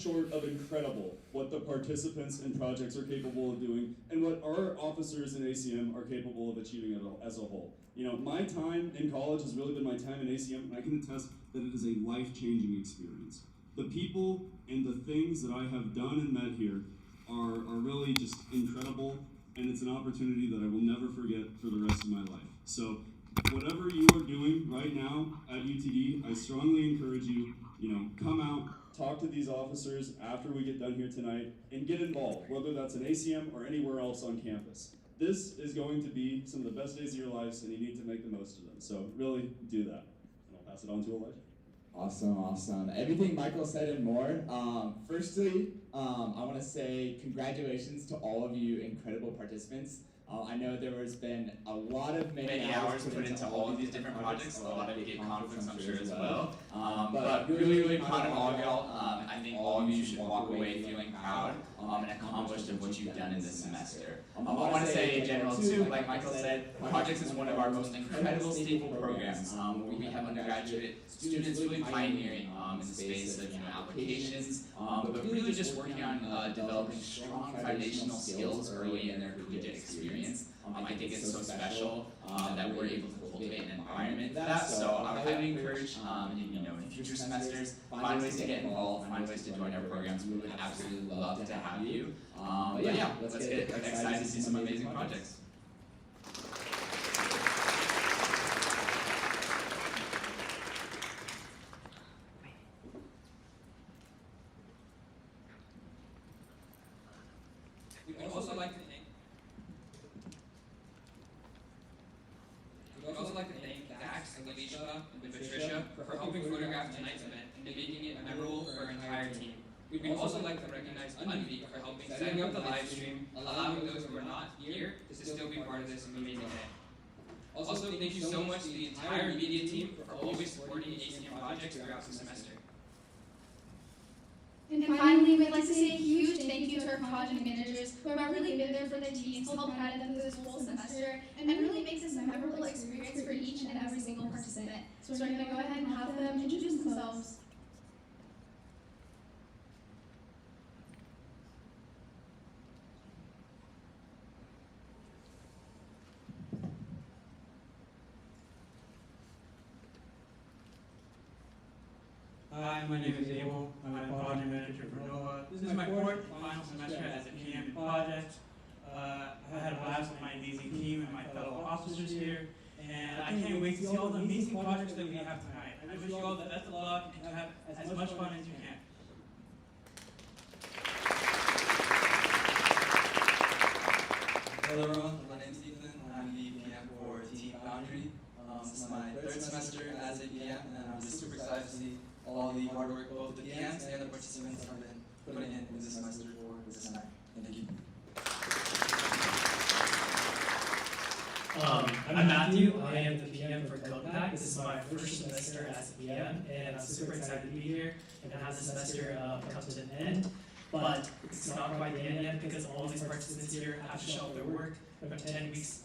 short of incredible what the participants and projects are capable of doing and what our officers in ACM are capable of achieving as a whole. You know, my time in college has really been my time in ACM, and I can attest that it is a life-changing experience. The people and the things that I have done and met here are really just incredible, and it's an opportunity that I will never forget for the rest of my life. So whatever you are doing right now at UTD, I strongly encourage you, come out, talk to these officers after we get done here tonight, and get involved, whether that's in ACM or anywhere else on campus. This is going to be some of the best days of your lives, and you need to make the most of them. So really do that. And I'll pass it on to Elijah. Awesome. Everything Michael said and more. Firstly, I want to say congratulations to all of you incredible participants. I know there has been a lot of many hours put into all of these different projects, a lot of big conflicts, I'm sure, as well. But really proud of all of y'all. I think all of you should walk away feeling proud and accomplished of what you've done in this semester. I want to say in general, too, like Michael said, Projects is one of our most incredible staple programs where we have undergraduate students really pioneering in the space of applications, but really just working on developing strong foundational skills early in their collegiate experience. I think it's so special that we're able to cultivate an environment for that. So I would highly encourage, in future semesters, find ways to get involved, find ways to join our programs. We would absolutely love to have you. But yeah, let's get excited to see some amazing projects. We'd also like to thank Dax, Alicia, and Patricia for helping photograph tonight's event and making it memorable for our entire team. We'd also like to recognize Unvi for helping setting up the live stream, allowing those who are not here to still be part of this amazing day. Also, thank you so much to the entire media team for always supporting ACM Projects throughout the semester. And finally, we'd like to say a huge thank you to our project managers who have really been there for the teams, helped guide them through this whole semester, and really makes this a memorable experience for each and every single participant. So we're going to go ahead and have them introduce themselves. Hi, my name is Abel. I'm a project manager for NOVA. This is my fourth final semester as a PM in Projects. I had a blast with my amazing team and my fellow officers here, and I can't wait to see all the amazing projects that we have tonight. I wish you all the best of luck and to have as much fun as you can. Hello everyone, my name is Ethan. I'm the PM for Team Foundry. This is my third semester as a PM, and I'm just super excited to see all the hard work both the PMs and the participants have been putting in this semester for this night. Thank you. I'm Matthew. I am the PM for CodePack. This is my first semester as a PM, and I'm super excited to be here and have the semester come to an end. But it's not quite the end yet because all these participants here have to show up their work. About 10 weeks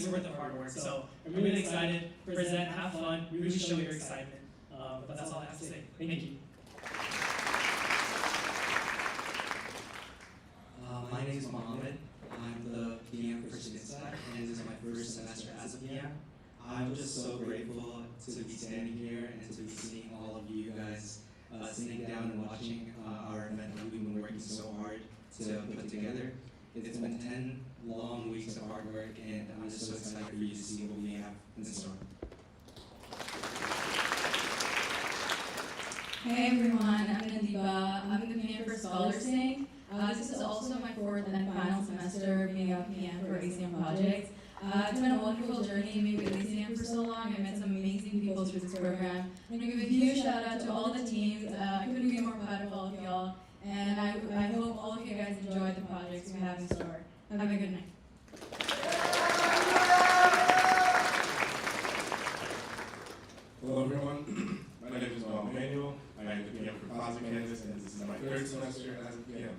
worth of hard work. So I'm really excited. Present, have fun, really show your excitement. But that's all I have to say. Thank you. My name is Mohammed. I'm the PM for SINSAC, and this is my first semester as a PM. I'm just so grateful to be standing here and to be seeing all of you guys sitting down and watching our event that we've been working so hard to put together. It's been 10 long weeks of hard work, and I'm just so excited for you to see what we have in store. Hey everyone, I'm Nandiba. I'm the PM for Scholarship. This is also my fourth and final semester being a PM for ACM Projects. It's been a wonderful journey being with ACM for so long. I met some amazing people through this program. I'm going to give a huge shout out to all the teams. I couldn't be more proud of all of y'all. And I hope all of you guys enjoy the projects we have in store. Have a good night. Hello everyone, my name is Emmanuel. I am the PM for Cosmic Kansas, and this is my third semester as a PM.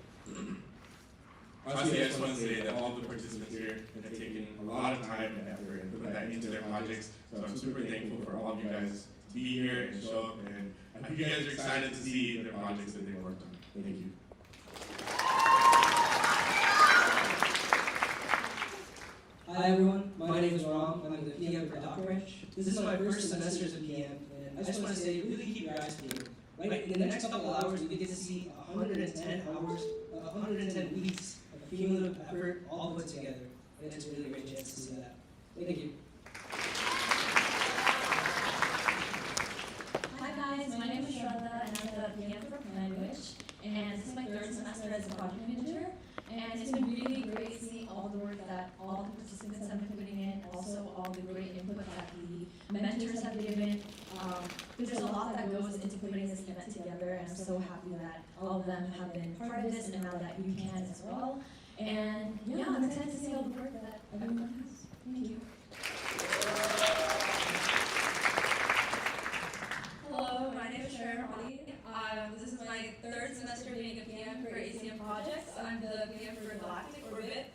Honestly, I just want to say that all the participants here have taken a lot of time and effort and put that into their projects, so I'm super thankful for all of you guys to be here and show up, and I hope you guys are excited to see the projects that they've worked on. Thank you. Hi everyone, my name is Ram. I'm the PM for Dock Branch. This is my first semester as a PM, and I just want to say, really keep your eyes peeled. Right, in the next couple of hours, we get to see 110 weeks of cumulative effort all put together, and it's a really great chance to see that. Thank you. Hi guys, my name is Shraddha and I'm the PM for Language. And this is my third semester as a project manager. And it's been really great seeing all the work that all the participants have been putting in, also all the great input that the mentors have given. There's a lot that goes into putting this event together, and I'm so happy that all of them have been part of this, and now that you can as well. And yeah, I'm excited to see all the work that everyone has. Thank you. Hello, my name is Sharon Hawley. This is my third semester being a PM for ACM Projects. I'm the PM for Galactic Orbit.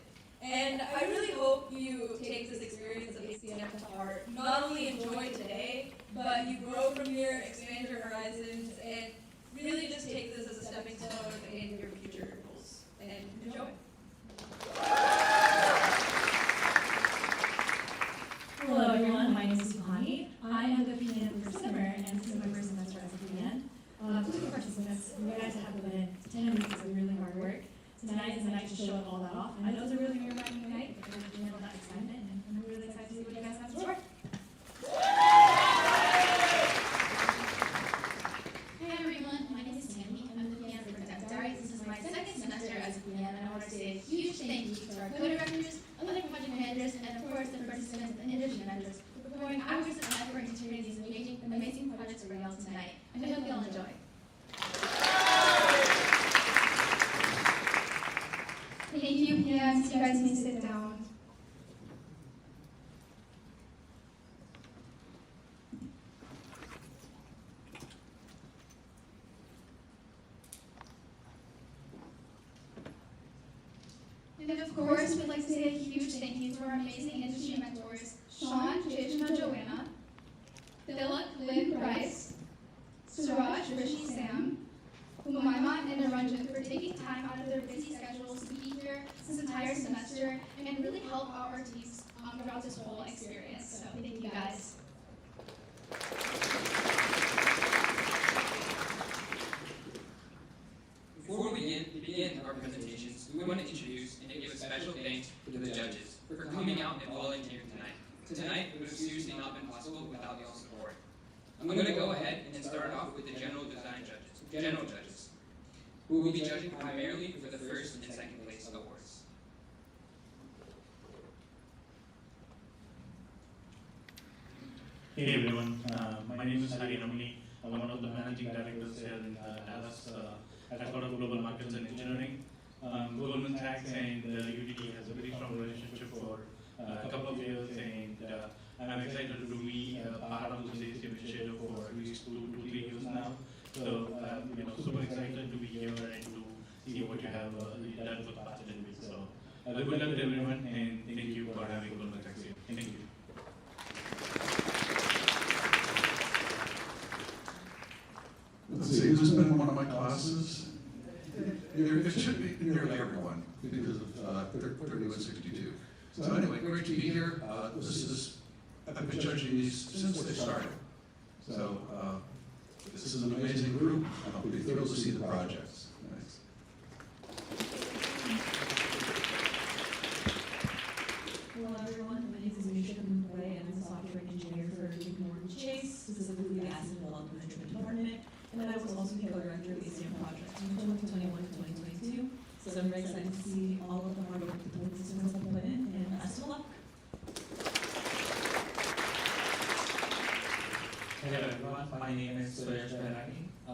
And I really hope you take this experience of ACM to heart. Not only enjoy today, but you grow from here, expand your horizons, and really just take this as a stepping stone in your future goals. And enjoy. Hello everyone, my name is Suhani. I am the PM for Simmer, and this is my first semester as a PM. To the participants, you guys have been 10 weeks of really hard work. Tonight is the night to show all that off. I know it's a really nerve-wracking night, but there's a lot of excitement, and I'm really excited to see what you guys have in store. Hi everyone, my name is Tammy. I'm the PM for Dev Diaries. This is my second semester as a PM, and I want to say a huge thank you to our co-directors, other project managers, and of course the participants and industry mentors for pouring hours of effort into turning these amazing projects for y'all tonight. I hope you all enjoy. Thank you, PMs. You guys may sit down. And of course, we'd like to say a huge thank you to our amazing industry mentors, Sean, Jejma, Joanna, Philip, Lynn, Price, Suraj, Rishi, Sam, Umayma, and Naranjan for taking time out of their busy schedules to be here this entire semester and really help out our teams throughout this whole experience. So thank you guys. Before we begin our presentations, we want to introduce and give a special thanks to the judges for coming out and volunteering tonight. Tonight would have seriously not been possible without y'all's support. I'm going to go ahead and start off with the general judges, who will be judging primarily for the first and second place awards. Hey everyone, my name is Hari Ramani. I'm one of the managing directors here in Dallas at Headquarters Global Markets and Engineering. Goldman Sachs and UTD has a very strong relationship for a couple of years, and I'm excited to be part of this ACM initiative for at least 2 to 3 years now. So, super excited to be here and to see what you have done for the past 10 weeks. So, good luck to everyone, and thank you for having Goldman Sachs here. Thank you. Let's see, who's been in one of my classes? It should be nearly everyone because of 3162. So anyway, great to be here. I've been judging these since they started. So this is an amazing group, and I'll be thrilled to see the projects. Thanks. Hello everyone, my name is Misha Mumbai, and I'm a software engineer for JP Morgan Chase, specifically the Asset Development Management Department, and I was also the co-director of ACM Projects from 2021 to 2022. So I'm very excited to see all of the hard work that the participants have put in, and best of luck. Hello everyone, my name is Suresh Bairagi. I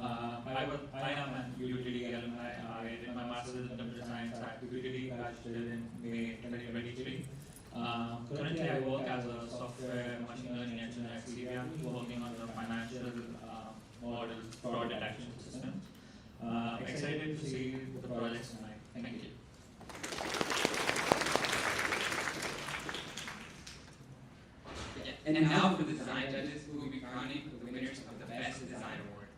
am an UTD alumni. I did my master's in computer science at UTD, graduated in May 2023. Currently I work as a software machine learning engineer at ACM, working on the financial model fraud detection system. Excited to see the projects tonight. Thank you. And now for the design judges who will be crowning the winners of the Best Design Award.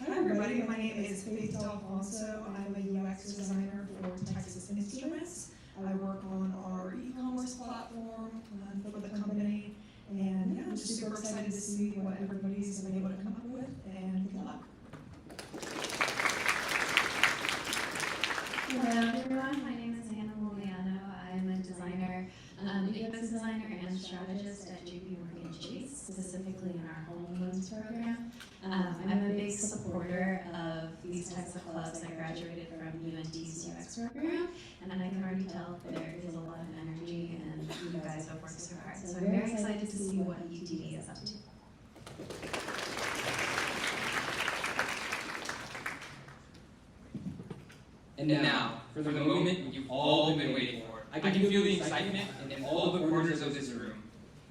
Hi everybody, my name is Faith Alfonso. I'm a UX designer for Texas Instruments. I work on our e-commerce platform for the company, and yeah, I'm just super excited to see what everybody's been able to come up with, and good luck. Hello everyone, my name is Hannah Liliano. I'm a designer, UX designer and strategist at JPMorgan Chase, specifically in our home loans program. I'm a big supporter of these types of clubs. I graduated from UNT's UX program, and I can already tell there is a lot of energy, and you guys have worked so hard. So I'm very excited to see what UTD is up to. And now, for the moment you've all been waiting for. I can feel the excitement in all the corners of this room.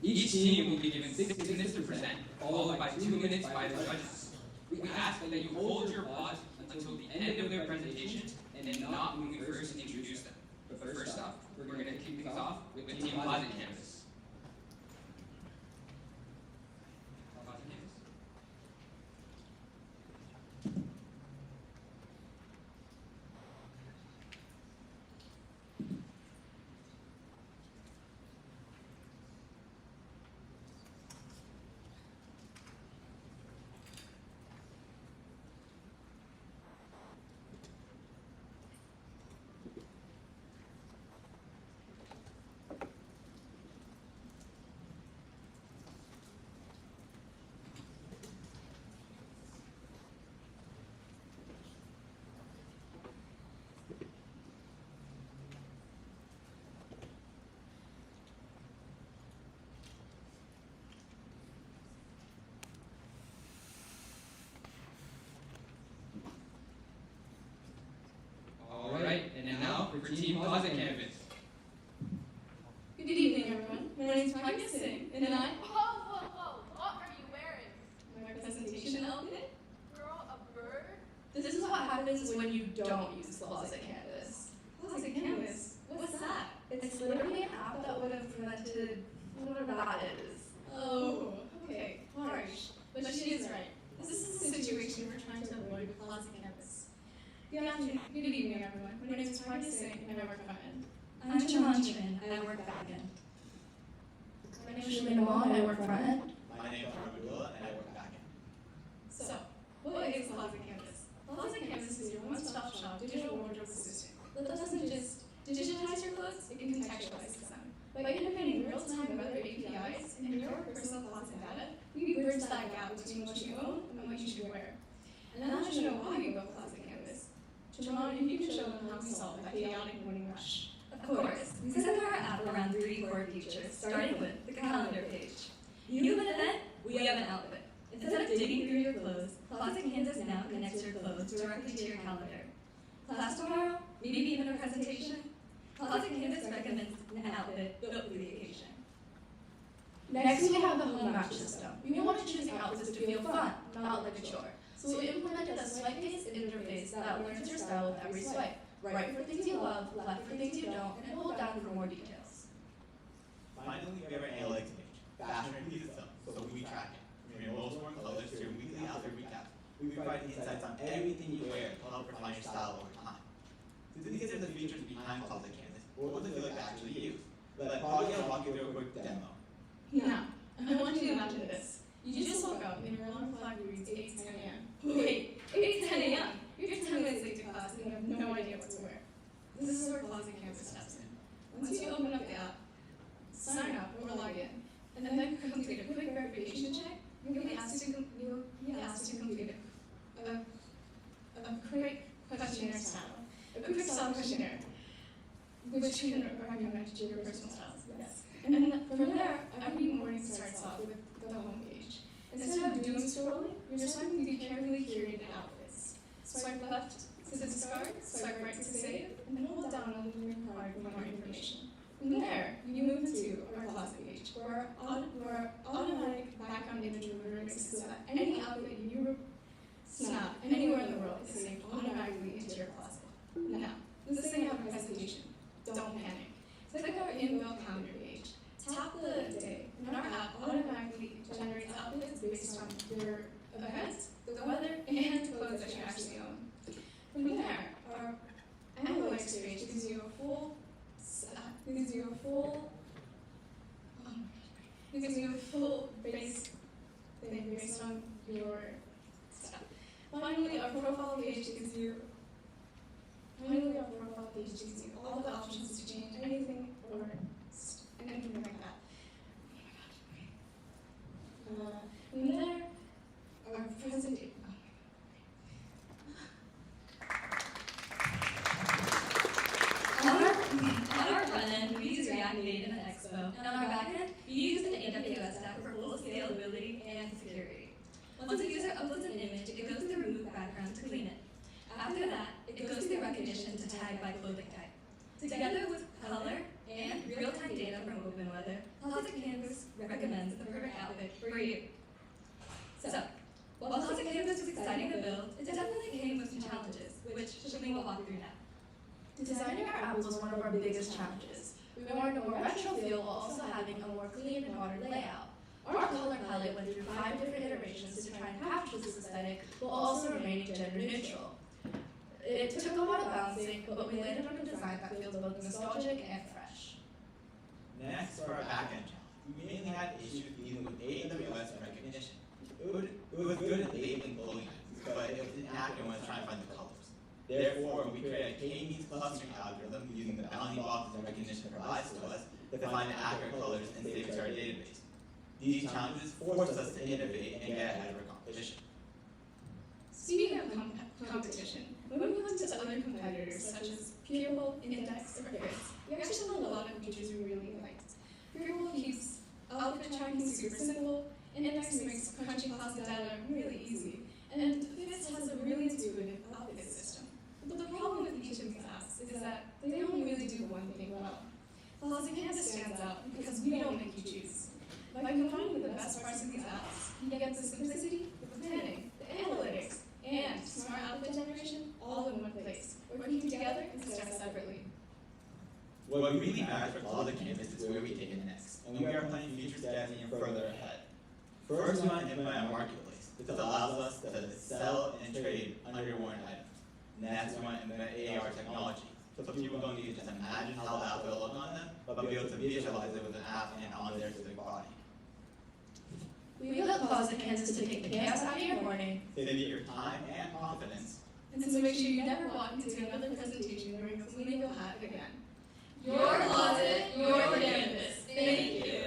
Each team will be given 6 minutes to present, followed by 2 minutes by the judges. We ask that you hold your applause until the end of their presentation, and then not when we first introduce them. But first up, we're going to kick things off with Team Closet Canvas. Closet Canvas. Alright, and now for Team Closet Canvas. Good evening, everyone. My name is Pragya Singh, and I... Whoa, what are you wearing? My presentation outfit. Girl, a bird? This is what happens when you don't use Closet Canvas. Closet Canvas? What's that? It's literally an app that would have prevented whatever that is. Oh, okay, harsh. But she is right. This is a situation we're trying to avoid with Closet Canvas. Good evening, everyone. My name is Pragya Singh, and I work front end. I'm Jaman Chin, and I work back end. My name is Shalina Mall, and I work front end. My name is Ramadullah, and I work back end. So, what is Closet Canvas? Closet Canvas is your one-stop shop digital wardrobe assistant that doesn't just digitize your clothes, it contextualizes them. By integrating real-time weather APIs and your personal closet data, we bridge that gap between what you own and what you should wear. And now that you know why we built Closet Canvas, Jamal, if you can show them how we solve that chaotic morning rush. Of course, we center our app around 3 core features, starting with the calendar page. You have an event, we have an outfit. Instead of digging through your clothes, Closet Canvas now connects your clothes directly to your calendar. Class tomorrow, maybe even a presentation? Closet Canvas recommends an outfit built for the occasion. Next, we have the home match system. We want to choose outfits to feel fun, not like a chore. So we implemented a swipe-based interface that learns your style with every swipe. Right for things you love, left for things you don't, and hold down for more details. Finally, we have our analytics page, fashion review system, so we track it. From your most worn clothes to your weekly outfit recap, we provide insights on everything you wear to help refine your style over time. So these are the features behind Closet Canvas. What would it feel like to actually use? Let Claudia walk you through a quick demo. Now, I want you to imagine this. You just woke up and your alarm clock reads 8:10 a.m. Wait, 8:10 a.m.? You're 10 minutes late to class and you have no idea what to wear. This is where Closet Canvas steps in. Once you open up the app, sign up or log in, and then complete a quick verification check, you'll be asked to complete a quick questionnaire style. A quick style questionnaire, which can recommend to your personal styles. Yes. And then from there, every morning starts off with the home page. Instead of doom scrolling, you're swiping through carefully curated outfits. Swipe left to discard, swipe right to save, and then hold down on the required for more information. From there, you move to our closet page, where our automatic background image remover makes it so that any outfit you snap anywhere in the world is saved automatically into your closet. Now, this is a presentation. Don't panic. Click our inbuilt calendar page. Tap the day, and our app automatically generates outfits based on your events, the weather, and clothes gives you a full, base thing based on your stuff. Finally, our profile page gives you all the options to change anything or anything like that. From there, our presentation. On our front end, we use React Native and Expo, and on our back end, we use an AWS stack for full scalability and security. Once a user uploads an image, it goes through remove background to clean it. After that, it goes through recognition to tag by clothing type. Together with color and real-time data from OpenWeather, Closet Canvas recommends the perfect outfit for you. So, while Closet Canvas was exciting to build, it definitely came with some challenges, which Shalene will walk through now. Designing our app was one of our biggest challenges. We wanted a more retro feel while also having a more clean and modern layout. Our color palette went through 5 different iterations to try and capture this aesthetic while also remaining gender neutral. It took a lot of balancing, but we landed on a design that feels both nostalgic and fresh. Next, for our backend challenge, we mainly had issues dealing with AWS recognition. It was good at labeling clothing items, but it was inaccurate when trying to find the colors. Therefore, we created a K-means clustering algorithm using the bounding boxes and recognition provides to us to find the accurate colors and save it to our database. These challenges forced us to innovate and get ahead of our competition. Speaking of competition, when we looked at other competitors such as Purple, Index, or Fierce, we actually saw a lot of features we really liked. Purple keeps outfit tracking super simple, Index makes crunching closet data really easy, and Fierce has a really intuitive outfit system. But the problem with each of these apps is that they only really do one thing well. Closet Canvas stands out because we don't make you choose. By combining the best parts of these apps, you get the simplicity, the planning, the analytics, and smart outfit generation all in one place, working together instead of separately. What really matters for Closet Canvas is where we take it next, and we are planning future steps even further ahead. First, we want to implement a marketplace. This allows us to sell and trade underworn items. Next, we want to implement AR technology, so people don't need to just imagine how the outfit will look on them, but be able to visualize it with an app and on their specific body. We built Closet Canvas to take the chaos out of your morning, Save your time and confidence, and to make sure you never walk into another presentation wearing a flamingo hat again. Your closet, your canvas. Thank you.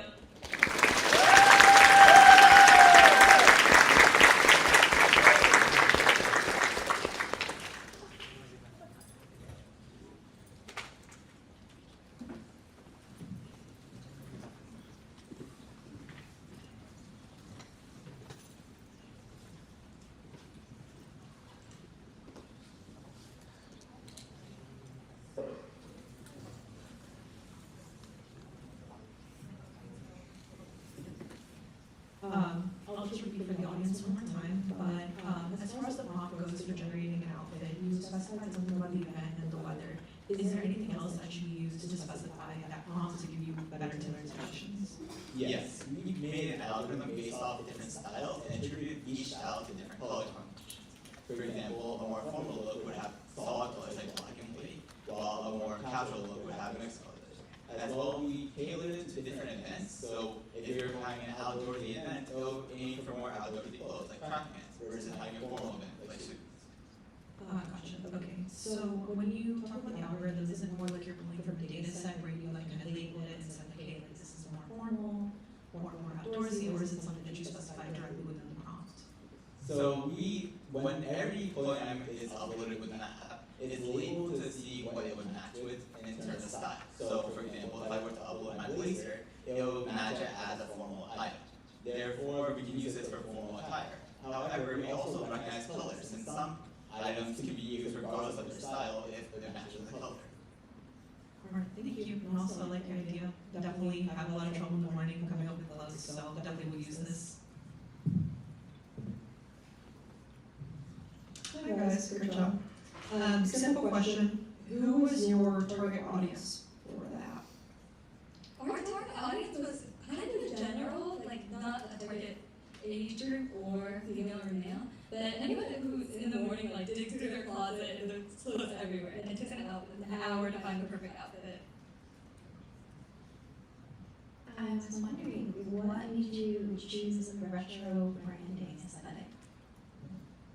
I'll just repeat for the audience one more time, but as far as the prompt goes for generating an outfit, you specified something about the event and the weather. Is there anything else that you use to specify that prompt to give you better tailored suggestions? Yes, we made an algorithm based off of different styles and attributed each style to different color combinations. For example, a more formal look would have solid colors like black and white, while a more casual look would have mixed colors. As well, we tailored it to different events, so if you're having an outdoorsy event, go aim for more outdoorsy clothes like track pants versus having a formal event like suits. Gotcha. Okay. So when you talk about the algorithm, is it more like you're pulling from the data set where you like kind of label it and say, like, hey, like this is more formal, or more outdoorsy, or is it something that you specify directly within the prompt? So when every clothing item is uploaded within the app, it is labeled to see what it would match with in terms of style. So for example, if I were to upload my blazer, it will match it as a formal item. Therefore, we can use this for formal attire. However, we also recognize colors, and some items can be used regardless of their style if it matches the color. Alright, thank you. And also, I like the idea. Definitely have a lot of trouble in the morning coming up with the looks, so definitely will use this. Hi guys, great job. Simple question. Who was your target audience for the app? Our target audience was kind of general, like not a target age group or female or male, but anybody who's in the morning like digs through their closet and there's clothes everywhere, and it takes an hour to find the perfect outfit. was wondering, what made you choose the retro branding aesthetic?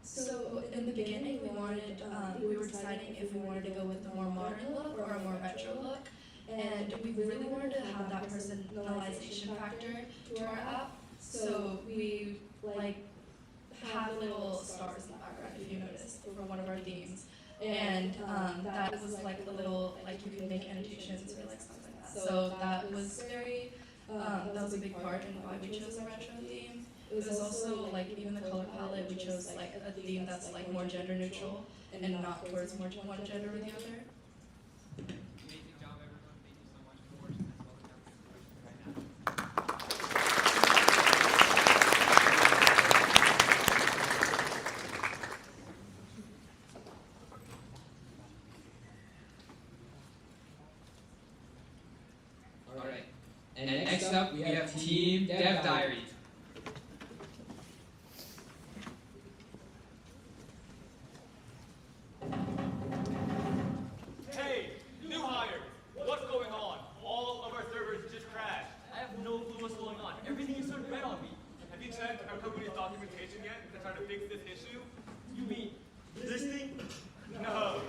So in the beginning, we were deciding if we wanted to go with a more modern look or a more retro look, and we really wanted to have that personalization factor to our app. So we have little stars in the background, if you noticed, for one of our themes, and that was a little you could make annotations or something like that. So that was a big part in why we chose a retro theme. It was also even the color palette, we chose a theme that's more gender neutral and not towards one gender or the other. Amazing job, everyone. Thank you so much for working as well as everything right now. Alright, and next up we have Team Dev Diary. Hey, new hire! What's going on? All of our servers just crashed. I have no clue what's going on. Everything is turned red on me. Have you checked our company's documentation yet to try to fix this issue? You mean this thing? No,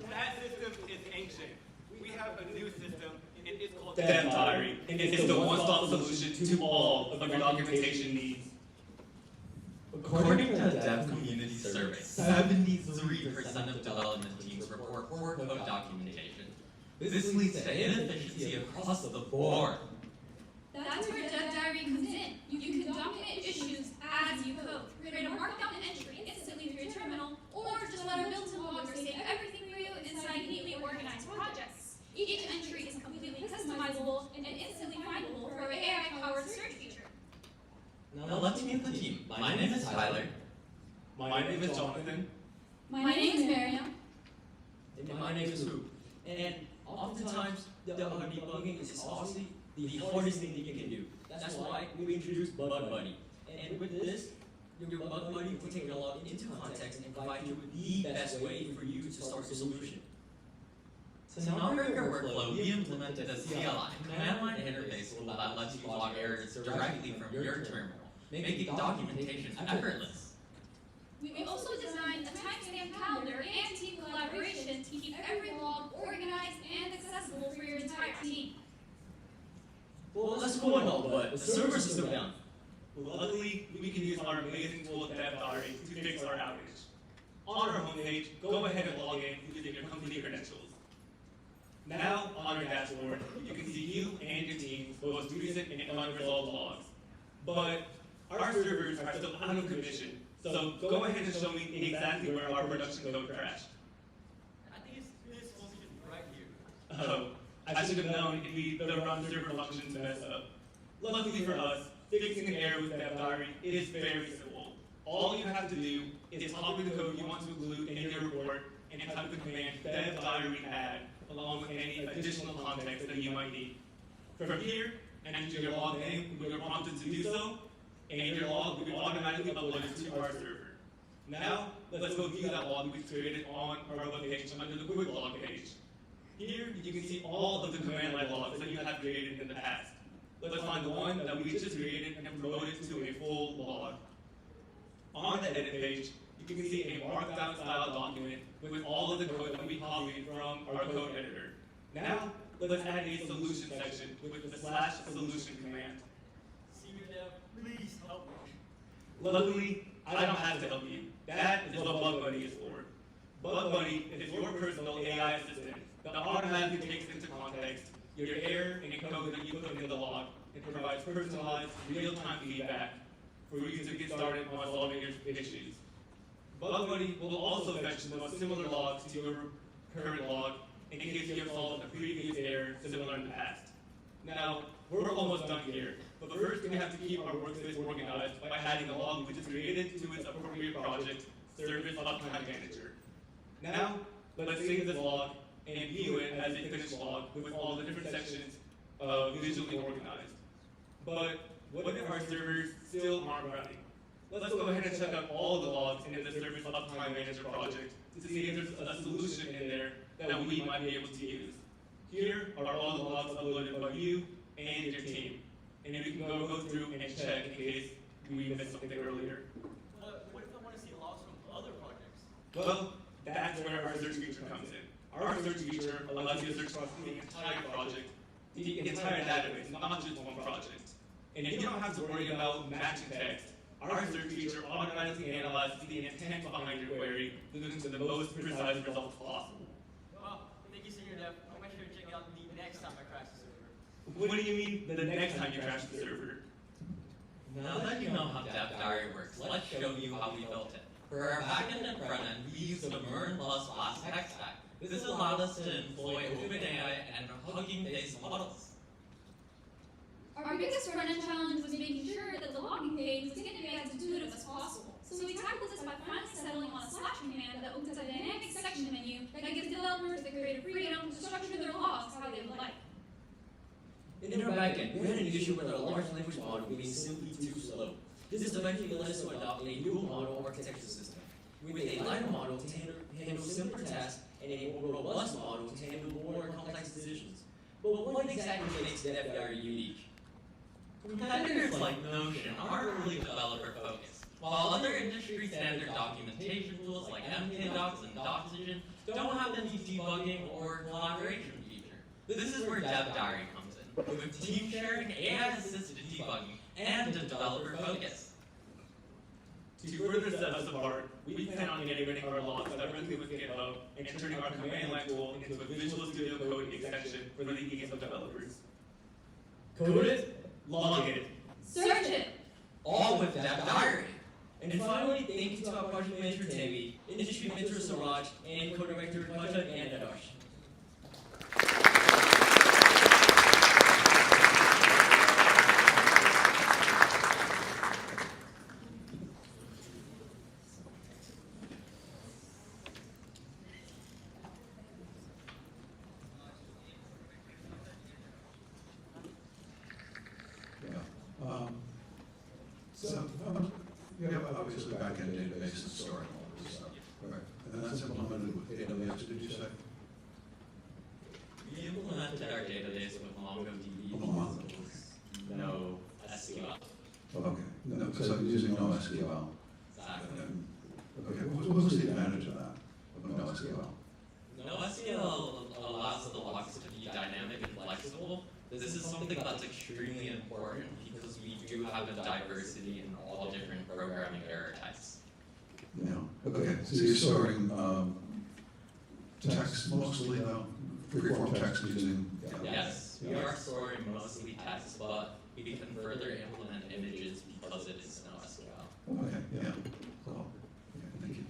that system is ancient. We have a new system, and it's called Dev Diary. And it's the one-stop solution to all of your documentation needs. According to a dev community survey, 73% of development teams report poor code documentation. This leads to inefficiency across the board. That's where Dev Diary comes in. You can document issues as you code. Create a markdown entry instantly through your terminal, or just let our built-in logger save everything for you inside neatly organized projects. Each entry is completely customizable and instantly findable for our AI-powered search feature. Now let's meet the team. My name is Tyler. My name is Jonathan. My name is Miriam. And my name is Hoop. And oftentimes, the debugging is honestly the hardest thing that you can do. That's why we introduced Bug Buddy. And with this, your Bug Buddy will take your log into context and provide you with the best way for you to start a solution. To monitor your workflow, we implemented a CLI, command line interface that lets you log errors directly from your terminal, making documentation effortless. We also designed a timestamp calendar and team collaboration to keep every log organized and accessible for your entire team. Well, that's cool and all, but the server's still down. Luckily, we can use our amazing tool Dev Diary to fix our outage. On our homepage, go ahead and log in using your company credentials. Now, on your dashboard, you can see you and your team's most recent and unresolved logs. But our servers are still out of commission, so go ahead and show me exactly where our production code crashed. I think it's supposed to be right here. Oh, I should have known the run server functions mess up. Luckily for us, fixing an error with Dev Diary is very simple. All you have to do is copy the code you want to include in your report and type the command Dev Diary add along with any additional context that you might need. From here, enter your log name when you're prompted to do so, and your log will be automatically uploaded to our server. Now, let's go view that log we created on our web page under the quick log page. Here, you can see all of the command line logs that you have created in the past. Let's find the one that we just created and promote it to a full log. On the edit page, you can see a markdown style document with all of the code that we copied from our code editor. Now, let's add a solution section with the /solution command. Senior Dev, please help me. Luckily, I don't have to help you. That is what Bug Buddy is for. Bug Buddy is your personal AI assistant that automatically takes into context your error and code that you put in the log and provides personalized, real-time feedback for you to get started on solving your issues. Bug Buddy will also fetch the most similar logs to your current log in case you have solved a previous error similar in the past. Now, we're almost done here, but first we have to keep our workspace organized by adding a log we just created to its appropriate project, Service Uptime Manager. Now, let's save this log and view it as a finished log with all the different sections visually organized. But what if our servers still aren't running? Let's go ahead and check out all the logs in the Service Uptime Manager project to see if there's a solution in there that we might be able to use. Here are all the logs uploaded by you and your team. and we can go through and check in case we missed something earlier. But what if I want to see logs from other projects? Well, that's where our search feature comes in. Our search feature allows you to search across the entire project, the entire database, not just one project. And you don't have to worry about matching text. Our search feature automatically analyzes the intent behind your query, looking for the most precise results possible. Well, thank you, Senior Dev. I'll make sure to check out the next time I crash the server. What do you mean, the next time you crash the server? Now that you know how Dev Diary works, let's show you how we built it. For our backend and front end, we used the MERN plus Flask tech stack. This allowed us to employ OpenAI and Hugging Face models. Our biggest front-end challenge was making sure that the logging page was going to be as intuitive as possible. So we tackled this by finally settling on a slash command that opens a dynamic section menu that gives developers the creative freedom to structure their logs how they would like. In our backend, we had an issue with our large language model being simply too slow. This eventually led us to adopt a dual model architecture system, with a lighter model to handle simpler tasks and a more robust model to handle more complex decisions. But what exactly makes Dev Diary unique? Competitors like Notion aren't really developer focused, while other industry standard documentation tools like MKDocs and Doxygen don't have any debugging or collaboration feature. This is where Dev Diary comes in, with team sharing, AI-assisted debugging, and a developer focus. To further set us apart, we plan on integrating our logs directly with GitHub and turning our command line tool into a Visual Studio Code extension for the ease of developers. Code it, Log it, Search it! All with Dev Diary. And finally, thank you to our project manager Debbie, industry mentor Siraj, and co-director Kaja and Adarsh. You have obviously back-end database and storing all this stuff. Right. And that's implemented with AWS, did you say? We implemented our database with MongoDB. No SQL. Okay. No, because I'm using NoSQL. Exactly. Okay. What's the advantage of that? Of NoSQL? NoSQL allows the logs to be dynamic and flexible. This is something that's extremely important because we do have a diversity in all different programming error types. Yeah. Okay. So you're storing text mostly, though? Free-form text using... Yes, we are storing mostly text, but we can further implement images because it is NoSQL. Okay. Yeah. Cool. Okay. Thank you.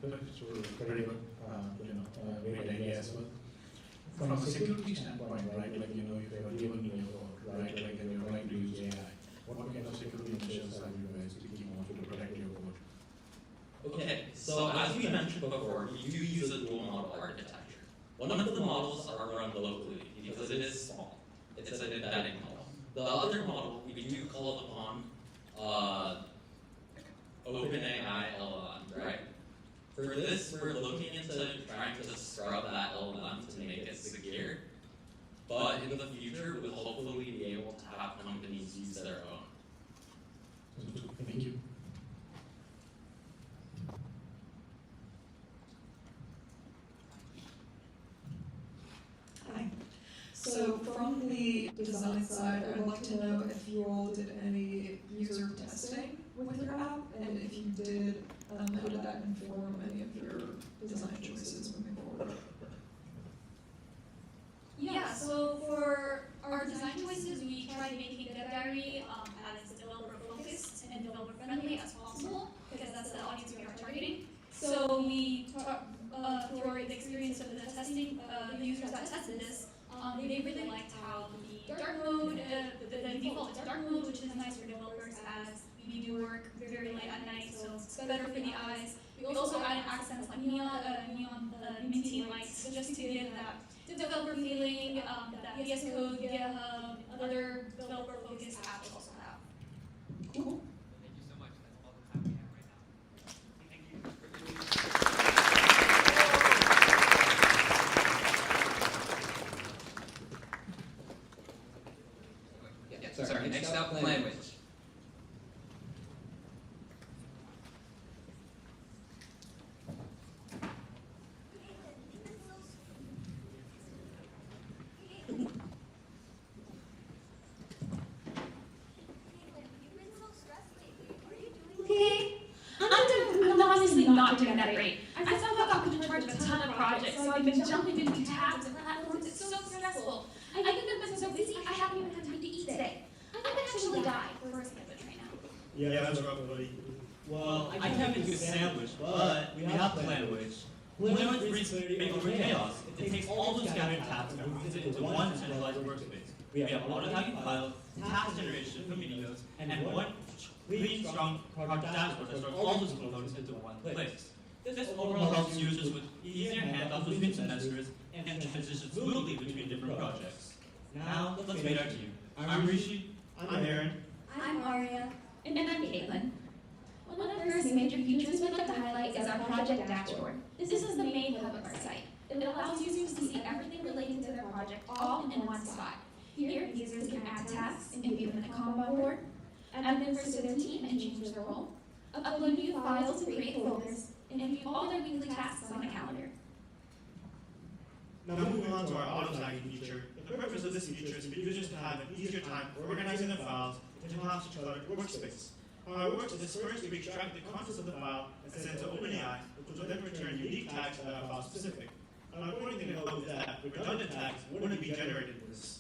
So very good, great idea as well. From a security standpoint, right, like, if you are given your code, right, like, and you're trying to use AI, what kind of security measures are you guys taking on to protect your code? Okay, so as we mentioned before, we do use a dual model architecture. One of the models are run locally because it is small. It's an embedding model. The other model, we do call upon OpenAI LLM, right? For this, we're looking into trying to scrub that LLM to make it secure. But in the future, we'll hopefully be able to have companies use their own. Thank you. Hi. So from the design side, I would like to know if you all did any user testing with your app, and if you did, how did that inform any of your design choices moving forward? Yeah, so for our design choices, we tried making Dev Diary as developer focused and developer friendly as possible, because that's the audience we are targeting. So we, for the experience of the testing, the users that tested this, they really liked how the dark mode, the default is dark mode, which is nice for developers as we do work very late at night, so it's better for the eyes. We also added accents like neon minty lights, just to give that developer feeling that VS Code, GitHub, other developer focused apps also have. Cool. Thank you so much. That's all the time we have right now. Thank you. not doing that great. I somehow got put in charge of a ton of projects, so I've been jumping between tabs and platforms. It's so stressful. I think I've been so busy, I haven't even had time to eat today. I could actually die for a sandwich right now. Yeah, that's rough, buddy. Well, I can't make you a sandwich, but we have Plan Which. Plan Which brings clarity over chaos. It takes all those scattered tasks and moves it into one centralized workspace. We have auto-tagging files, task generation for meeting notes, and one clean, strong project dashboard that stores all those components into one place. This overall helps users with easier handoffs between semesters and transition smoothly between different projects. Now, let's meet our team. I'm Rishi. I'm Aaron. I'm Aria. And I'm Caitlin. One of the first major features we'd like to highlight is our project dashboard. This is the main hub of our site. It allows users to see everything relating to their project all in one spot. Here, users can add tasks and view them in a Kanban board, add members to their team and change their role, upload new files and create folders, and view all their weekly tasks on a calendar. Now moving on to our auto-tagging feature. The purpose of this feature is for users to have an easier time organizing their files into a cluttered workspace. How it works is first we extract the contents of the file and send it to OpenAI, which will then return unique tags that are file specific. An important thing to note is that redundant tags wouldn't be generated in this.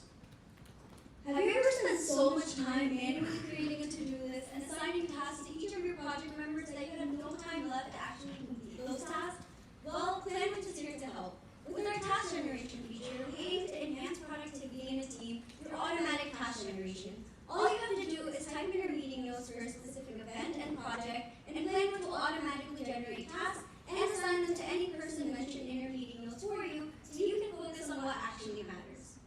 Have you ever spent so much time manually creating a to-do list and assigning tasks to each of your project members that you had no time left to actually complete those tasks? Well, Plan Which is here to help. With our task generation feature, we aim to enhance productivity in a team through automatic task generation. All you have to do is type in your meeting notes for a specific event and project, and Plan Which will automatically generate tasks and assign them to any person mentioned in your meeting notes for you, so you can focus on what actually matters.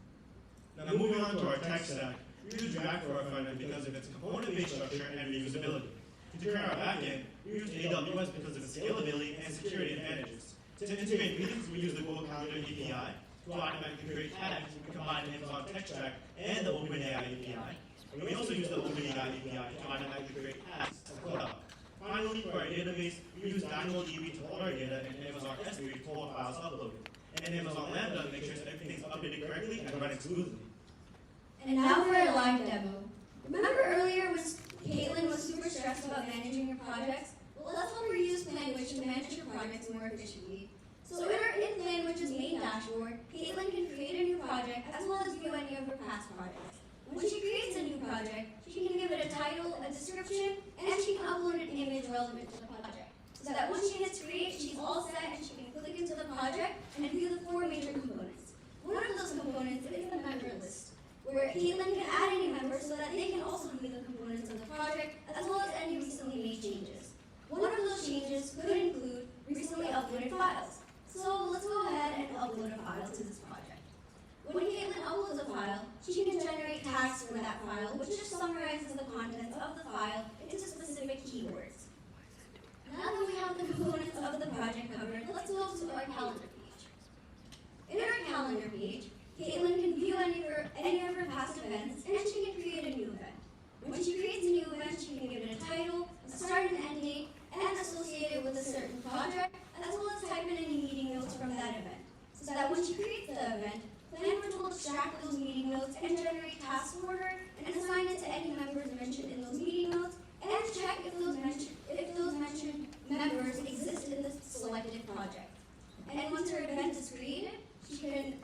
Now moving on to our tech stack, we use React for our front end because of its component-based structure and reusability. To create our backend, we use AWS because of its scalability and security advantages. To integrate meetings, we use the Google Calendar API. To automatically create tags, we combine Amazon Tech Stack and the OpenAI API. And we also use the OpenAI API to automatically create tags as well. Finally, for our database, we use DynamoDB to hold our data and Amazon S3 to hold files uploaded. And Amazon Lambda to make sure that everything's updated correctly and running smoothly. And now for our live demo. Remember earlier when Caitlin was super stressed about managing her projects? Well, let's help her use Plan Which to manage her projects more efficiently. So in Plan Which's main dashboard, Caitlin can create a new project as well as view any of her past projects. When she creates a new project, she can give it a title, a description, and she can upload an image relevant to the project. So that when she hits create, she's all set and she can click into the project and view the 4 major components. One of those components is the member list, where Caitlin can add any members so that they can also view the components of the project as well as any recently made changes. One of those changes could include recently uploaded files. So let's go ahead and upload a file to this project. When Caitlin uploads a file, she can generate tags for that file, which just summarizes the contents of the file into specific keywords. Now that we have the components of the project covered, let's go to our calendar page. In our calendar page, Caitlin can view any of her past events, and she can create a new event. When she creates a new event, she can give it a title, a start and end date, and associate it with a certain project, as well as type in any meeting notes from that event. So that when she creates the event, Plan Which will extract those meeting notes and generate tasks for her and assign it to any members mentioned in those meeting notes, and check if those mentioned members exist in the selected project. And once her event is created, she can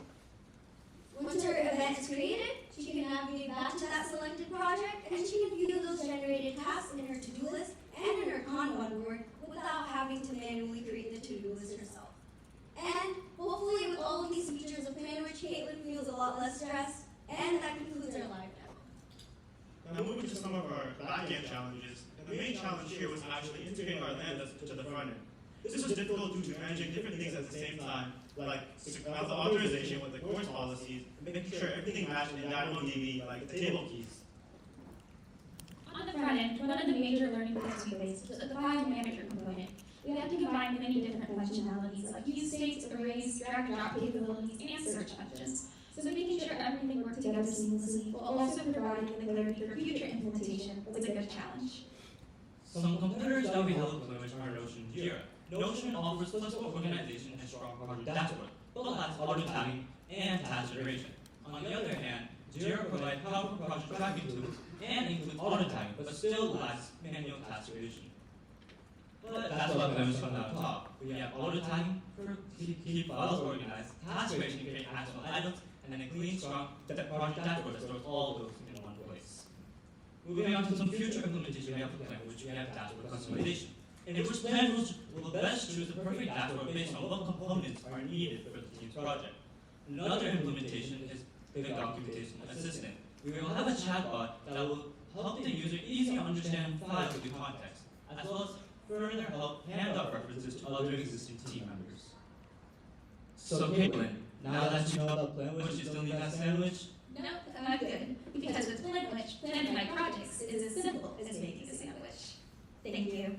navigate back to that selected project, and she can view those generated tasks in her to-do list and in her Kanban board without having to manually create the to-do list herself. And hopefully with all of these features of Plan Which, Caitlin feels a lot less stressed, and that concludes our live demo. Now moving to some of our back-end challenges, the main challenge here was actually integrating our lambdas to the front end. This was difficult due to managing different things at the same time, like the authorization with the course policies, making sure everything matched in DynamoDB, like the table keys. On the front end, one of the major learning points we faced was the file manager component. We had to combine many different functionalities like use states, arrays, drag and drop capabilities, and search functions. So making sure everything worked together seamlessly while also providing the clarity for future implementation was a good challenge. Some competitors that we have implemented are Notion and Jira. Notion offers flexible organization and strong project dashboard, but lacks auto-tagging and task generation. On the other hand, Jira provides powerful project tracking tools and includes auto-tagging, but still lacks manual task creation. But that's what comes from the top. We have auto tagging for keep files organized, task page to create actionable items, and then a clean, strong project dashboard that stores all of those in one place. Moving on to some future implementation we have to plan, which we have dashboard customization. In which plan will best choose the perfect dashboard based on what components are needed for the team's project. Another implementation is the documentation assistant. We will have a chatbot that will help the user easily understand files with context, as well as further help hand out references to other existing team members. So Caitlin, now that you know about Planwich, you still need that sandwich? Nope, I'm good. Because with Planwich, planning my projects is as simple as making a sandwich. Thank you.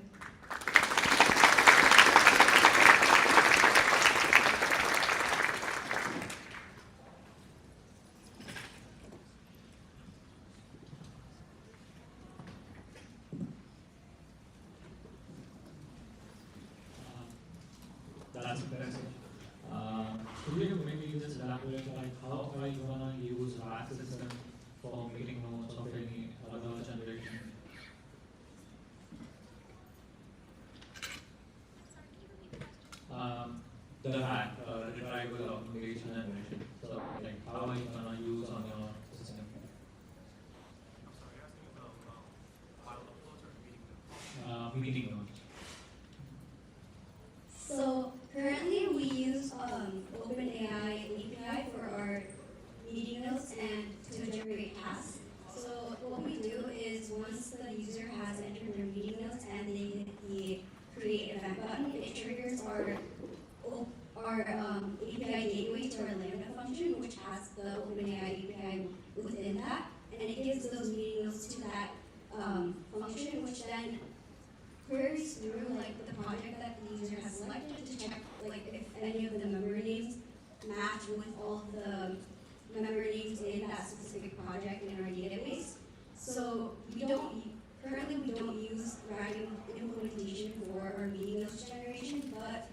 That's impressive. Could you maybe just elaborate like how are you gonna use RAG system for meeting notes of any other generation? The RAG, retrieval augmentation generation. So like how are you gonna use on your system? Meeting notes. So currently we use OpenAI API for our meeting notes and to generate tasks. So what we do is once the user has entered their meeting notes and they hit the create event button, it triggers our API gateway to our Lambda function, which has the OpenAI API within that, and it gives those meeting notes to that function, which then queries through like the project that the user has selected to check like if any of the member names match with all of the member names in that specific project in our database. So currently we don't use RAG implementation for our meeting notes generation, but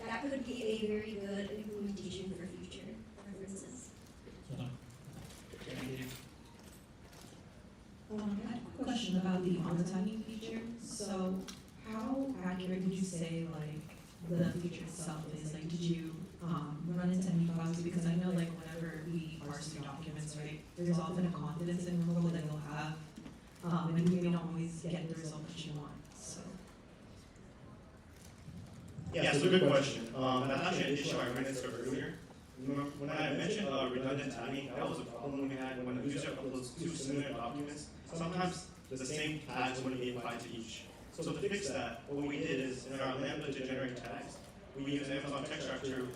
that could be a very good implementation for future references. I have a question about the auto-tagging feature. So how accurate would you say like the feature itself is? Like did you run into any bugs? Because I know like whenever we parse through documents, right, there's often a confidence interval that you'll have, and you may not always get the result that you want. So Yeah, so good question. That's actually an issue I ran into earlier. When I mentioned redundant tagging, that was a problem we had when a user uploads two similar documents. Sometimes the same tags wouldn't be applied to each. So to fix that, what we did is in our Lambda to generate tags, we use Amazon text structure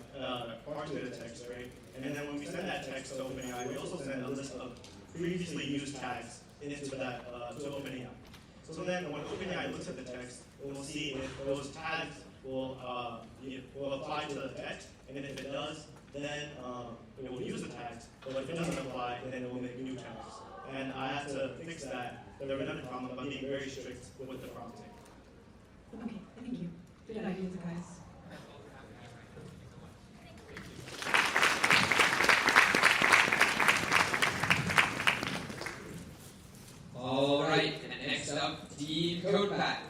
part of the text, right? And then when we send that text to OpenAI, we also send a list of previously used tags into that to OpenAI. So then when OpenAI looks at the text, it will see if those tags will apply to the text, and if it does, then it will use the tags. But if it doesn't apply, then it will make new tags. And I had to fix that, the redundant problem, by being very strict with the prompting. okay, thank you. Good ideas, guys. All right, and next up, Team Code Pack.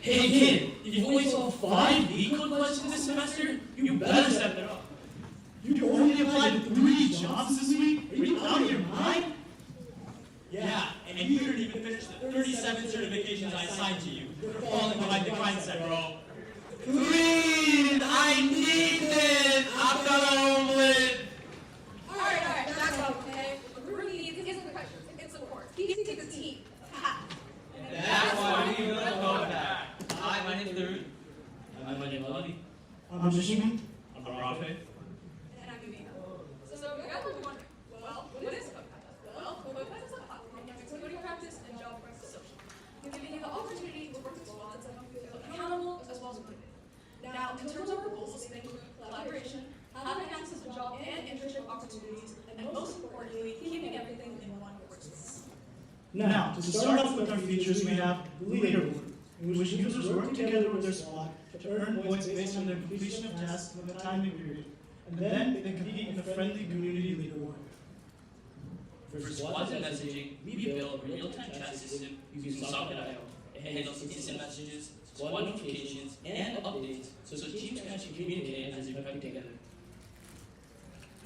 Hey kid, if you only saw 5 lead code questions this semester, you better step it up. You only applied to 3 jobs this week? Are you out of your mind? Yeah, and you didn't even finish the 37 certifications I assigned to you. You're falling behind the grind set, bro. Please, I need this. I'm not omelet. Alright, that's okay. What we need isn't the questions, it's support. Easy to the team. Ha. That's why we built Code Pack. Hi, my name's Daru. I'm Melody. I'm Jimmy. I'm Rafe. And I'm Yumina. So you guys might be wondering, well, what is Code Pack? Well, Code Pack is a platform that makes coding practice and job practice social. We're giving you the opportunity to work with squads that help you feel accountable as well as motivated. Now, in terms of our goals, they include collaboration, having access to job and internship opportunities, and most importantly, keeping everything in one workspace. Now, to start off with our features, we have the leaderboard, in which users work together with their squad to earn points based on their completion of tasks within a timing period, and then they compete in a friendly community leaderboard. For squads and messaging, we built a real-time chat system using Socket.io. It handles instant messages, squad notifications, and updates so teams can actually communicate as they prep together.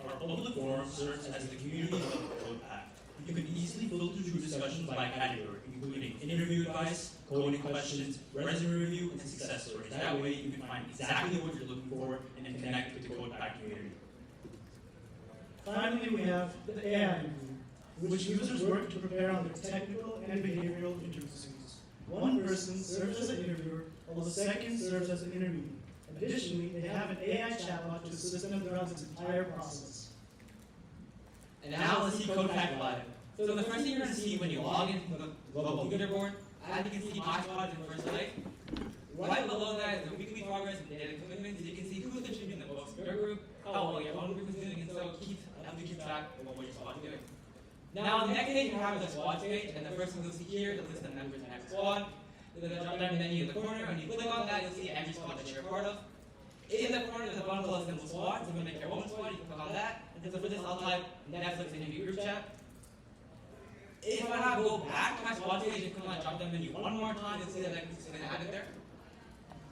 Our public forum serves as the community hub for Code Pack. You can easily filter through discussions by category, including interview advice, coding questions, resume review, and success stories. That way you can find exactly what you're looking for and connect with the Code Pack community. Finally, we have the AI interview, which users work to prepare on their technical and behavioral interviews. One person serves as an interviewer, while the second serves as an interviewee. Additionally, they have an AI chatbot to assist them throughout this entire process. And now let's see Code Pack Live. So the first thing you're going to see when you log into the global leaderboard, as you can see my squad in first place. Right below that is the weekly progress and daily commitments. You can see who's contributing the most to your group, how well your own group is doing, and so help you keep track of what your squad is doing. Now on the next page you have the squad page, and the first one you'll see here, the list of members in every squad. There's a drop-down menu in the corner, and you click on that, you'll see every squad that you're a part of. In the corner, there's a button called Simple Squad. So if you want to make your own squad, you can click on that. And so for this, I'll type Netflix interview group chat. If I have to go back to my squad page and click on the drop-down menu one more time, you'll see that Netflix is going to add it there.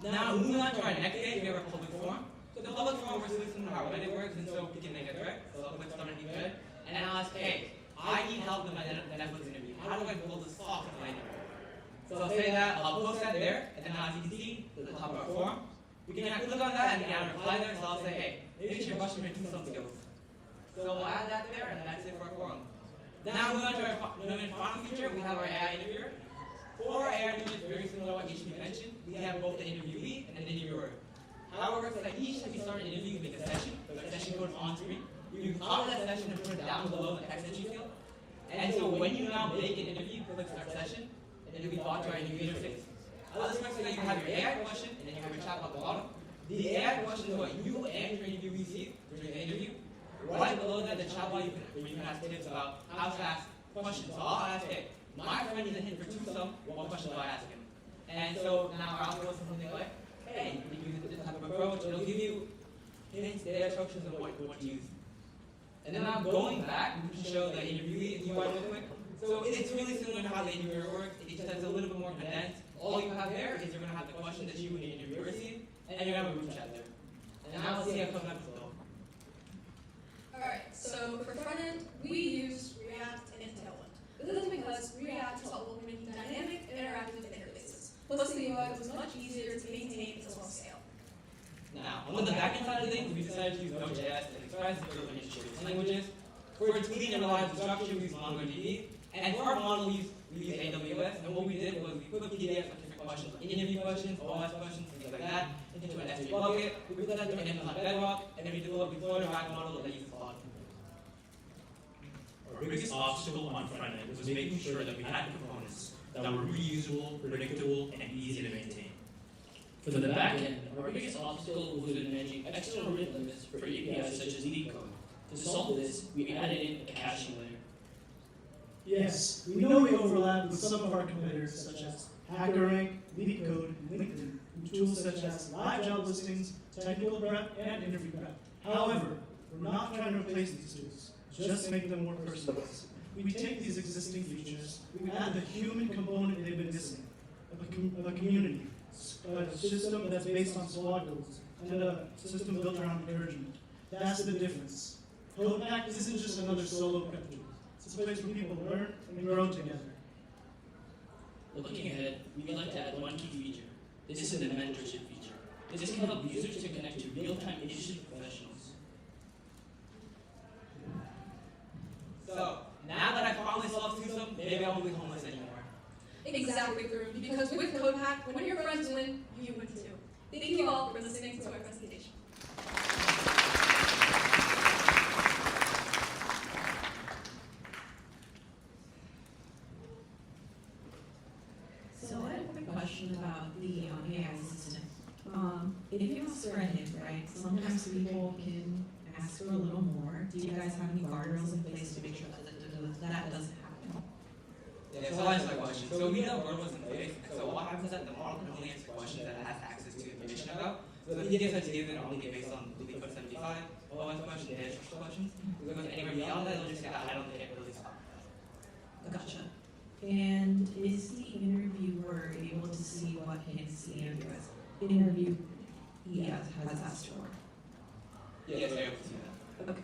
Now, moving on to our next page, we have our public forum. So the public forum, we're listening to how Reddit works, and so we can make a thread. So I'll click start a new thread, and I'll ask, hey, I need help with my Netflix interview. How do I build this software for my interview? So I'll say that, I'll post that there, and then as you can see, at the top of our forum, we can click on that and get a reply there, so I'll say, hey, maybe you should brush your two skills. So we'll add that there, and that's it for our forum. Now moving on to our final feature, we have our AI interviewer. For our AI interviewer, it's very similar to what each we mentioned. We have both the interviewee and the interviewer. How it works is that each time we start an interview, we make a session. The session goes on screen. You can copy that session and put it down below the text that you feel. And so when you now make an interview, click start session, and it'll be brought to our interview interface. This works so that you have your AI question, and then you have your chat at the bottom. The AI question is what you and your interviewee see during the interview. Right below that, the chatbot, you can ask tips about how to ask questions. So I'll ask, hey, my friend needs a hint for twosome, what question do I ask him? And so now I'll go something like, hey, you can use this type of approach. It'll give you hints, data instructions on what to use. And then I'm going back, we can show the interviewee UI real quick. So it's really similar to how the interviewer works. It just has a little bit more condensed. All you have there is you're going to have the question that you and the interviewer receive, and you're going to have a group chat there. And now let's see how it comes out below. Alright, so for front end, we use React and Tailwind. This is because React is all making dynamic, interactive interfaces. Plus the UI was much easier to maintain as well as scale. Now, on the backend side of things, we decided to use Node.js and Express to build initiative languages. For its clean and reliable structure, we use MongoDB. And for our model, we use AWS. And what we did was we put PDFs of different questions, like interview questions, OS questions, things like that, into an S3 bucket. We put that through an Amazon Bedrock, and then we deployed a RAG model that uses Cloud. Our biggest obstacle on front end was making sure that we had components that were reusable, predictable, and easy to maintain. For the back end, our biggest obstacle was in managing external rate limits for APIs such as leak code. To solve this, we added in a caching layer. Yes, we know we overlap with some of our competitors such as HackerRank, LeetCode, and LinkedIn, with tools such as live job listings, technical prep, and interview prep. However, we're not trying to replace these tools, just make them more personalized. We take these existing features, we add the human component they've been missing, of a community, a system that's based on squad goals, and a system built around encouragement. That's the difference. CodePack isn't just another solo prep tool. It's a place where people learn and grow together. Looking ahead, we'd like to add one key feature. This is the mentorship feature. This can help users to connect to real-time industry professionals. So, now that I finally solved twosome, maybe I won't be homeless anymore. Exactly, Karoon, because with CodePack, when your friends win, you win too. Thank you all for listening to my presentation. So I have a quick question about the AI assistant. If you ask for a hint, right, sometimes people can ask for a little more. Do you guys have any guardrails in place to make sure that that doesn't happen? Yeah, so I'll answer that question. So we know guardrails in place, so what happens is that the model can only answer questions that it has access to information about. So the PDFs that you give it only get based on LeetCode 75, OS questions, data structure questions. If it goes anywhere beyond that, it'll just say, I don't think it really stop. Gotcha. And is the interviewer able to see what hints the interviewee has asked for? Yes, they're able to see that. Okay.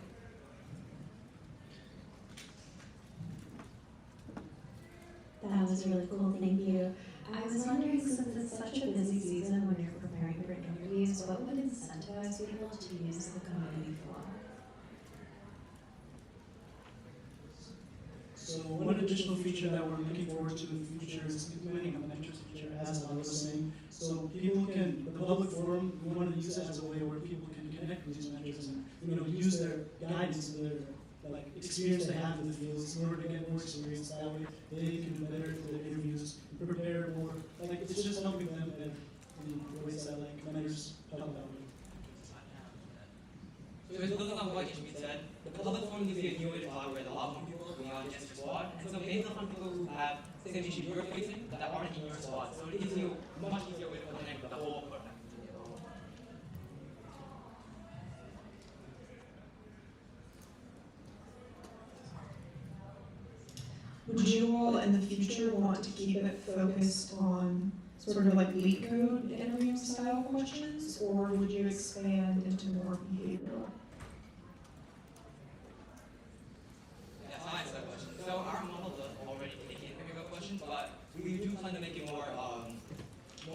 That was really cool, thank you. I was wondering, since it's such a busy season when you're preparing for interviews, what would incentivize people to use the community forum? So one additional feature that we're looking forward to in the future is implementing a mentors feature, as I was saying. So people can, the public forum, we want to use it as a way where people can connect with these mentors and, use their guidance, their experience they have in the fields in order to get more experience. That way they can do better for their interviews, prepare more. It's just helping them in ways that mentors help out with. So it's building on what Jimmy said. The public forum gives you a new way to collaborate with a lot more people beyond just your squad. And so maybe on people who have the same issue you're facing that aren't in your squad. So it gives you a much easier way to connect with the whole program. Would you all in the future want to keep it focused on sort of like leak code interview style questions, or would you expand into more behavioral? Yeah, I'll answer that question. So our model does already take in behavioral questions, but we do plan to make it more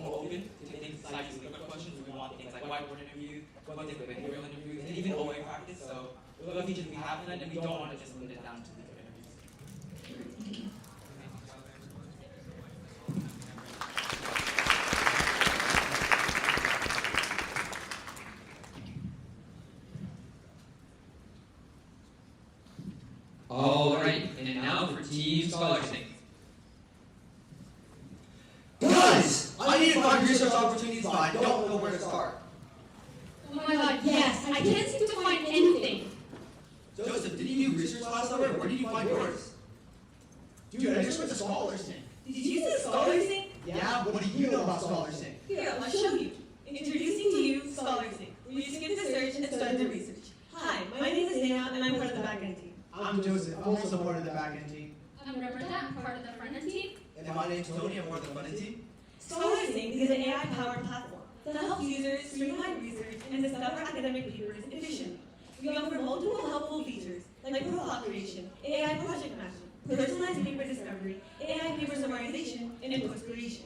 open to things like legal questions. We want things like whiteboard interviews, we want things like behavioral interviews, and even OA practice. So those are features we have in it, and we don't want to just limit it down to legal interviews. Alright, and now for Team Scholarship. Guys, I need to find research opportunities, but I don't know where to start. Oh my god, yes! I can't seem to find anything! Joseph, did you do research last summer? Where did you find yours? Dude, I just went to Scholars Inc. Did you say Scholars Inc? Yeah, what do you know about Scholars Inc? Here, I'll show you. Introducing to you Scholars Inc, where you skip the search and start the research. Hi, my name is Dana, and I'm part of the backend team. I'm Joseph. I'm also part of the backend team. I'm Roberta, I'm part of the front-end team. And my name's Tony. I'm part of the front-end team. Scholars Inc is an AI-powered platform that helps users streamline research and discover academic papers efficiently. We offer multiple helpful features like profile creation, AI project management, personalized paper discovery, AI paper summarization, and post creation.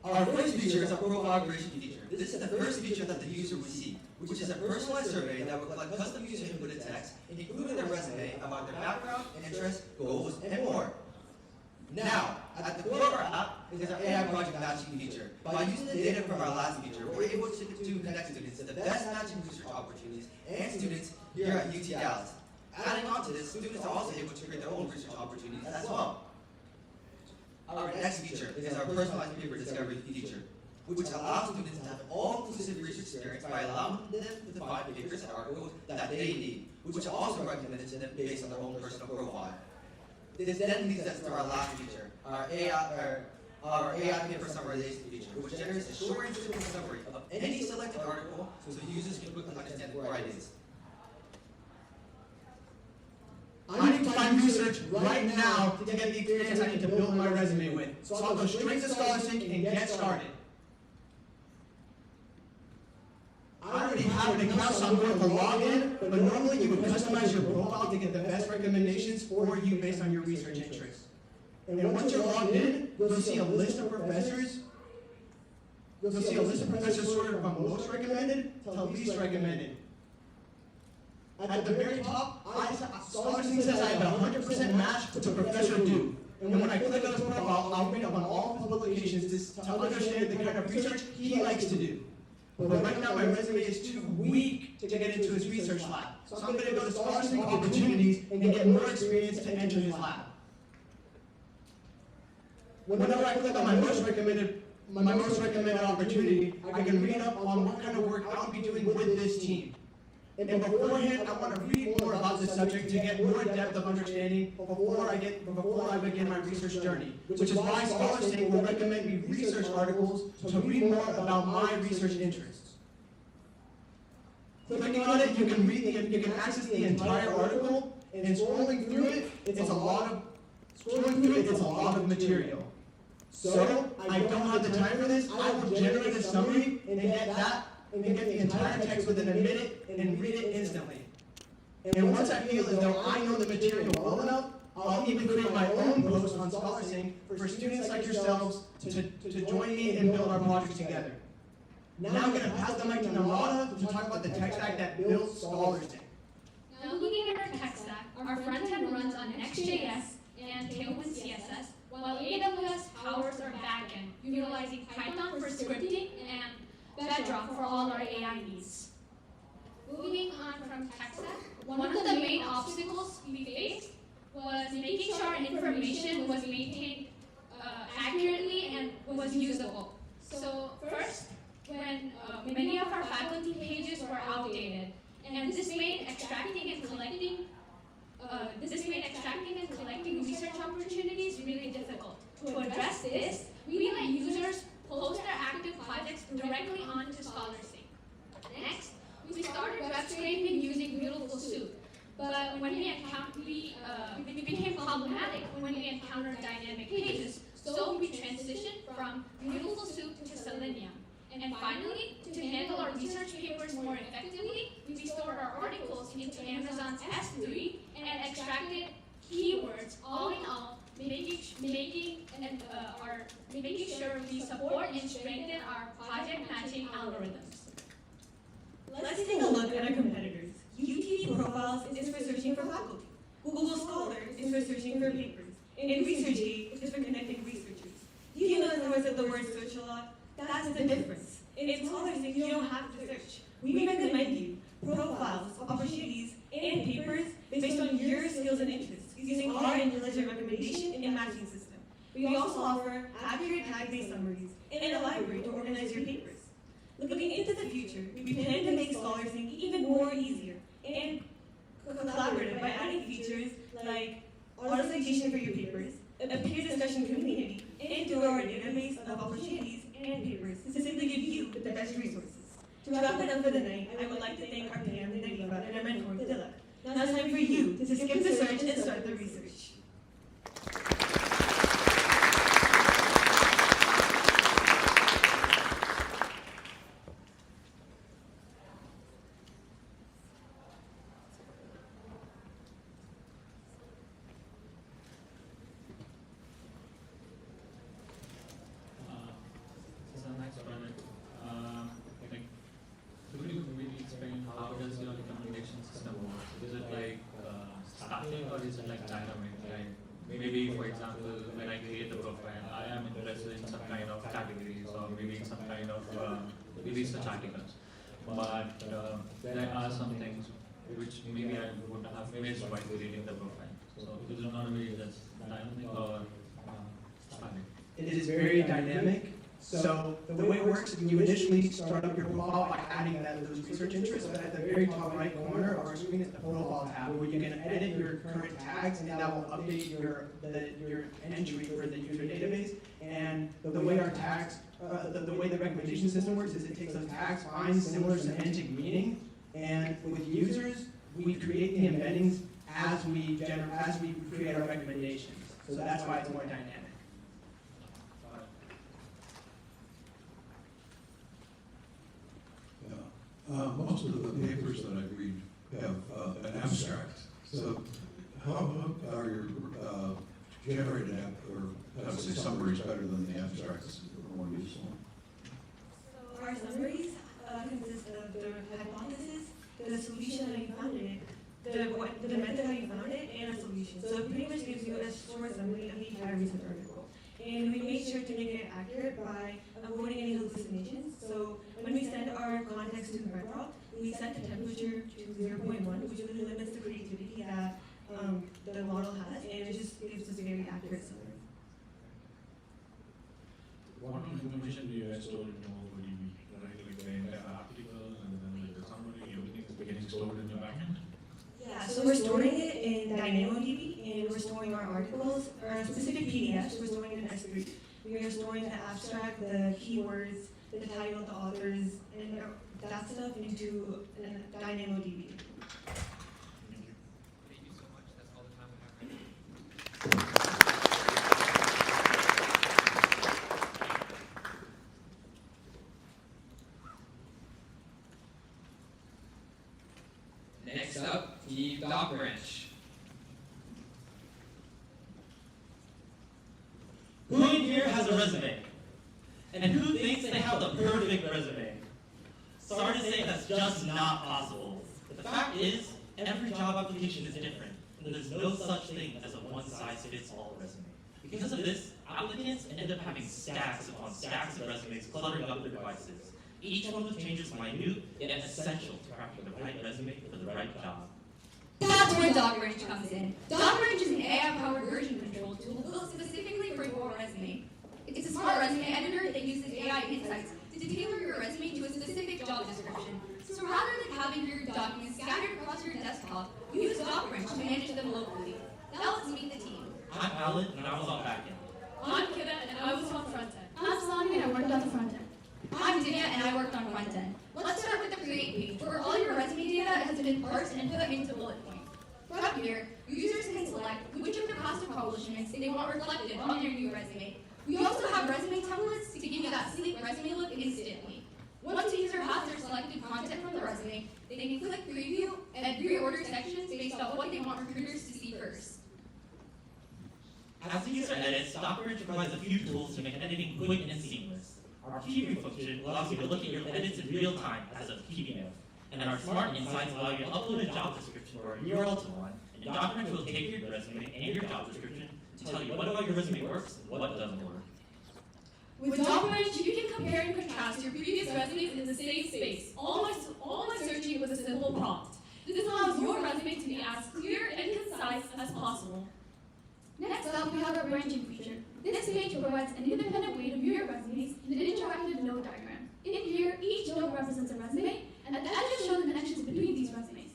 Our first feature is our profile creation feature. This is the first feature that the user will see, which is a personalized survey that will collect custom user inputted text, including their resume about their background, interests, goals, and more. Now, at the core of our app is our AI project matching feature. By using the data from our last feature, we're able to connect students to the best matching research opportunities and students here at UT Dallas. Adding on to this, students are also able to create their own research opportunities as well. Our next feature is our personalized paper discovery feature, which allows students to have all-inclusive research experience by allowing them to find papers and articles that they need, which are also recommended to them based on their own personal profile. This then leads us to our last feature, our AI paper summarization feature, which generates a short and simple summary of any selected article so the users can quickly understand the core ideas. I need to find research right now to get the experience I need to build my resume with. So I'll go straight to Scholars Inc and get started. I already have an account, so I'm going to log in, but normally you would customize your profile to get the best recommendations for you based on your research interests. And once you're logged in, you'll see a list of professors. You'll see a list of professors sorted from most recommended to least recommended. At the very top, Scholars Inc says I have a 100% match to Professor Du. And when I click on his profile, I'll read up on all his publications to understand the kind of research he likes to do. But right now, my resume is too weak to get into his research lab. So I'm going to go to Scholars Inc Opportunities and get more experience to enter his lab. Whenever I click on my most recommended opportunity, I can read up on what kind of work I'll be doing with this team. And beforehand, I want to read more about this subject to get more depth of understanding before I begin my research journey, which is why Scholars Inc will recommend me research articles to read more about my research interests. Clicking on it, you can access the entire article, and scrolling through it, it's a lot Scrolling through it is a lot of material. So, I don't have the time for this, I will generate a summary and get the entire text within a minute and read it instantly. And once I feel as though I know the material well enough, I'll even create my own post on ScholarSync for students like yourselves to join me and build our project together. Now I'm going to pass the mic to Namada to talk about the tech stack that builds ScholarSync. Now looking at our tech stack, our front end runs on Next.js and Tailwind CSS, while AWS powers our backend, utilizing Python for scripting and Bedrock for all our AI needs. Moving on from tech stack, one of the main obstacles we faced was making sure our information was maintained accurately and was usable. So first, when many of our faculty pages were outdated, and this made extracting and collecting research opportunities really difficult. To address this, we let users post their active projects directly onto ScholarSync. Next, we started web scraping using Beautiful Soup, but when it became problematic when we encountered dynamic pages, so we transitioned from Beautiful Soup to Selenium. And finally, to handle our research papers more effectively, we stored our articles into Amazon's S3 and extracted keywords, all in all, making sure we support and strengthen our project matching algorithms. Let's take a look at our competitors. UTD Profiles is for searching for faculty. Google Scholar is for searching for papers. And ResearchGate is for connecting researchers. Do you notice that the word search a lot? That's the difference. In ScholarSync, you don't have to search. We recommend you profiles, opportunities, and papers based on your skills and interests using our intelligent recommendation and matching system. We also offer accurate tag-based summaries and a library to organize your papers. Looking into the future, we plan to make ScholarSync even more easier and collaborative by adding features like auto citation for your papers, a peer discussion community, and to our database of opportunities and papers to simply give you the best resources. To wrap it up for the night, I would like to thank our PM, Nadiva, and our mentor, Tilak. Now it's time for you to skip the search and start the research. Maybe, for example, when I create the profile, I am interested in some kind of categories or maybe some kind of research articles. But there are some things which maybe I would have missed while creating the profile. So it is not really just dynamic or static. It is very dynamic. So the way it works, you initially start up your profile by adding those research interests, but at the very top right corner of our screen is the profile tab where you can edit your current tags and that will update your entry for the user database. And the way our tags, the way the recommendation system works is it takes those tags, finds similar semantic meaning, and with users, we create the embeddings as we create our recommendations. So that's why it's more dynamic. Most of the papers that I read have an abstract. So how are your generated or say summaries better than the abstracts are more useful? So our summaries consist of the hypothesis, the solution how you found it, the method how you found it, and a solution. So it pretty much gives you a short summary of the entire research article. And we make sure to make it accurate by avoiding any hallucinations. So when we send our context to Bedrock, we set the temperature to 0.1, which really limits the creativity that the model has, and it just gives us a very accurate summary. What information do you guys store in MongoDB? Right, like the entire article and then like the summary, everything is getting stored in the backend? Yeah, so we're storing it in DynamoDB, and we're storing our articles, our specific PDFs, we're storing it in S3. We are storing the abstract, the keywords, the title, the authors, and that stuff into DynamoDB. Thank you so much. That's all the time we have right now. the doc branch. Who in here has a resume? And who thinks they have the perfect resume? Sorry to say that's just not possible. But the fact is, every job application is different, and there's no such thing as a one-size-fits-all resume. Because of this, applicants end up having stacks upon stacks of resumes cluttering up their devices. Each one with changes minute, yet essential to crafting the right resume for the right job. That's where DocBranch comes in. DocBranch is an AI-powered version control tool built specifically for your resume. It's a smart resume editor that uses AI insights to tailor your resume to a specific job description. So rather than having your documents scattered across your desktop, you use DocBranch to manage them locally. Now let's meet the team. I'm Alan, and I was on backend. I'm Kida, and I was on front end. I'm Sonia, and I worked on the front end. I'm Divya, and I worked on front end. Let's start with the create page, where all your resume data has been parsed and put into bullet points. From here, users can select which of the past accomplishments they want reflected on their new resume. We also have resume templates to give you that sleek resume look instantly. Once a user has their selected content from the resume, they can click preview and pre-order sections based on what they want recruiters to see first. As the user edits, DocBranch provides a few tools to make editing quick and seamless. Our preview function allows you to look at your edits in real time as a PDF, and our smart insights allow you to upload a job description or a URL to one, and DocBranch will take your resume and your job description to tell you what about your resume works and what doesn't work. With DocBranch, you can compare and contrast your previous resumes in the same space, all by searching with a simple prompt. This allows your resume to be as clear and concise as possible. Next up, we have our branching feature. This page provides an independent way to view your resumes in an interactive node diagram. In here, each node represents a resume, and the edges show the connections between these resumes.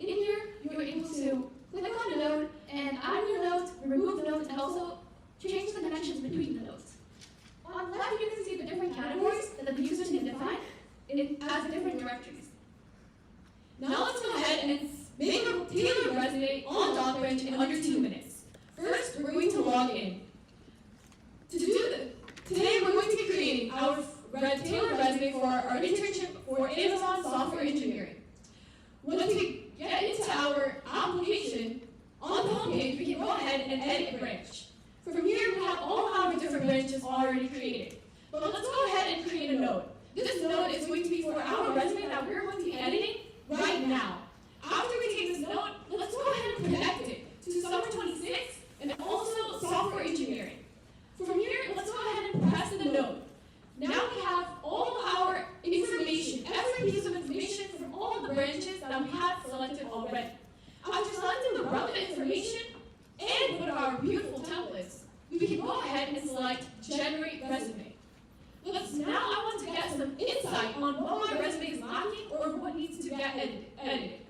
In here, you are able to click on a node and add new nodes, remove nodes, and also change the connections between the nodes. On the left, you can see the different categories that the users can define as different directories. Now let's go ahead and make a tailored resume on DocBranch in under 2 minutes. First, we're going to log in. To do this, today we're going to be creating our tailored resume for our internship for Amazon Software Engineering. Once we get into our application, on the home page, we can go ahead and edit a branch. From here, we have all our different branches already created. But let's go ahead and create a node. This node is going to be for our resume that we're going to be editing right now. After we take this node, let's go ahead and connect it to Summer 26 and also Software Engineering. From here, let's go ahead and press the node. Now we have all our information, every piece of information from all the branches that we have selected already. After selecting the relevant information and one of our beautiful templates, we can go ahead and select Generate Resume. Now I want to get some insight on what my resume is lacking or what needs to get edited.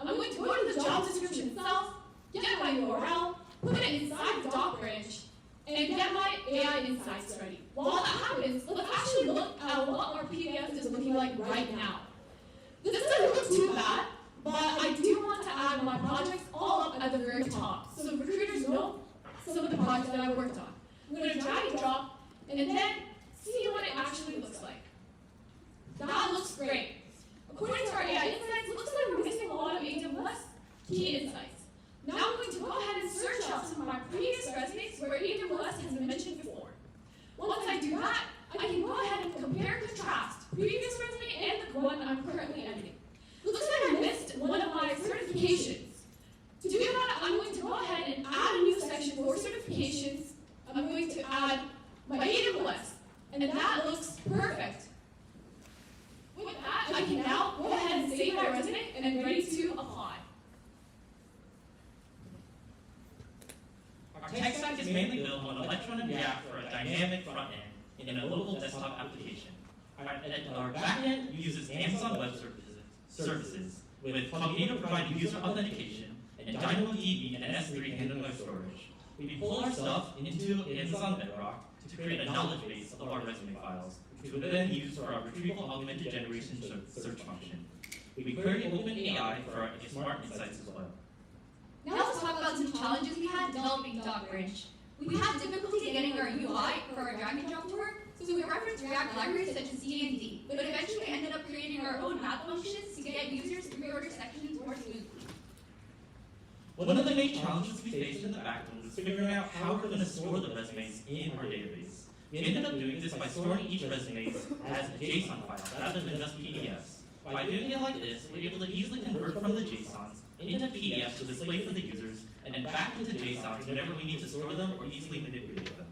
I'm going to go to the job description itself, get my URL, put it inside the DocBranch, and get my AI insights ready. While that happens, let's actually look at what our PDF is looking like right now. This doesn't look too bad, but I do want to add my projects all up at the very top, so recruiters know some of the projects that I worked on. I'm going to drag and drop, and then see what it actually looks like. That looks great. According to our AI insights, it looks like we're missing a lot of AWS key insights. Now I'm going to go ahead and search out some of my previous resumes where AWS has been mentioned before. Once I do that, I can go ahead and compare and contrast previous resume and the one I'm currently editing. It looks like I missed one of my certifications. To do that, I'm going to go ahead and add a new section for certifications. I'm going to add my AWS, and that looks perfect. With that, I can now go ahead and save my resume and I'm ready to apply. Our tech stack is mainly built on Electron and React for a dynamic front end in a local desktop application. Our back end uses Amazon Web Services with Plugin to provide user authentication and DynamoDB and S3 handling our storage. We pull our stuff into Amazon Bedrock to create a knowledge base of our resume files, which we then use for our retrieval augmented generation search function. We query OpenAI for our smart insights as well. Now let's talk about some challenges we had developing DocBranch. We had difficulty getting our UI for our drag and drop to work, so we referenced React libraries such as C and D, but eventually ended up creating our own map functions to get users' pre-order sections more smoothly. One of the main challenges we faced in the backend was figuring out how we're going to store the resumes in our database. We ended up doing this by storing each resume as a JSON file rather than just PDFs. By doing it like this, we're able to easily convert from the JSONs into PDFs to display for the users, and then back into JSONs whenever we need to store them or easily manipulate them.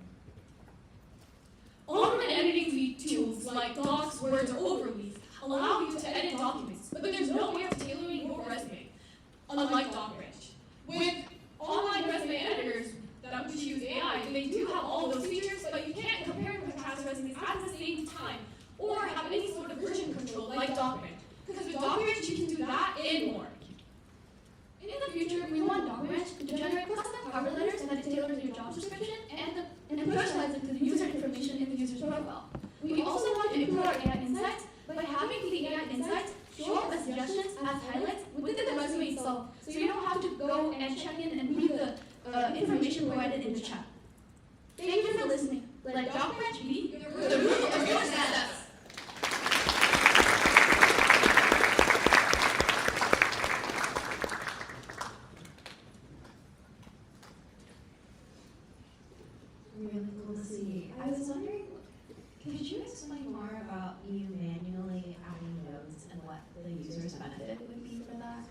Online editing tools like Docs, Words, or Overleaf allow you to edit documents, but there's no way of tailoring your resume, unlike DocBranch. With online resume editors which use AI, they do have all of those features, but you can't compare them to past resumes at the same time, or have any sort of version control like DocBranch. Because with DocBranch, you can do that and more. In the future, we want DocBranch to generate custom cover letters that tailor to your job description and personalize it to the user information in the user's profile. We also want to improve our AI insights by having the AI insights show up as suggestions as highlights within the resume itself, so you don't have to go and check in and read the information provided in the chat. Thank you for listening. Let DocBranch be the root of your success. Really cool to see. I was wondering, could you explain more about you manually adding notes and what the user's benefit would be for that?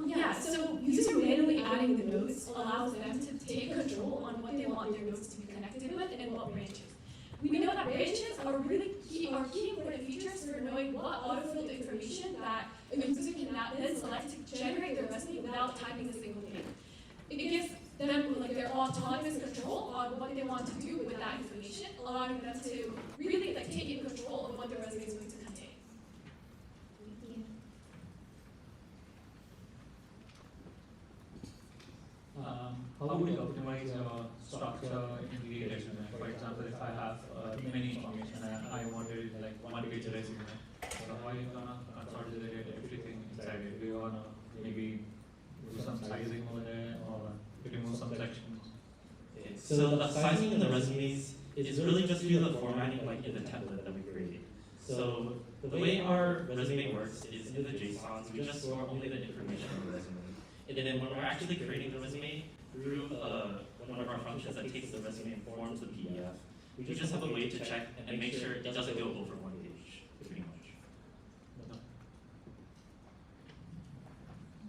Yeah, so user manually adding the notes allows them to take control on what they want their notes to be connected with and what branches. We know that branches are really key important features for knowing what autofilled information that a user can then select to generate their resume without typing a single thing. It gives them their autonomous control on what they want to do with that information, allowing them to really take in control of what their resume is going to contain. How would you optimize your structure in the resume? For example, if I have too many information and I wanted like one page resume, so how are you gonna consolidate everything inside it? Do you wanna maybe do some sizing over there or remove some sections? So the sizing in the resumes is really just due to the formatting like in the template that we created. So the way our resume works is in the JSONs, we just store only the information in the resume. And then when we're actually creating the resume through one of our functions that takes the resume and forms the PDF, we just have a way to check and make sure it doesn't go over one page, pretty much.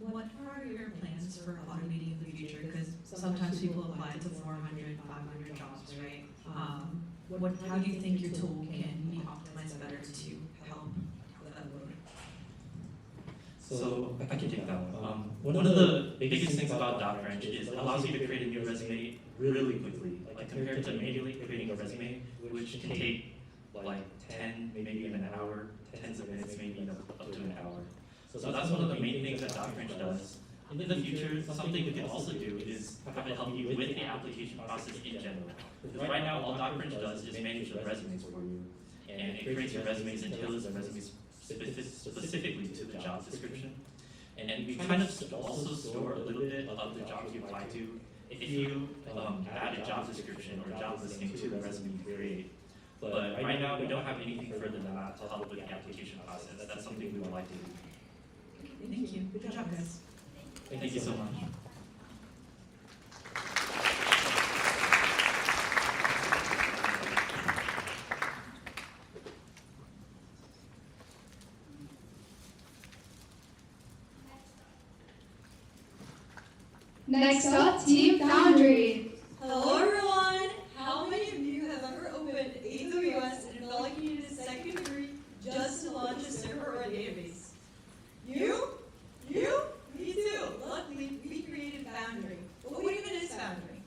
What are your plans for automating in the future? Because sometimes people apply to 400, 500 jobs, right? How do you think your tool can be optimized better to help with that load? So I can take that one. One of the biggest things about DocBranch is it allows you to create a new resume really quickly, like compared to manually creating a resume, which can take like 10, maybe even an hour, tens of minutes, maybe up to an hour. So that's one of the main things that DocBranch does. In the future, something we can also do is have it help you with the application process in general. Because right now, all DocBranch does is manage the resumes for you, and it creates your resumes and tailors the resumes specifically to the job description. And we kind of also store a little bit of the jobs you apply to if you add a job description or job listing to the resume you create. But right now, we don't have anything further than that to help with the application process. That's something we would like to do. Thank you. Good job, guys. Thank you so much. Next up, Team Foundry. Hello everyone! How many of you have ever opened AWS and felt like you needed a second degree just to launch a server or a database? You? You? Me too. Luckily, we created Foundry. But what even is Foundry?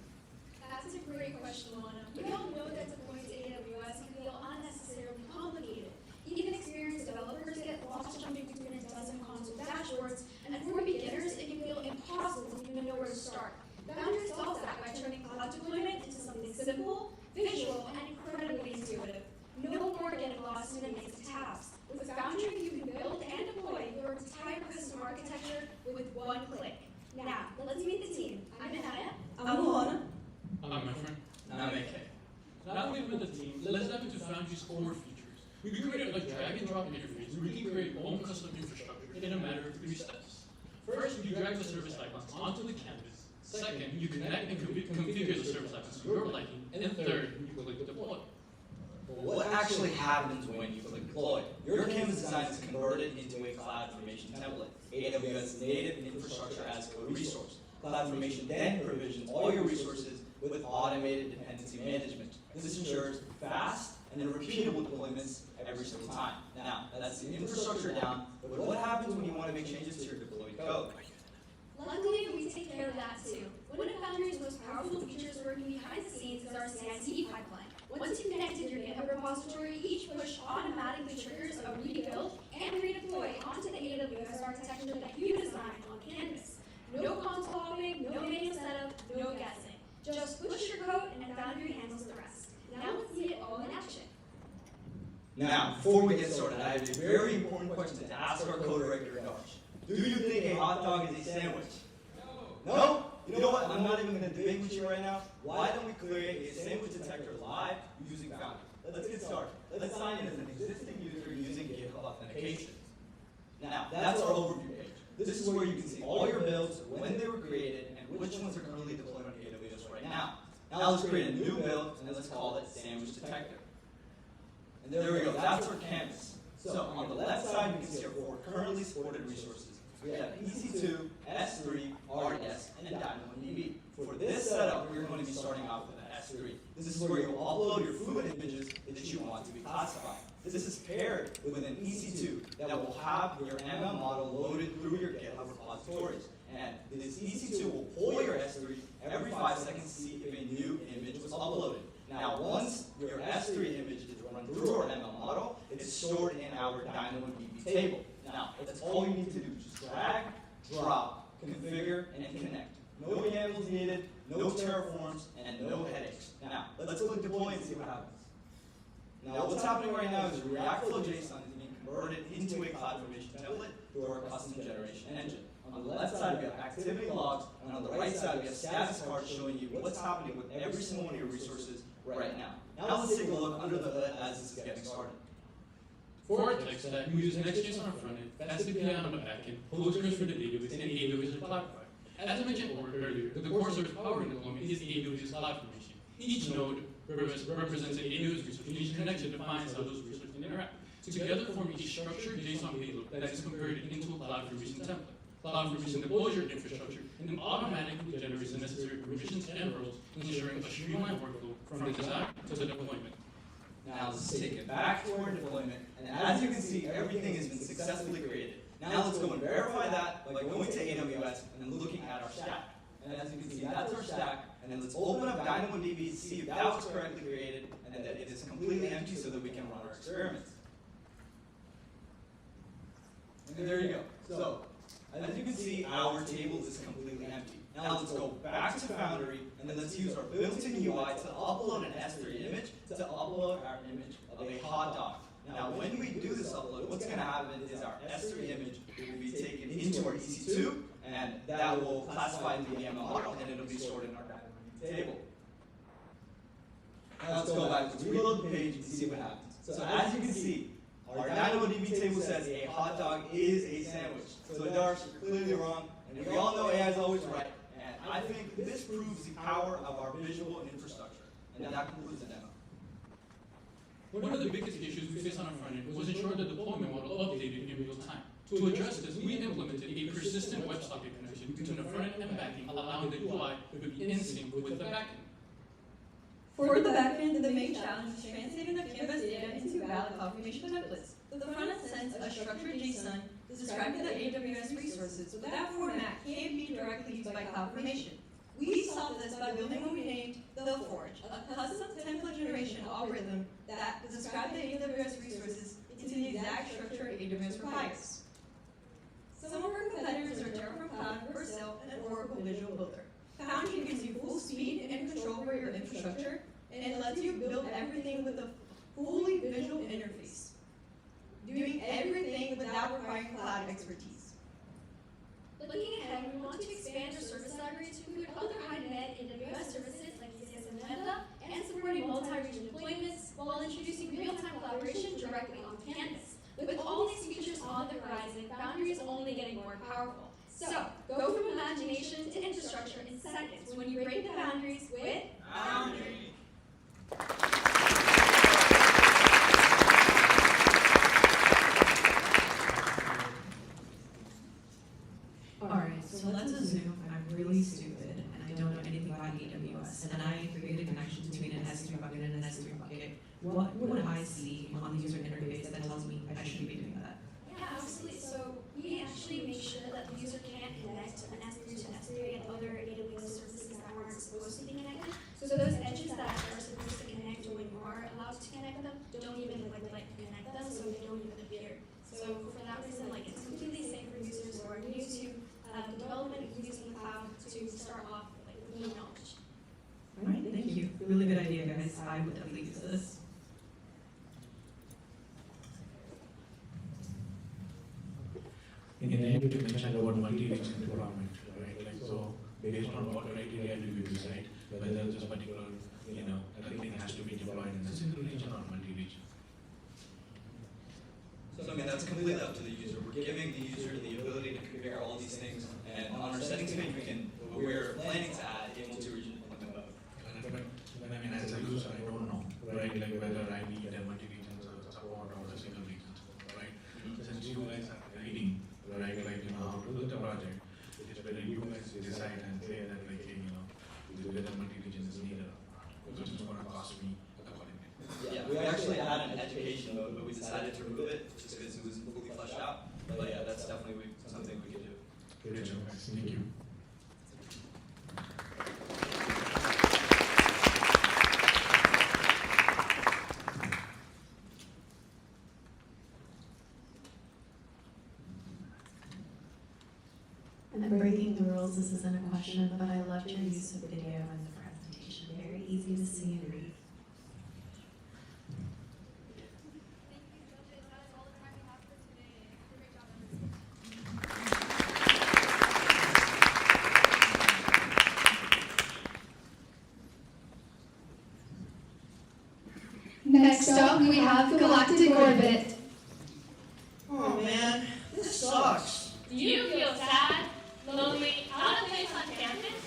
That's a great question, Lana. We all know that deploying to AWS can feel unnecessarily complicated. Even experienced developers get lost jumping between a dozen console dashboards, and for beginners, it can feel impossible to even know where to start. Foundry solves that by turning cloud deployment into something simple, visual, and incredibly intuitive. No more getting lost in a maze of tabs. With Foundry, you can build and deploy your entire custom architecture with one click. Now, let's meet the team. I'm Anaya. I'm Luana. I'm my friend. I'm AK. Now that we've met the team, let's dive into Foundry's core features. We created a drag and drop interface where we can create our own custom infrastructure in a matter of 3 steps. First, you drag the service icons onto the canvas. Second, you connect and configure the service icons to your liking. And third, you click deploy. What actually happens when you click deploy? Your canvas design is converted into a CloudFormation template, AWS native infrastructure as code resource. CloudFormation then provisions all your resources with automated dependency management. This ensures fast and then repeatable deployments every single time. Now, that's the infrastructure down, but what happens when you want to make changes to your deployed code? Luckily, we take care of that too. One of Foundry's most powerful features working behind the scenes is our CI/CD pipeline. Once you connect to your GitHub repository, each push automatically triggers a rebuild and redeploy onto the AWS architecture that you designed on Canvas. No console hopping, no manual setup, no guessing. Just push your code and Foundry handles the rest. Now let's see it all in action. Now, before we get started, I have a very important question to ask our code director, Darsh. Do you think a hot dog is a sandwich? No? No? You know what? I'm not even going to debate with you right now. Why don't we create a sandwich detector live using Foundry? Let's get started. Let's sign in as an existing user using GitHub authentication. Now, that's our overview page. This is where you can see all your builds, when they were created, and which ones are currently deployed on AWS right now. Now let's create a new build, and let's call it Sandwich Detector. And there we go, that's our canvas. So on the left side, we can see our 4 currently supported resources. We have EC2, S3, RDS, and DynamoDB. For this setup, we're going to be starting off with an S3. This is where you'll upload your fluid images that you want to be classified. This is paired with an EC2 that will have your ML model loaded through your GitHub repositories. And this EC2 will pull your S3 every 5 seconds to see if a new image was uploaded. Now, once your S3 image is run through our ML model, it's stored in our DynamoDB table. Now, that's all you need to do. Just drag, drop, configure, and connect. No YAMLs needed, no terraforms, and no headaches. Now, let's click deploy and see what happens. Now, what's happening right now is Reactflow JSON is being converted into a CloudFormation template through our custom generation engine. On the left side, we have activity logs, and on the right side, we have status cards showing you what's happening with every single one of your resources right now. Now, let's take a look under the hood as this is getting started. For our tech stack, we use Next.js on our front end, Fast API on the back end, Postgres for the database, and AWS Cloud Provider. As I mentioned earlier, the core source power deployment is AWS CloudFormation. Each node represents an AWS resource, and each connection defines how those resources interact. Together form a structured JSON payload that is converted into a CloudFormation template. CloudFormation deploys your infrastructure and then automatically generates the necessary permissions and roles, ensuring a streamlined workflow from the design to the deployment. Now let's take it back to our deployment, and as you can see, everything has been successfully created. Now let's go and verify that by going to AWS and then looking at our stack. And as you can see, that's our stack, and then let's open up DynamoDB to see if that was correctly created and that it is completely empty so that we can run our experiments. And there you go. So, as you can see, our table is completely empty. Now let's go back to Foundry, and then let's use our built-in UI to upload an S3 image to upload our image of a hot dog. Now when we do this upload, what's going to happen is our S3 image will be taken into our EC2, and that will classify into the ML model, and it'll be stored in our DynamoDB table. Now let's go back to reload the page and see what happens. So as you can see, our DynamoDB table says a hot dog is a sandwich. So Darsh, you're clearly wrong, and we all know AI is always right. And I think this proves the power of our visual infrastructure. And that concludes the demo. One of the biggest issues we faced on our front end was ensure the deployment model updated in real time. To address this, we implemented a persistent WebSocket connection between the front end and back end, allowing the UI to be in sync with the back end. For the backend, the main challenge is translating the Canvas data into valid CloudFormation templates. The front end sends a structured JSON describing the AWS resources, but that format can't be directly used by CloudFormation. We solved this by building what we named the Forge, a custom template generation algorithm that describes the AWS resources into the exact structure AWS requires. Some of our competitors are Terraform Cloud, Vercel, and Oracle Visual Builder. Foundry gives you full speed and control over your infrastructure, and it lets you build everything with a fully visual interface, doing everything without requiring cloud expertise. Looking ahead, we want to expand our service library to include other high-demand AWS services like ACM Lambda and supporting multi-region deployments while introducing real-time collaboration directly on Canvas. With all these features on the horizon, Foundry is only getting more powerful. So, go from imagination to infrastructure in seconds when you break the boundaries with Boundary. Alright, so let's assume I'm really stupid and I don't know anything about AWS, and I create a connection between an S3 bucket and an S3 bucket. What would I see on the user interface that tells me I shouldn't be doing that? Yeah, absolutely. So we actually make sure that the user can't connect an S3 to an S3 and other AWS services that aren't supposed to be connected. So those edges that are supposed to connect when you are allowed to connect them don't even like connect them, so they don't even appear. So for that reason, like it's completely safe for users who are new to the development of using the cloud to start off like with no knowledge. Alright, thank you. Really good idea, guys. I would definitely use this. In the end, you mentioned about multi-region environment, right? Like, so based on what criteria do you decide whether this particular, everything has to be deployed in a single region or multi-region? So I mean, that's completely up to the user. We're giving the user the ability to compare all these things, and on our settings page, we're planning to add a multi-region deployment mode. But I mean, as a user, I don't know, right? Like whether I need a multi-region support or a single region support, right? Since you guys are guiding, right, how to do the project, it is better you guys decide and say that, whether multi-region is needed, which is going to cost me accordingly. Yeah, we actually had an education mode, but we decided to remove it just because it wasn't fully fleshed out. But yeah, that's definitely something we could do. Great job, guys. Thank you. I'm breaking the rules, this isn't a question, but I loved your use of video in the presentation. Very easy to see and read. Next up, we have Galactic Orbit. Oh man, this sucks. Do you feel sad, lonely, out of place on campus?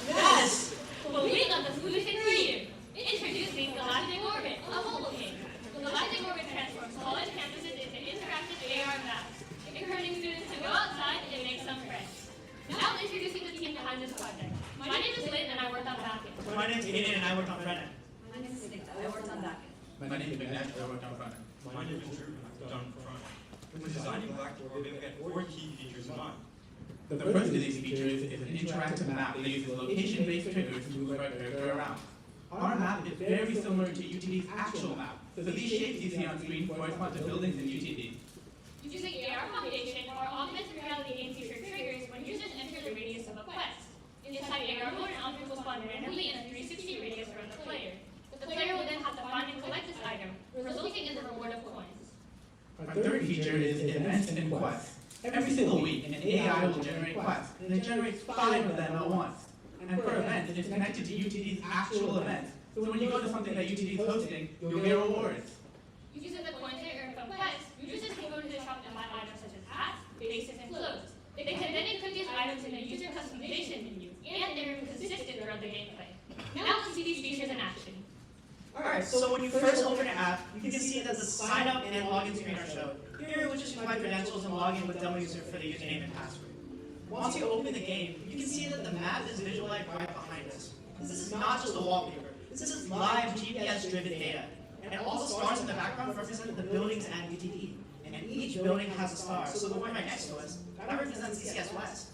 Yes! Well, we got the solution for you. Introducing Galactic Orbit, a mobile game. Galactic Orbit transforms college campuses into interactive AR maps, encouraging students to go outside and make some friends. Now introducing the team behind this project. My name is Lynn and I worked on backend. My name's Aiden and I worked on front end. My name is Signa. I worked on backend. My name is Vignesh, I worked on front end. My name is Drew, and I've done front end. When designing Galactic Orbit, we had 4 key features in mind. The first of these features is an interactive map that uses location-based triggers to move our character around. Our map is very similar to UTD's actual map, so these shapes you see on screen correspond to buildings in UTD. Using AR Foundation or augmented reality game feature triggers when users enter the radius of a quest. Inside AR mode, an object will spawn randomly in a 360 radius around the player. The player will then have to find and collect this item, resulting in the reward of coins. Our third feature is events and quests. Every single week, an AI will generate quests, and it generates 5 of them at once. And per event, it is connected to UTD's actual events. So when you go to something that UTD is hosting, you'll get rewards. Using the coins they earn from quests, users can go to the shop and buy items such as hats, bases, and clothes. They can then include these items in a user customization menu, and they remain consistent throughout the gameplay. Now let's see these features in action. Alright, so when you first open an app, you can see that the sign up and login screen are shown. Here, we'll just provide credentials and log in with demo user for the username and password. Once you open the game, you can see that the map is visualized right behind us. This is not just a wallpaper. This is live GPS-driven data. And all the stars in the background represent the buildings and UTD. And each building has a star, so the one right next to us, that represents CCS West.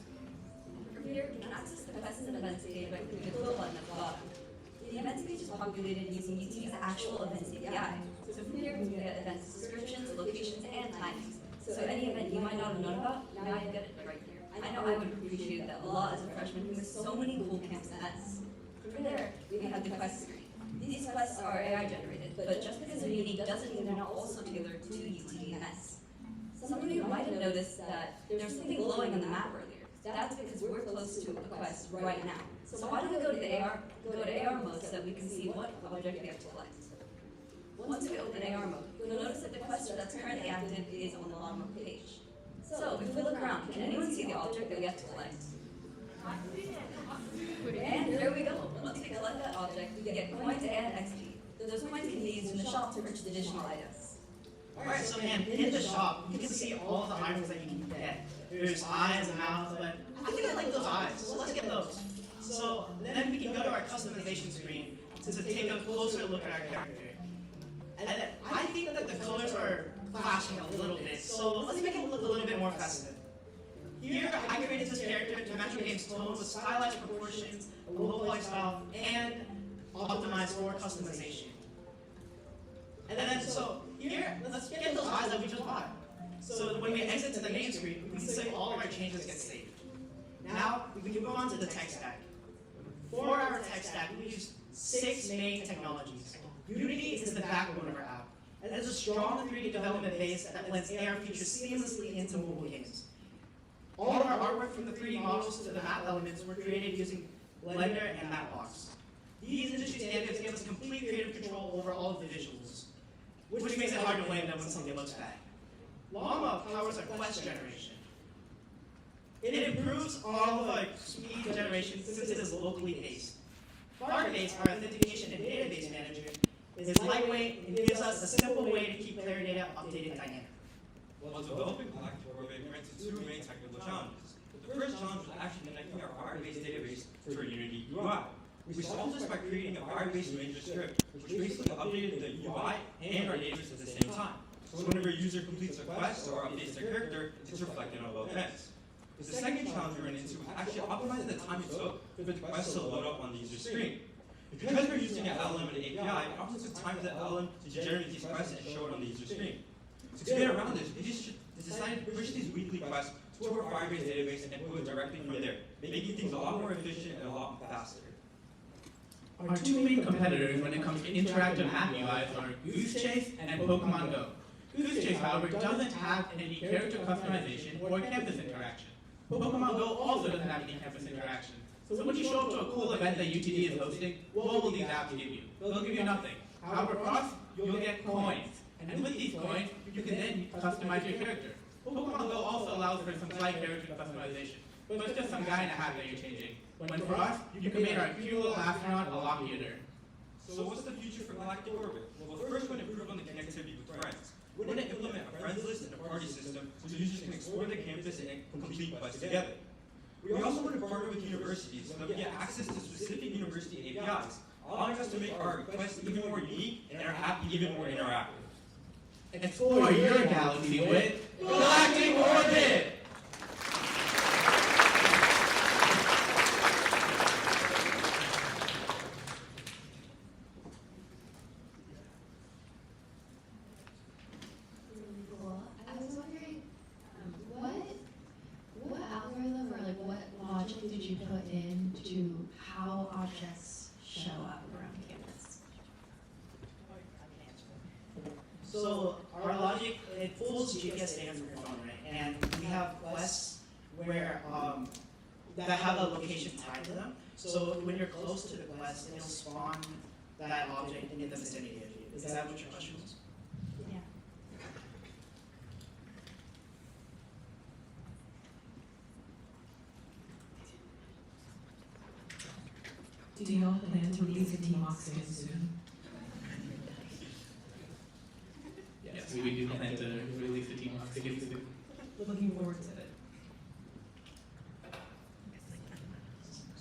From here, you can access the quests and events page by clicking the little button at the bottom. The events page is populated using UTD's actual events API. So from here, we can get events descriptions, locations, and timings. So any event you might not have known about, now you get it right here. I know I would appreciate that a lot as a freshman who missed so many cool camp events. From there, we have the quest screen. These quests are AI generated, but just because they're unique doesn't mean they're not also tailored to UTD-MS. Some of you might have noticed that there's something glowing on the map earlier. That's because we're close to a quest right now. So why don't we go to AR mode so that we can see what object we have to collect. Once we open AR mode, you'll notice that the quest that's currently active is on the bottom of the page. So, if we look around, can anyone see the object that we have to collect? And there we go. Once we collect that object, we get coins and XP. Those coins can be used in the shop to purchase additional items. Alright, so man, in the shop, you can see all the items that you can get. There's eyes and mouths, but I think I like those eyes, so let's get those. So then we can go to our customization screen to take a closer look at our character. And then I think that the colors are clashing a little bit, so let's make it look a little bit more festive. Here, I created this character to match your game's tone with stylized proportions, a low lifestyle, and optimized for customization. And then, so here, let's get those eyes that we just bought. So when we exit to the main screen, we can see all of our changes get saved. Now, we can go on to the tech stack. For our tech stack, we use 6 main technologies. Unity is the backbone of our app. And it is a strong 3D development base that blends AR features seamlessly into mobile games. All of our artwork from the 3D models to the map elements were created using Blender and Mapbox. These industry standards give us complete creative control over all of the visuals, which makes it hard to blame them when something looks bad. Llama powers our quest generation. It improves all of our speed generation since it is locally based. Firebase, our authentication and database manager, is lightweight and gives us a simple way to keep player data updated dynamic. While developing Galactic Orbit, we ran into 2 main technical challenges. The first challenge was actually connecting our Firebase database to our Unity UI. We solved this by creating a Firebase Ranger script, which basically updated the UI and our database at the same time. So whenever a user completes a quest or updates their character, it's reflected on both ends. The second challenge we ran into was actually optimizing the time it took for the quest to load up on the user screen. Because we're using an LLM and API, it often took time for the LLM to generate these quests and show it on the user screen. So to get around this, we just decided to push these weekly quests to our Firebase database and pull it directly from there, making things a lot more efficient and a lot faster. Our 2 main competitors when it comes to interactive map UIs are Goose Chase and Pokemon Go. Goose Chase, however, doesn't have any character customization or campus interaction. Pokemon Go also doesn't have any campus interaction. So when you show up to a cool event that UTD is hosting, what will these apps give you? They'll give you nothing. However, for us, you'll get coins. And with these coins, you can then customize your character. Pokemon Go also allows for some slight character customization, but it's just some guy in a hat that you're changing. When for us, you can make our cute little astronaut a lot cuter. So what's the future for Galactic Orbit? Well, first we're going to improve on the connectivity with friends. We're going to implement a friends list and a party system so users can explore the campus and complete quests together. We also want to partner with universities so that we get access to specific university APIs, allowing us to make our requests even more unique and our app even more interactive. Explore your galaxy with Galactic Orbit! What algorithm or what logic did you put into how objects show up around campus? So our logic, it pulls GPS data from your phone, right? And we have quests where that have a location tied to them. So when you're close to the quest, it'll spawn that object in the vicinity of you. Is that what your question was? Yeah. Do you all plan to release a T-Mox again soon? Yes, we do plan to release the team of tickets soon. Looking forward to it.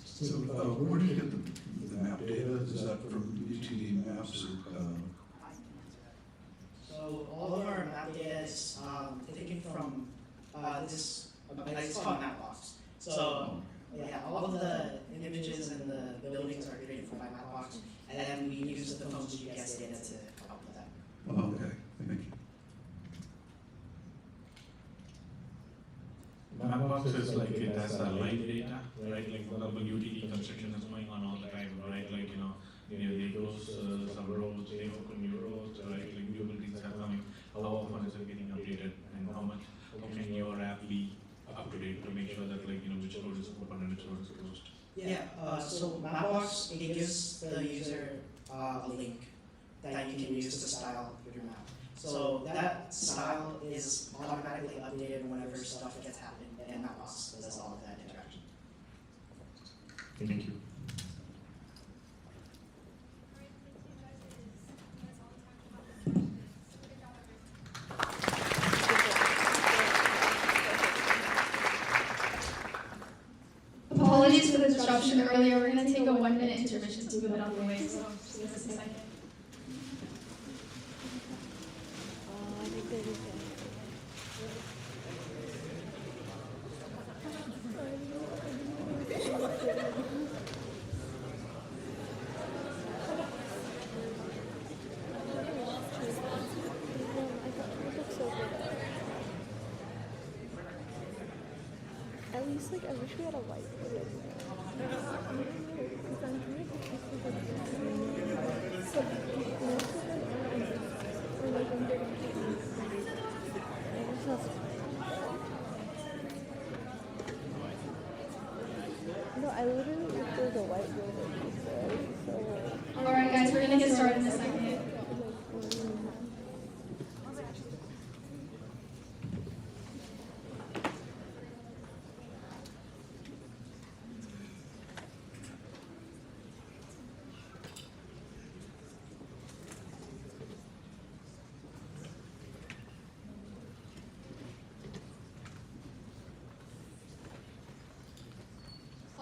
So where do you get the map data? Is that from UTD Maps or? So all of our map data is taken from this, it's called Mapbox. So yeah, all of the images and the buildings are created from Mapbox, and then we use the phone's GPS data to help with that. Oh, okay, thank you. Mapbox is like it has a live data, right? Like for example, UTD construction is going on all the time, right? Like they close some roads, they open new roads, right? Like new buildings are coming. How often is it getting updated, and how can your app be up to date to make sure that which road is open and which road is closed? Yeah. So Mapbox, it gives the user a link that you can use to style your map. So that style is automatically updated whenever stuff gets happened, and my boss does all of that interaction. Thank you. Apologies for the disruption earlier. We're going to take a 1-minute intermission to move it out of the way. So just give us a second. At least, like, I wish we had a whiteboard in there. Because I'm doing so most of them are like under no, I literally wish there was a whiteboard in there. So Alright guys, we're going to get started in a second.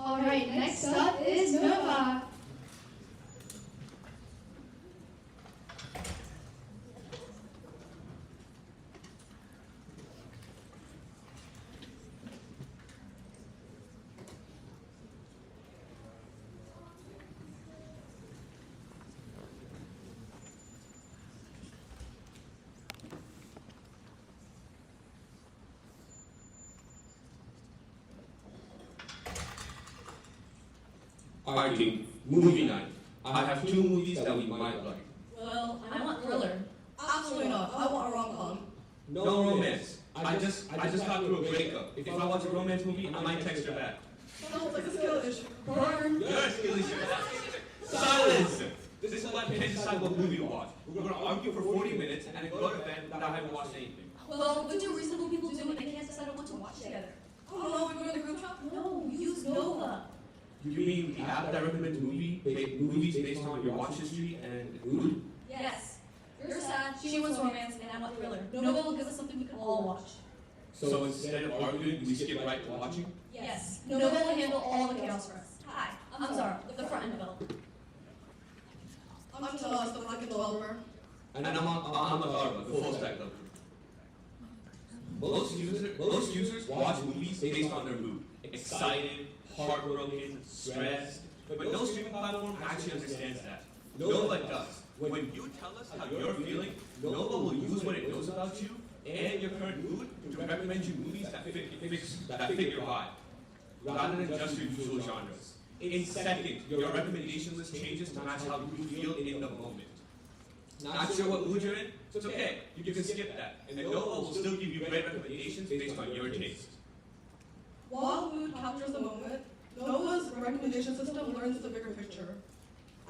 Alright, next up is Nova. Alright team, movie night. I have 2 movies that we might like. Well, I want thriller. Absolutely not. I want a rom-com. No romance. I just got through a breakup. If I watch a romance movie, I might text her back. Sounds like a skill issue. Burn. Yes, skill issue. Silence! This is why I can't decide what movie to watch. We're gonna argue for 40 minutes and then go to bed without having watched anything. Well, what do reasonable people do when they can't decide on what to watch together? Oh no, we're going to group chat? No, use Nova. You mean the app that recommends movies based on your watch history and mood? Yes. You're sad, she wants romance, and I want thriller. Nova will give us something we can all watch. So instead of arguing, we skip right to watching? Yes. Nova will handle all the chaos for us. Hi, I'm Zara, the front-end developer. I'm Tomas, the back-end developer. And I'm Athara, the full-stack developer. Most users watch movies based on their mood. Excited, heartbroken, stressed, but no streaming platform actually understands that. Nova does. When you tell us how you're feeling, Nova will use what it knows about you and your current mood to recommend you movies that fit your vibe, rather than just your usual genres. In seconds, your recommendation list changes to match how you feel in the moment. Not sure what mood you're in? It's okay. You can skip that, and Nova will still give you great recommendations based on your taste. While mood captures the moment, Nova's recommendation system learns the bigger picture.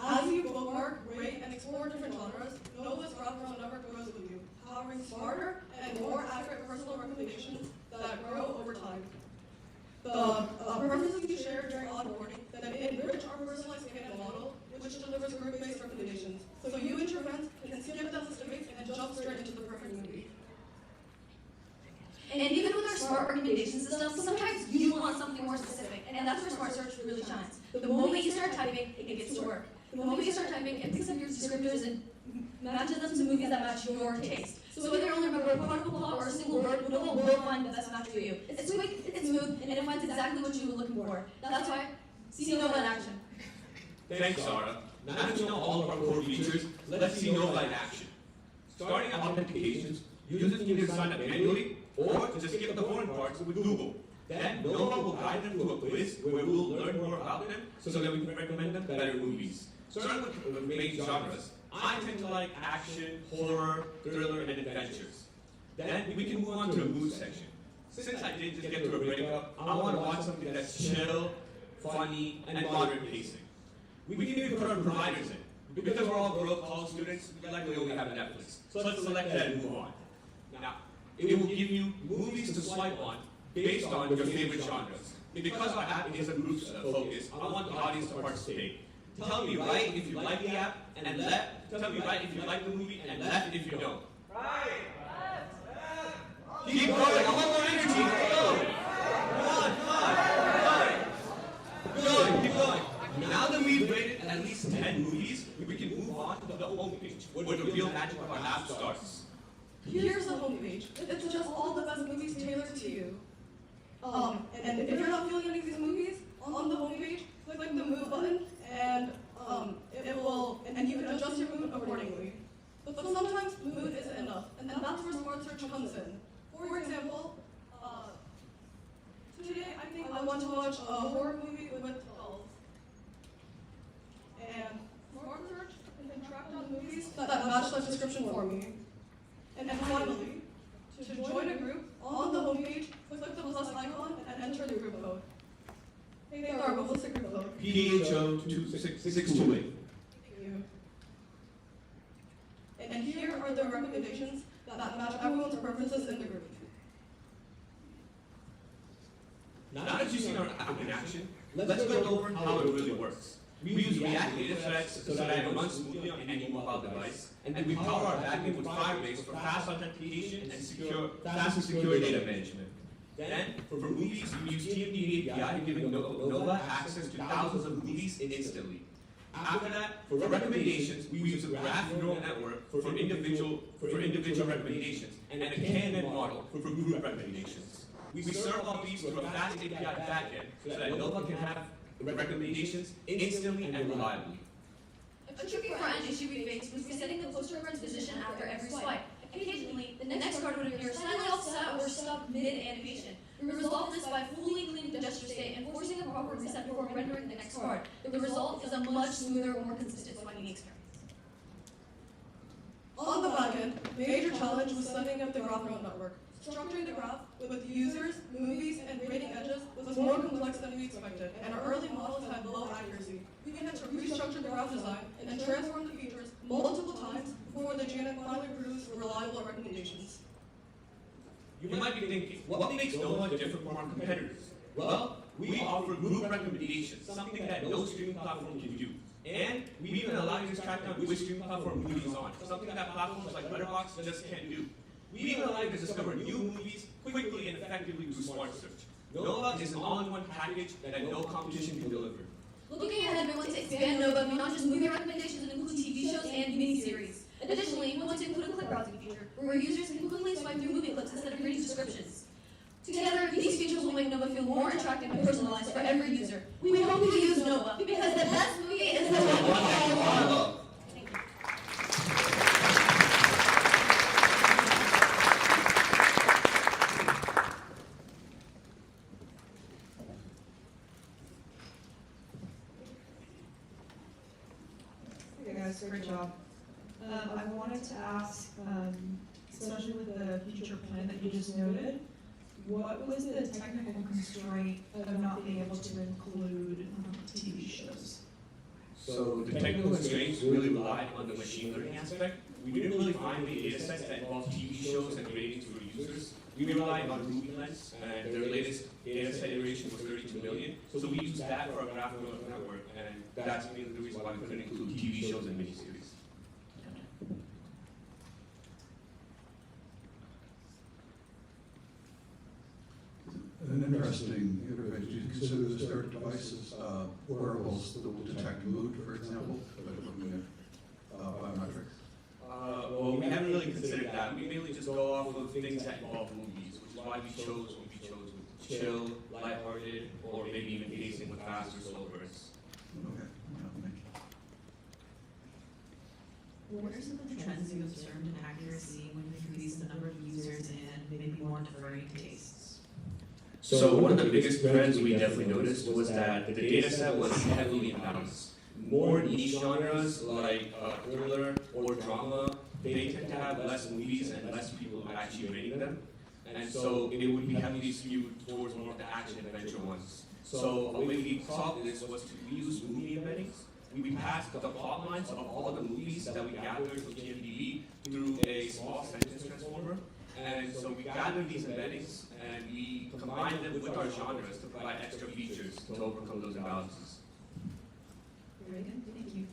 As you bookmark, rate, and explore different genres, Nova's graph never grows with you, powering smarter and more accurate personal recommendations that grow over time. The preferences you share during onboarding then enrich our personalized payment model, which delivers group-based recommendations, so you and your friends can skip down the debates and jump straight into the perfect movie. And even with our smart recommendation system, sometimes you want something more specific, and that's where Smart Search really shines. The moment you start typing, it gets to work. The moment you start typing, it picks up your descriptors and matches them to movies that match your taste. So whether you only remember a particle plot or a single word, Nova will find the best match for you. It's quick, it's smooth, and it finds exactly what you were looking for. That's why, see Nova in action. Thanks, Zara. Now that you know all of our core features, let's see Nova in action. Starting at authentications, users can either sign up manually or just skip the boring parts with Google. Then Nova will guide them to a quiz where we will learn more about them so that we can recommend them better movies. Starting with the main genres, I tend to like action, horror, thriller, and adventures. Then we can move on to the mood section. Since I did just get through a breakup, I want to watch something that's chill, funny, and moderate pacing. We can even put our providers in. Because we're all broke college students, we likely only have Netflix. So let's select that and move on. Now, it will give you movies to swipe on based on your favorite genres. Because our app is a group focus, I want the audience to participate. Tell me right if you like the app, and left. Tell me right if you like the movie, and left if you don't. Right. Keep going. I want more energy. Go. Come on. Keep going. Now that we've rated at least 10 movies, we can move on to the homepage, where the real magic of our app starts. Here's the homepage. It's just all the best movies tailored to you. And if you're not feeling any of these movies, on the homepage, click the move button, and and you can adjust your mood accordingly. But sometimes mood isn't enough, and that's where smart search comes in. For example, today I think I want to watch a horror movie with dolls. And smart search can track down movies that match that description for me. And finally, to join a group, on the homepage, click the plus icon and enter the group code. Hey, Thar, what's the group code? PHO26628. Thank you. And here are the recommendations that match everyone's preferences in the group. Now that you've seen our app in action, let's go over how it really works. We use React data threads so that it runs smoothly on any mobile device, and we power our backend with Firebase for fast authentication and fast and secure data management. Then, for movies, we use TMD API, giving Nova access to thousands of movies instantly. After that, for recommendations, we use a graph neural network for individual recommendations, and a KNN model for group recommendations. We serve all these through a fast API backend so that Nova can have recommendations instantly and reliably. A tricky front-end issue we faced was resetting the poster reference position after every swipe. Occasionally, the next card would appear slightly offset or stuck mid-animation. We resolved this by fully cleaning the gesture state and forcing a proper reset before rendering the next card. The result is a much smoother, more consistent swiping experience. On the backend, major challenge was setting up the graph neural network. Structuring the graph with users, movies, and rating edges was more complex than we expected, and our early models had low accuracy. We had to restructure the graph design and transform the features multiple times before the GNN finally produced reliable recommendations. You might be thinking, what makes Nova different from our competitors? Well, we offer group recommendations, something that no streaming platform can do. And we even allow you to track down which streaming platform a movie is on, something that platforms like Letterboxd just can't do. We even allow you to discover new movies quickly and effectively through smart search. Nova is an all-in-one package that no competition can deliver. Looking ahead, we want to expand Nova beyond just movie recommendations and include TV shows and miniseries. Additionally, we want to include a clip browsing feature, where users can quickly swipe through movie clips instead of reading descriptions. Together, these features will make Nova feel more attractive and personalized for every user. We hope you use Nova, because the best movie is the one we all love. Great job. I wanted to ask, especially with the future plan that you just noted, what was the technical constraint of not being able to include TV shows? So the technical constraints really relied on the machine learning aspect. We didn't really find any data sets that involved TV shows and ratings for users. We relied on RubyLens, and their latest data set iteration was 32 million. So we used that for our graph neural network, and that's mainly the reason why we couldn't include TV shows and miniseries. An interesting innovation. Do you consider the start devices wearables that will detect mood, for example, by looking at biometrics? Well, we haven't really considered that. We mainly just go off of things that involve movies, which is why we chose what we chose with chill, lighthearted, or maybe even pacing with fast or slow bursts. Okay. What are some of the trends you observed in accuracy when you increased the number of users and maybe more differing tastes? So one of the biggest trends we definitely noticed was that the data set was heavily imbalanced. More niche genres like thriller or drama, they tend to have less movies and less people actually rating them. And so it would be heavily skewed towards more of the action adventure ones. So a way we solved this was to use movie embeddings. we passed the plot lines of all of the movies that we gathered for GMDB through a small sentence transformer. And so we gathered these embeddings and we combined them with our genres to provide extra features to overcome those imbalances. Very good, thank you.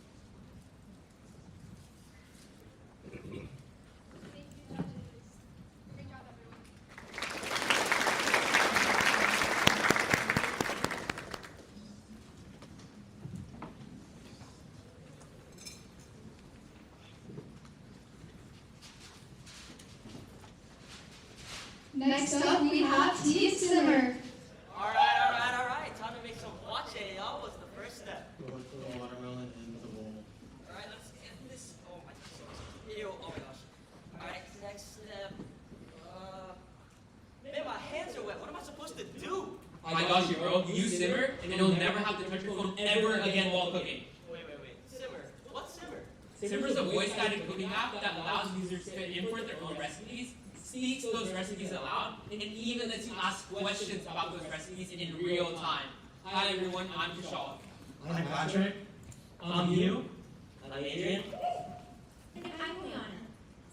Next up, we have Team Simmer. All right. Time to make some wache, y'all. What's the first step? Put the watermelon in the bowl. All right, let's get this. Oh my gosh. Ew, oh my gosh. All right, next step. Man, my hands are wet. What am I supposed to do? I got you, bro. You simmer, and then you'll never have to touch your phone ever again while cooking. Wait. Simmer. What's Simmer? Simmer is a voice-guided cooking app that allows users to input their own recipes, speaks those recipes aloud, and even lets you ask questions about those recipes in real time. Hi everyone, I'm Kushal. I'm Patrick. I'm you. And I'm Adrian. And I'm Liana.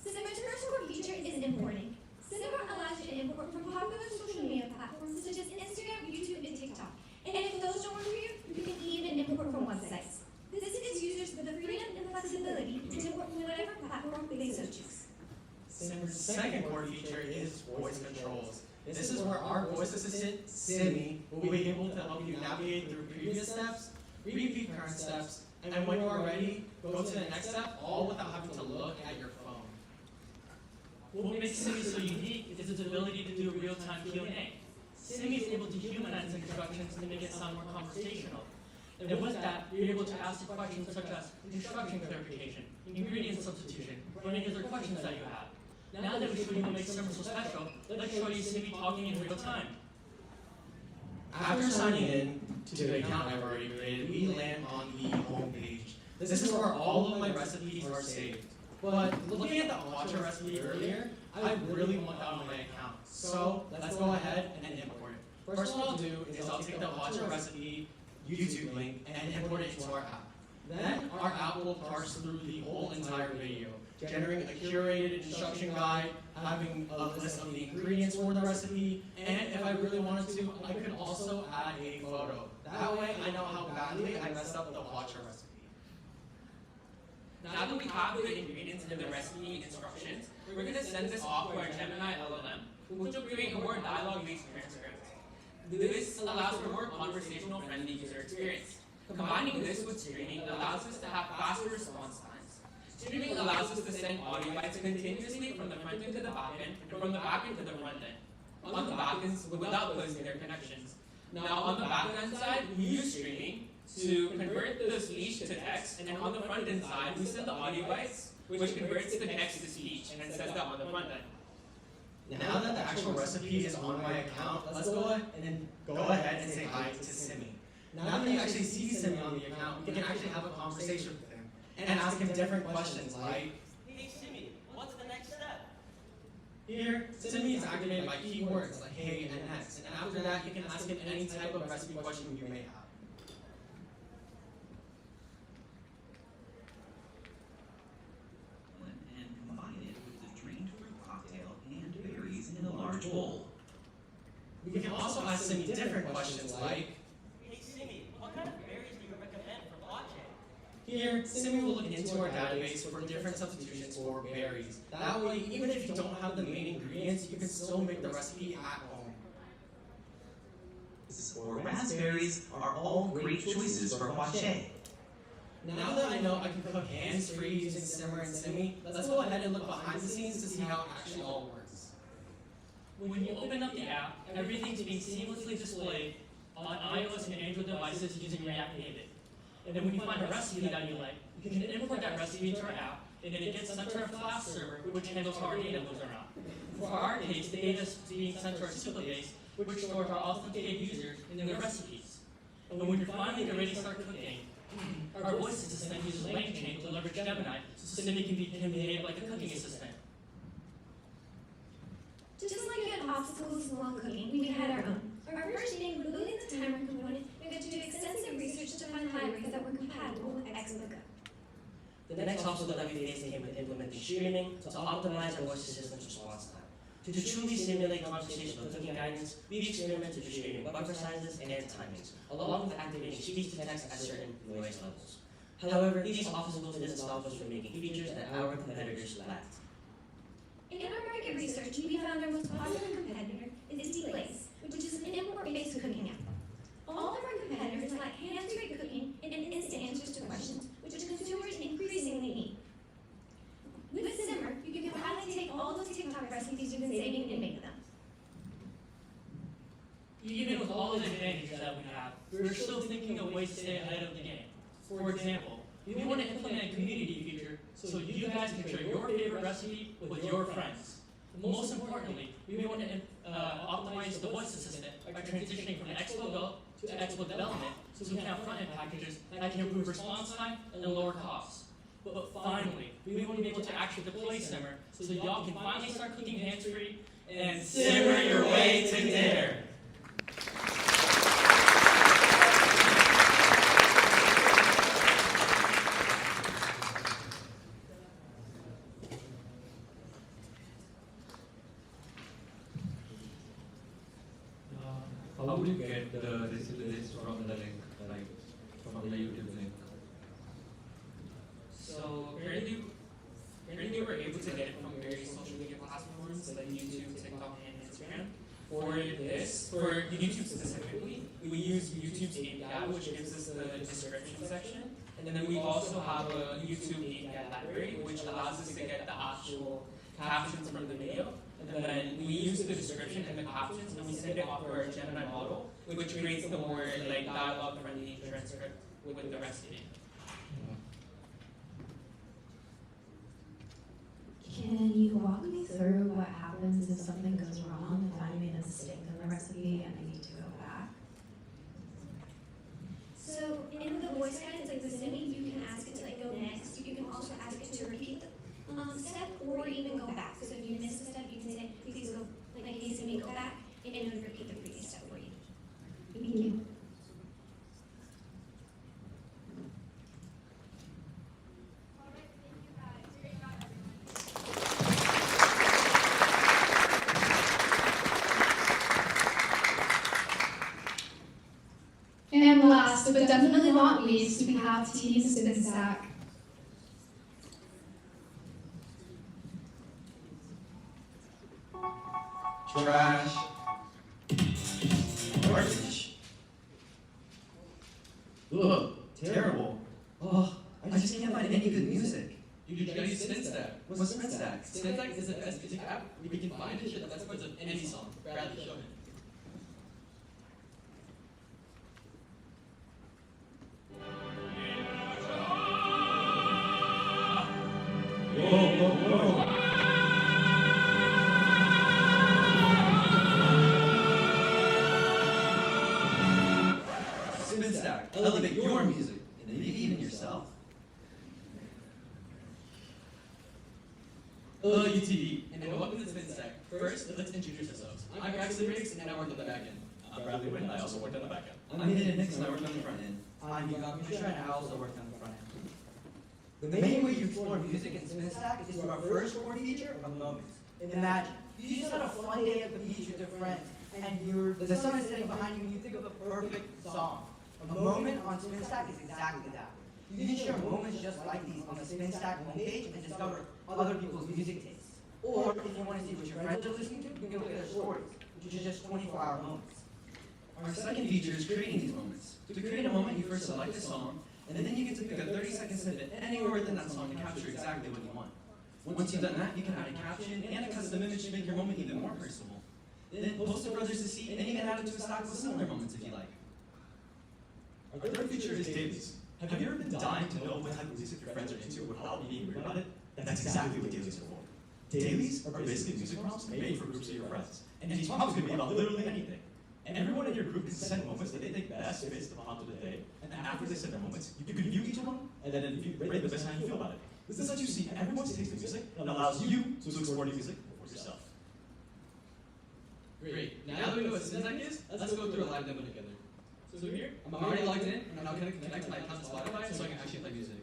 Simmer's first core feature is importing. Simmer allows you to import from popular social media platforms such as Instagram, YouTube, and TikTok. And if those don't work for you, you can even import from websites. This gives users the freedom and flexibility to import from whatever platform they so choose. Simmer's second core feature is voice controls. This is where our voice assistant, Simi, will be able to help you navigate through previous steps, repeat current steps, and when you are ready, go to the next step, all without having to look at your phone. What makes Simi so unique is its ability to do real-time Q&A. Simi is able to humanize instructions to make it sound more conversational. And with that, you're able to ask questions such as instruction clarification, ingredient substitution, or any other questions that you have. Now that we showed you what makes Simmer so special, let's show you Simi talking in real time. After signing in to the account I've already created, we land on the home page. This is where all of my recipes are saved. But looking at the matcha recipe earlier, I really want that on my account. So let's go ahead and import it. First what I'll do is I'll take the matcha recipe YouTube link and import it into our app. Then our app will parse through the whole entire video, generating a curated instruction guide, having a list of the ingredients for the recipe, and if I really wanted to, I could also add a photo. That way I know how badly I messed up the matcha recipe. Now that we have the ingredients in the recipe instructions, we're going to send this off to our Gemini LLM, which will create a more dialogue-based transcript. This allows for more conversational, friendly user experience. Combining this with streaming allows us to have faster response times. Streaming allows us to send audio bytes continuously from the front end to the back end, and from the back end to the front end. On the back end, without posting their connections. Now on the back end side, we use streaming to convert the speech to text, and then on the front end side, we send the audio bytes, which converts the text to speech, and then sends that on the front end. Now that the actual recipe is on my account, let's go ahead and say hi to Simi. Now that you actually see Simi on the account, you can actually have a conversation with him and ask him different questions like, Hey Simi, what's the next step? here, Simi is activated by keywords like hey and next, and after that you can ask him any type of recipe question you may have. And combine it with the drained fruit cocktail and berries in a large bowl. We can also ask Simi different questions like, Hey Simi, what kind of berries do you recommend for latte? here, Simi will look into our database for different substitutions for berries. That way, even if you don't have the main ingredients, you can still make the recipe at home. Or raspberries are all great choices for guache. Now that I know I can cook hands-free using Simmer and Simi, let's go ahead and look behind the scenes to see how it actually all works. When you open up the app, everything's being seamlessly displayed on iOS and Android devices using React Native. And then when you find a recipe that you like, you can import that recipe into our app, and then it gets sent to our Flash server, which handles how our data moves around. For our case, the data is being sent to our Super base, which stores our authenticated users and their recipes. And when you're finally ready to start cooking, our voice assistant uses LangChain to leverage Gemini, so Simi can behave like a cooking assistant. Just like you had obstacles while cooking, we had our own. Our first meeting, we looked at the timer component and got to do extensive research to find libraries that were compatible with Xbook. The next obstacle that we faced came with implementing streaming to optimize our voice assistant's response time. To truly simulate conversational cooking guidance, we experimented with streaming buffer sizes and timings, along with activating speech-to-text at certain voice levels. However, these obstacles didn't stop us from making features that our competitors lacked. In our market research, we found our most popular competitor is Delays, which is an import-based cooking app. All of our competitors lack hands-free cooking and instant answers to questions, which consumers increasingly need. With Simmer, you can finally take all those TikTok recipes you've been saving and make them. Even with all the advantages that we have, we're still thinking of ways to stay ahead of the game. For example, we want to implement a community feature so you guys can share your favorite recipe with your friends. Most importantly, we want to optimize the voice assistant by transitioning from Expo to Expo development so we can have front-end packages that can improve response time and lower costs. But finally, we want to be able to actually deploy Simmer so y'all can finally start cooking hands-free and simmer your way to dinner. How would you get the recipes from the link, like from the YouTube link? So apparently we're able to get it from various social media platforms like YouTube, TikTok, and Instagram. For YouTube specifically, we use YouTube's API, which gives us the description section. And then we also have a YouTube API library, which allows us to get the actual captions from the video. And then we use the description and the captions, and we send it off to our Gemini model, which creates the more like dialogue-friendly transcript with the recipe. Can you walk me through what happens if something goes wrong, if I made a mistake in the recipe and I need to go back? So in the voice guidance, like the Zimmy, you can ask it to like go next. You can also ask it to repeat the step or even go back. So if you miss a step, you can say, please go, like hey Zimmy, go back, and it would repeat the previous step for you. Thank you. And last, but definitely not least, we have Team Spin Stack. Trash. Garbage. Ugh, terrible. Oh, I just can't find any good music. You gotta use SpinStack. What's SpinStack? SpinStack is the best music app we can find and shit that's parts of any song. Bradley, show me. Whoa, whoa, whoa. SpinStack, elevate your music, and maybe even yourself. Hello, UTV, and welcome to SpinStack. First, let's introduce ourselves. I'm Braxton Riggs, and I work on the back end. I'm Bradley Wynn, I also work on the back end. I'm Hayden Nix, and I work on the front end. I'm Mishra, and I also work on the front end. The main way you explore music in SpinStack is through our first core feature of moments. Imagine, you just had a fun day at the beach with your friends, and the sun is sitting behind you, and you think of a perfect song. A moment on SpinStack is exactly that. You can share moments just like these on the SpinStack homepage and discover other people's music tastes. Or if you want to see what your friends are listening to, you can look at their stories, which is just 24-hour moments. Our second feature is creating these moments. To create a moment, you first select a song, and then you get to pick a 30-second snippet anywhere within that song to capture exactly what you want. Once you've done that, you can add a caption and a custom image to make your moment even more personable. Then post it for others to see, and even add it to a stack with similar moments if you like. Our third feature is dailies. Have you ever been dying to know what type of music your friends are into without being weird about it? That's exactly what dailies are for. Dailies are basically music prompts made for groups of your friends. And these prompts can be about literally anything. And everyone in your group can send moments that they think best fits the prompt of the day. And after they send their moments, you can view each one, and then you rate the best how you feel about it. This lets you see everyone's taste in music and allows you to explore new music for yourself. Great. Now that we know what Syntax is, let's go through a live demo together. So here, I'm already logged in, and I'm going to connect my account to Spotify so I can actually play music.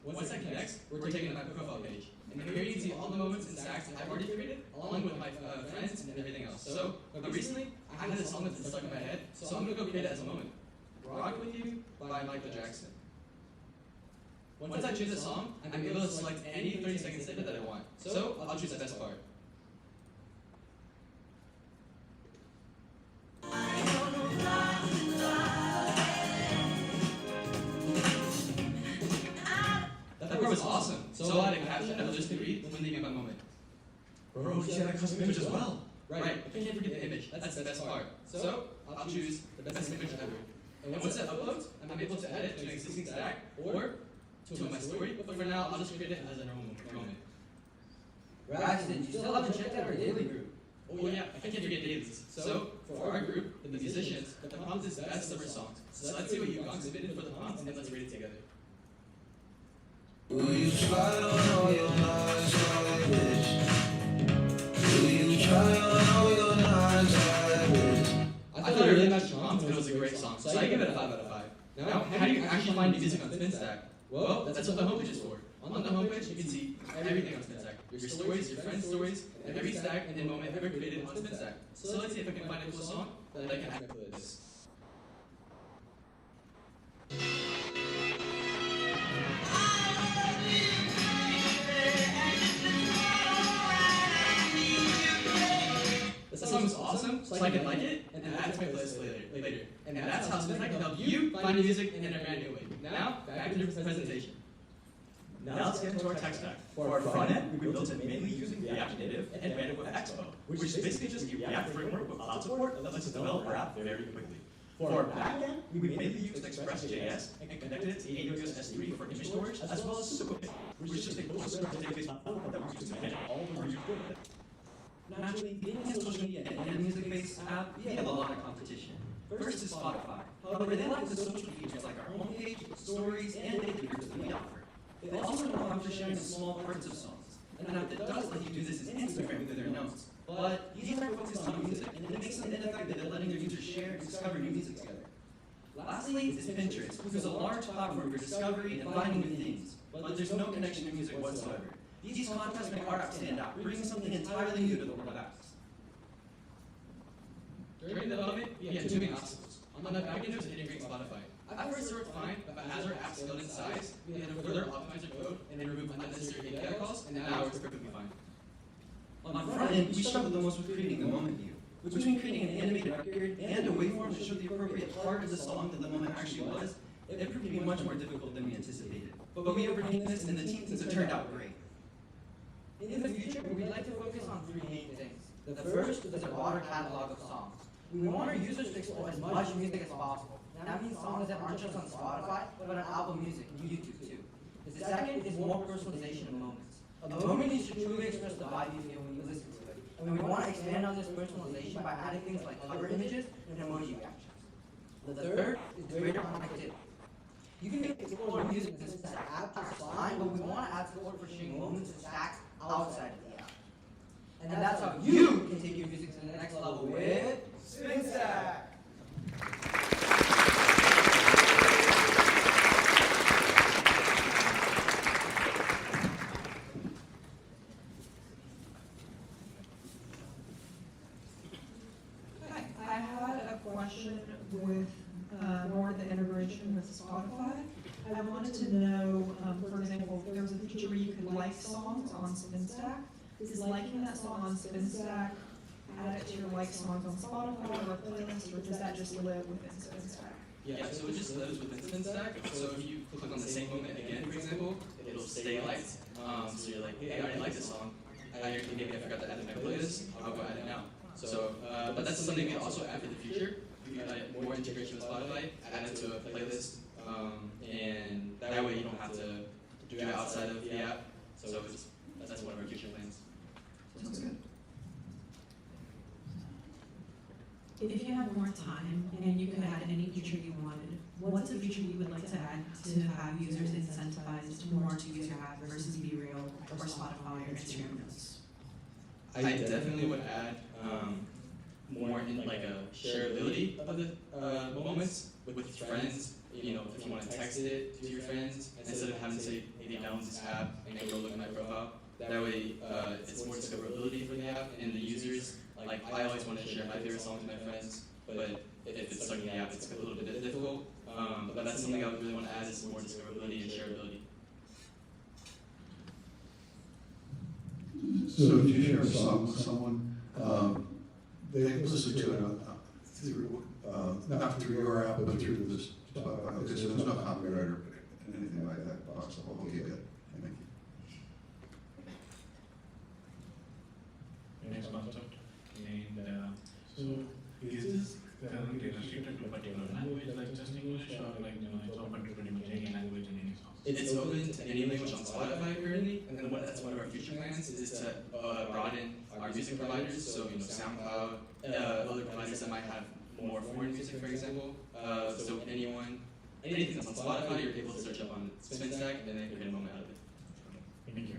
Once that connects, we're taken to my profile page. And here you can see all the moments and stacks that I've already created, along with my friends and everything else. So, recently, I had this song that's been stuck in my head, so I'm going to go create it as a moment. Rock With You by Michael Jackson. Once I choose a song, I'm able to select any 30-second snippet that I want. So, I'll choose the best part. That part was awesome. So I had a caption that others could read when they get my moment. Bro, you had a custom image as well. Right, I can't forget the image. That's the best part. So I'll choose the best image ever. And once it uploads, I'm able to add it to an existing stack or to my story. But for now, I'll just create it as a normal moment. Braxton, you still haven't checked out our daily group. Oh yeah, I can't forget dailies. So for our group, the musicians, the prompt is best summer songs. So let's see what you guys submitted for the prompt, and then let's read it together. Will you try on all your lies like this? Will you try on all your lies like this? I thought it really matched the prompt, and it was a great song. So I give it a 5 out of 5. Now, how do you actually find music on SpinStack? Well, that's what the homepage is for. On the homepage, you can see everything on SpinStack. Your stories, your friends' stories, and every stack and moment ever created on SpinStack. So let's see if I can find a cool song that I can add to this. The song is awesome, so I can like it and add it to my playlist later. And that's how SpinStack can help you find music in a brand new way. Now, back to the presentation. Now let's get into our tech stack. For our front end, we built it mainly using React Native and ran it with Expo, which is basically just a React framework with cloud support that lets us develop our app very quickly. For our back end, we mainly used Express.js and connected it to AWS S3 for image storage, as well as Superbase, which is just a PostgreSQL database platform that we use to manage all of our user data. Naturally, being a social media and music-based app, we have a lot of competition. First is Spotify. However, they like the social features like our homepage, stories, and data features that we offer. They also know how to sharing small parts of songs. An app that does let you do this is Instagram with their notes. But these are focused on music, and it makes them ineffective at letting their users share and discover new music together. Lastly is Pinterest, which is a large platform for discovery and finding new things, but there's no connection to music whatsoever. These contrasts make our app stand out, bringing something entirely new to the world of apps. During development, we had two main obstacles. On the back end, it was integrating Spotify. At first, it worked fine, but as our app scaled in size, we had to further optimize our code and then remove unnecessary API calls, and now it's perfectly fine. On the front end, we struggled the most with creating the moment view. Between creating an animated record and a waveform to show the appropriate part of the song that the moment actually was, it proved to be much more difficult than we anticipated. But we overcame this, and the team thinks it turned out great. In the future, we'd like to focus on three main things. The first is a broader catalog of songs. We want our users to explore as much music as possible. That means songs that aren't just on Spotify, but on Apple Music and YouTube too. The second is more personalization of moments. A moment needs to truly express the vibe you feel when you listen to it. And we want to expand on this personalization by adding things like cover images and emoji reactions. The third is greater connectivity. You can explore music in this app just fine, but we want to add support for sharing moments and stacks outside of the app. And that's how you can take your music to the next level with SpinStack. I had a question with more of the integration with Spotify. I wanted to know, for example, if there was a feature where you could like songs on SpinStack. Is liking that song on SpinStack add it to your like songs on Spotify or playlist, or does that just live within SpinStack? Yeah, so it just lives within SpinStack. So if you click on the same moment again, for example, it'll stay liked. So you're like, hey, I already like this song. Maybe I forgot to add it to my playlist. I'll go add it now. So, but that's something we also add for the future. We more integration with Spotify, add it to a playlist, and that way you don't have to do it outside of the app. So that's one of our future plans. Sounds good. If you have more time and you could add any feature you wanted, what's a feature you would like to add to have users incentivized more to use your app versus BeReal or Spotify or Instagram Notes? I definitely would add more in like a shareability of the moments with friends. You know, if you want to text it to your friends instead of having to say, maybe download this app and go look at my profile. That way, it's more discoverability for the app and the users. Like I always want to share my favorite songs with my friends, but if it's stuck in the app, it's a little bit difficult. But that's something I would really want to add is more discoverability and shareability. So if you share a song with someone, they listen to it through, not through your app, but through this. Okay, so there's no copyright or anything like that possible. Okay, good. Thank you. Next concept. And so is this currently restricted to a particular language like just English or like it's open to pretty much any language in any songs? It's open to any language on Spotify currently, and then that's one of our future plans is to broaden our music providers. So SoundCloud, other providers that might have more foreign music, for example. So anything that's on Spotify, you're able to search up on SpinStack, and then you can get a moment out of it. Thank you.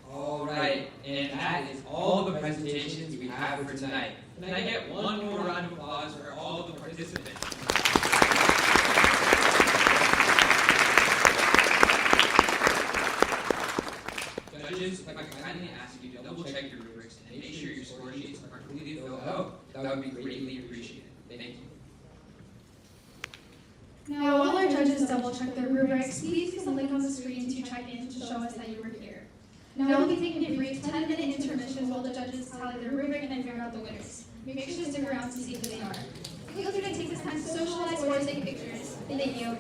All right, and that is all the presentations we have for tonight. Can I get one more round of applause for all the participants? Judges, if I can kindly ask you to double check your rubrics and make sure your score sheets are completely filled out, that would be greatly appreciated. Thank you. Now, while our judges double check their rubrics, please use the link on the screen to check in to show us that you were here. Now we'll be taking a brief 10-minute intermission while the judges tally their rubric and figure out the winners. Make sure to stick around to see who they are. Feel free to take this time to socialize or take pictures. Thank you.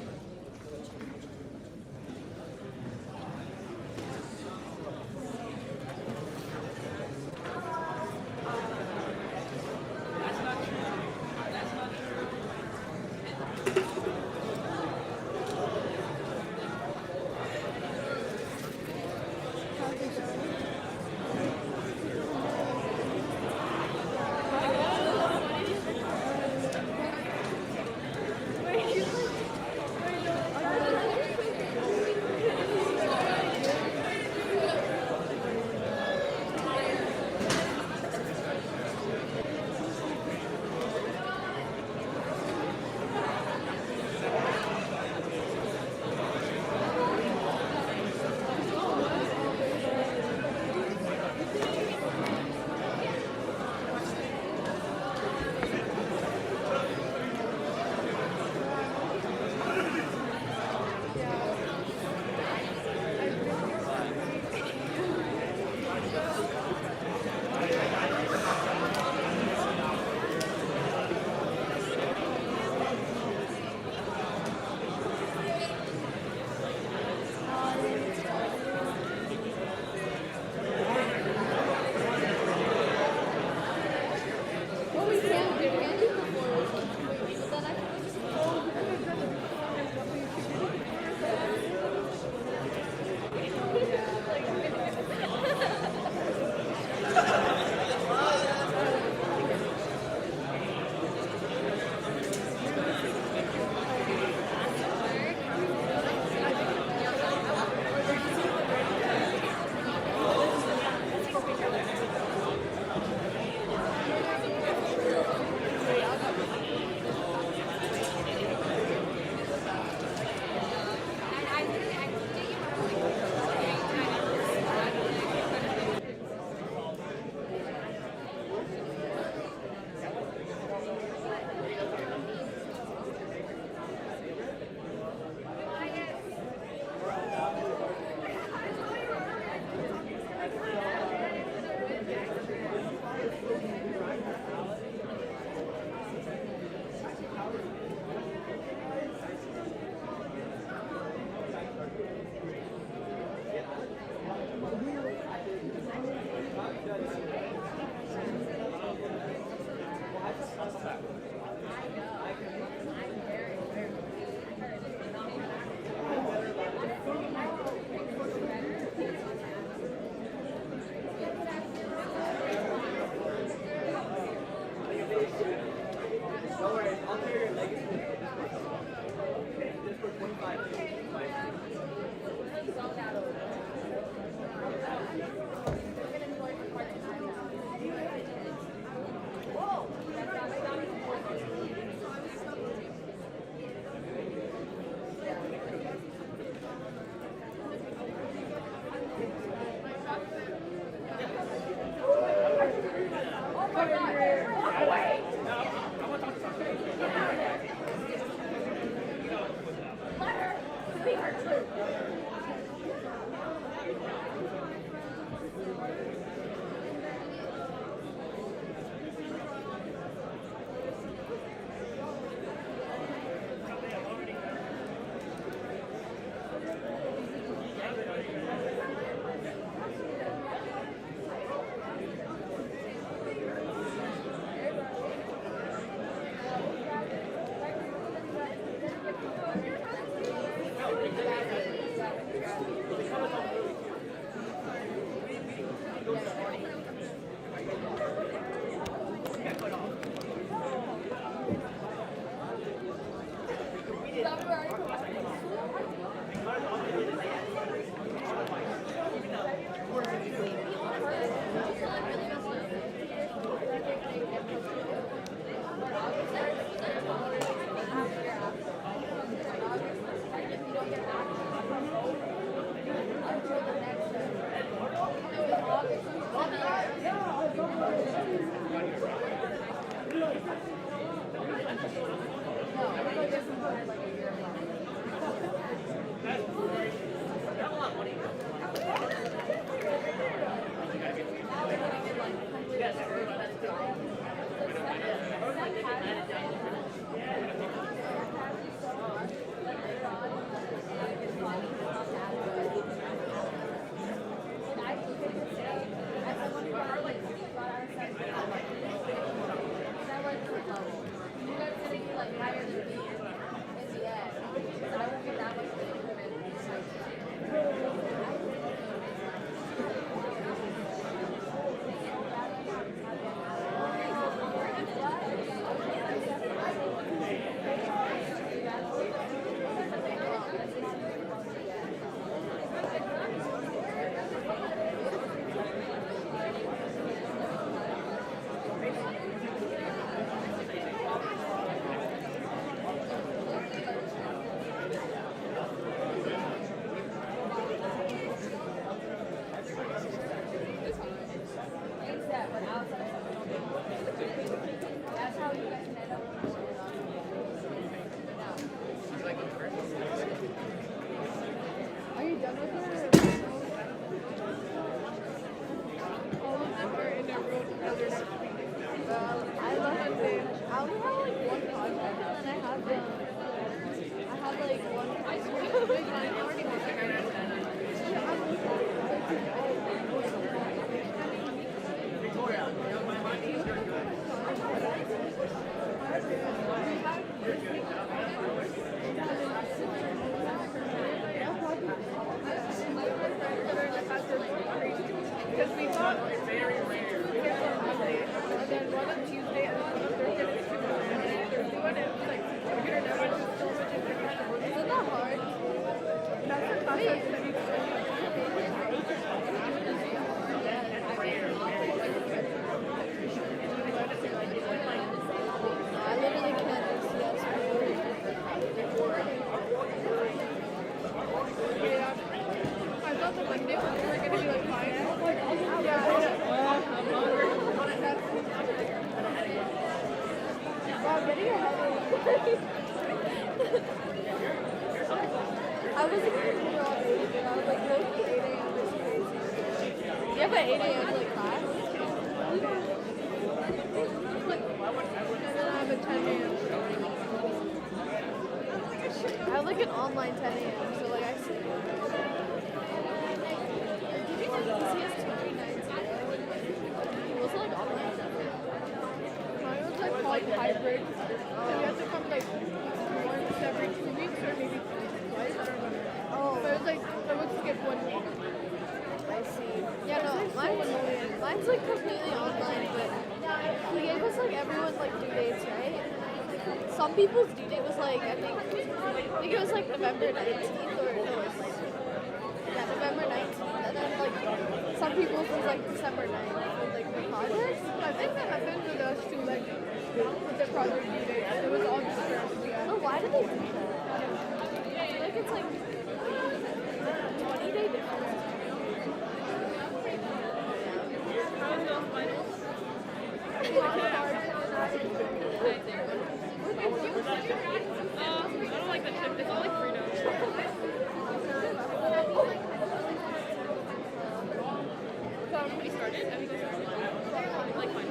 Some people's due date was like, I think it was like November 19th or no, people since like December 9th with like the projects. I think that happened with us too, like with the project due date. It was all different. Yeah. Oh, why did they do that? I feel like it's like 20-day difference. How was those finals? A lot harder than I expected. I don't like the chip. It's all like free notes. We started? I think we started. Like fine.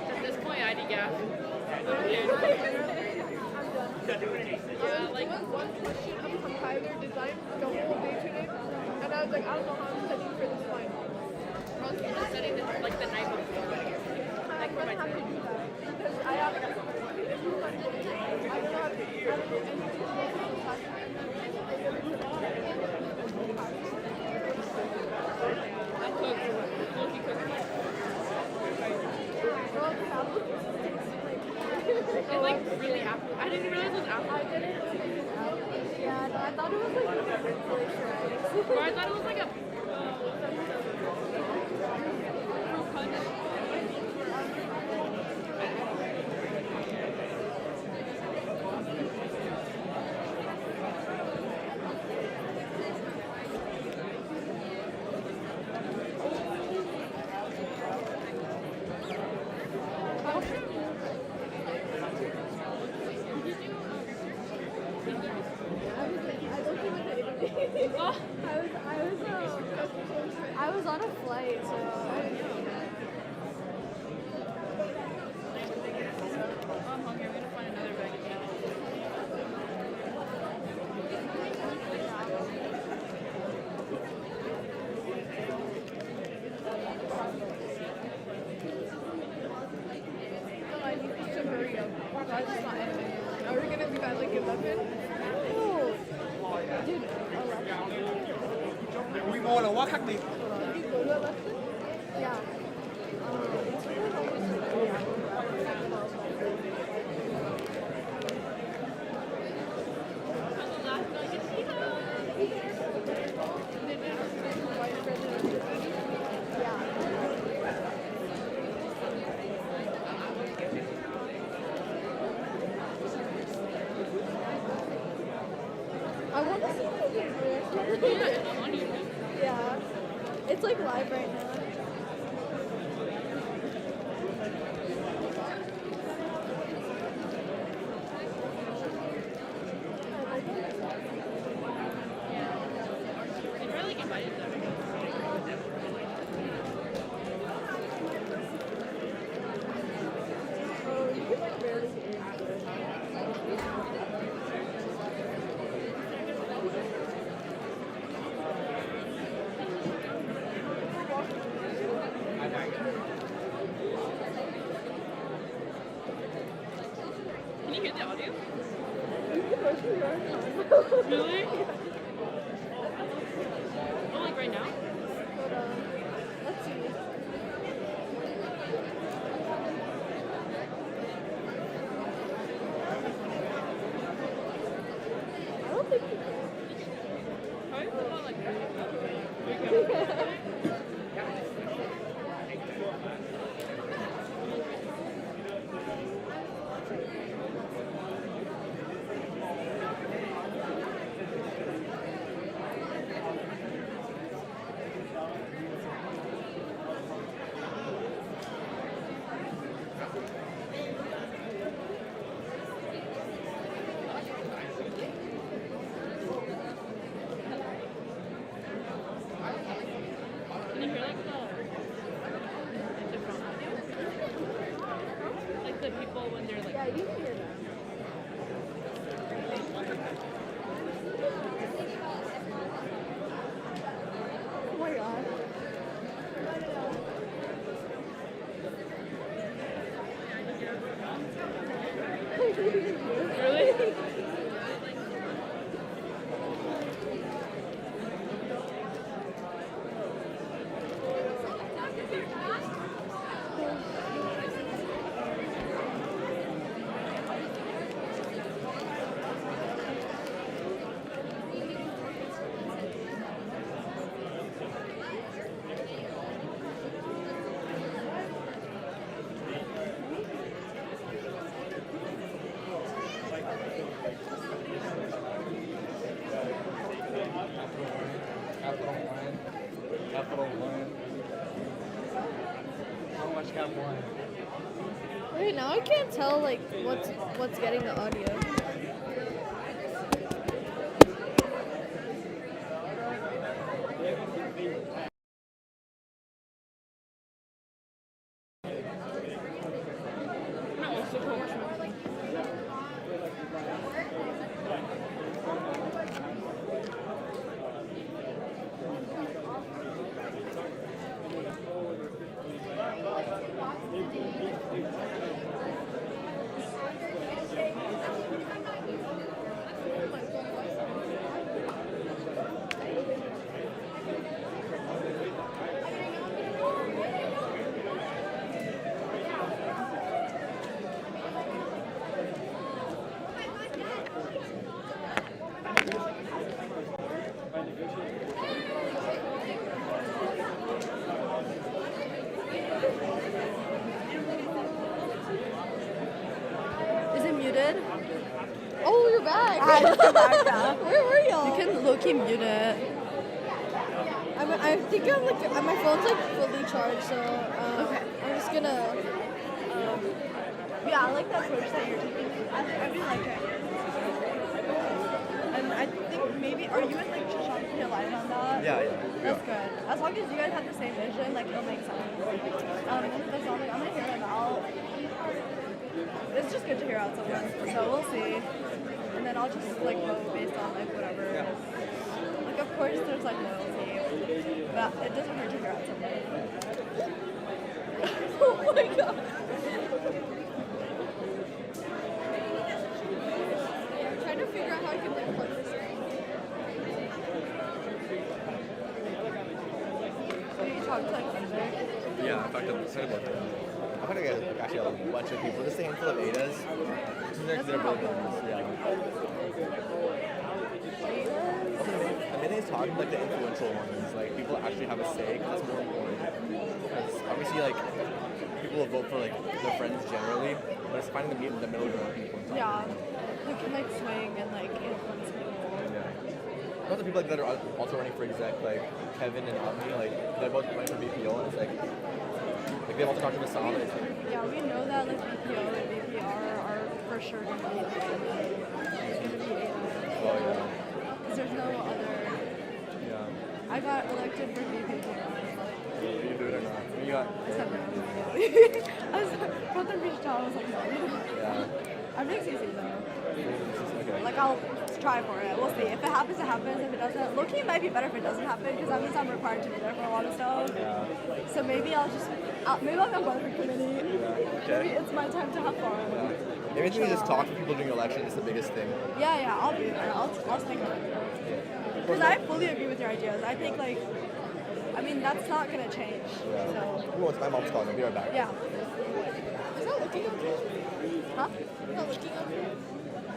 At this point, I'd gap. Like one question of compiler design the whole day today, and I was like, I don't know how I'm studying for this final. I was studying this like the night before. I'm gonna have to do that because I have. I don't know how to. I don't know anything. I cooked. Loki cooked. It's like really apple. I didn't realize it was apple. I didn't. Yeah, no, I thought it was like really rice. Or I thought it was like a fruit punch. I was on a flight, so I didn't know. I'm hungry. I'm gonna find another bag of chips. No, I need to hurry up. That's just not ending. Are we gonna be at like 11? Oh, dude, 11. We more than what happened? Did you go to 11? Yeah. I want to see it. Yeah. It's like live right now. Did you really get invited to that? Oh, you can like barely hear it. Can you hear the audio? You can listen to your own time. Really? Oh, like right now? Hold on. Let's see. I don't think you can. How is it not like that? Can you hear like the front audio? Like the people when they're like. Yeah, you can hear that. Oh my god. Really? Capital One. How much Cap One? Wait, now I can't tell like what's getting the audio. Is it muted? Oh, you're back. I'm back now. Where were y'all? You can low-key mute it. I think I'm like my phone's like fully charged, so okay. I'm just gonna. Yeah, I like the approach that you're taking. I really like it. And I think maybe are you and like Shashank can align on that? Yeah. That's good. As long as you guys have the same vision, like it'll make sense. And if that's all, like, I'm gonna hear them out. It's just good to hear out someone, so we'll see. And then I'll just like vote based on like whatever. Like of course there's like loyalty, but it doesn't hurt to hear out someone. Oh my god. I'm trying to figure out how I can like plug this in. Did you talk to like music? Yeah, I talked to both of them. I found actually a bunch of people, just a handful of Adas. They're both yeah. I mean, they talk like the influential ones, like people actually have a say, 'cause that's more important. Because obviously, like, people will vote for like their friends generally, but it's finding the middle ground people. Yeah, who can like swing and like influence people. Yeah. Lots of people like that are also running for exec, like Kevin and Omni, like they're both running for BPO, and it's like they've also talked to the Sala. Yeah, we know that like BPO and BPR are for sure gonna be ADA. Oh yeah. Because there's no other. Yeah. I got elected for BPR. You do it or not? You got. I said no. I was both them reached out. I was like no. Yeah. I'm being CC though. Okay. Like I'll try for it. We'll see. If it happens, it happens. If it doesn't, low-key it might be better if it doesn't happen because that means I'm required to be there for a lot of stuff. Yeah. So maybe I'll be on the committee. Yeah. Okay. Maybe it's my time to have fun. Yeah. Maybe if you just talk to people during elections is the biggest thing. Yeah, I'll be there. I'll stick with it. Because I fully agree with your ideas. I think that's not gonna change. Yeah. So. My mom's calling. I'll be right back. Yeah. Is that looking okay? Huh? Is that looking okay?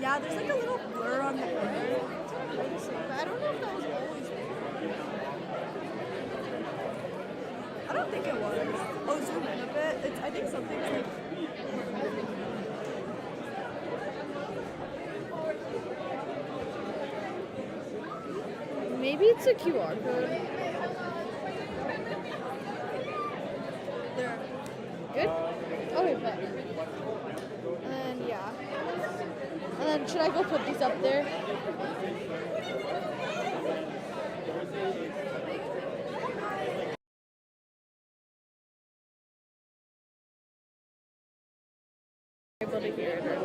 Yeah, there's like a little blur on the corner. But I don't know if that was always there. I don't think it was. Oh, zoom in a bit. I think something's like. Maybe it's a QR code. There. Good? Okay, bet. And then, yeah. And then, should I go put these up there? Able to hear it or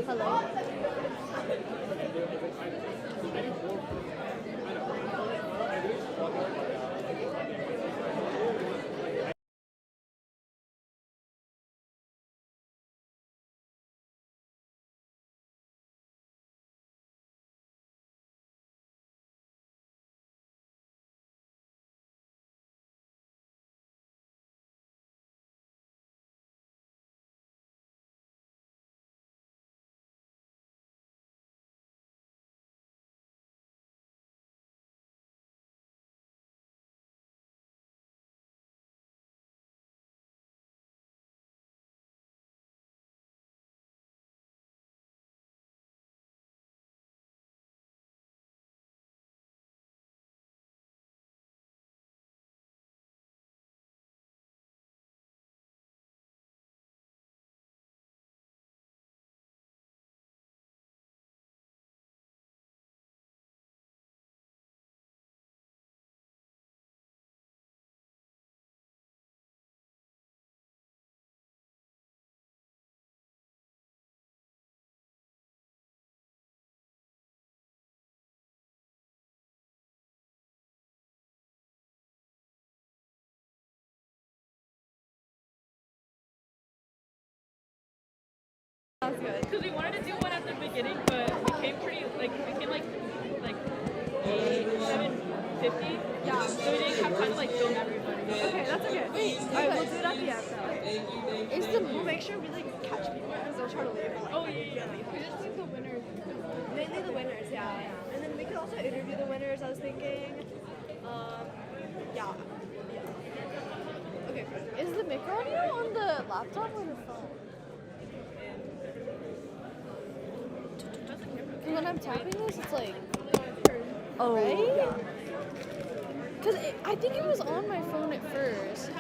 hello? Sounds good. Because we wanted to do one at the beginning, but we came like 7:50. Yeah. So we didn't have time to like film everybody. Okay, that's okay. Alright, we'll do it at the end though. We'll make sure we like catch people because they'll try to leave. Oh yeah. We just need the winners. Mainly the winners, yeah. And then we could also interview the winners, I was thinking. Yeah. Okay. Is the mic audio on the laptop or the phone? Because when I'm tapping this, it's like... Oh, right? Because I think it was on my phone at first.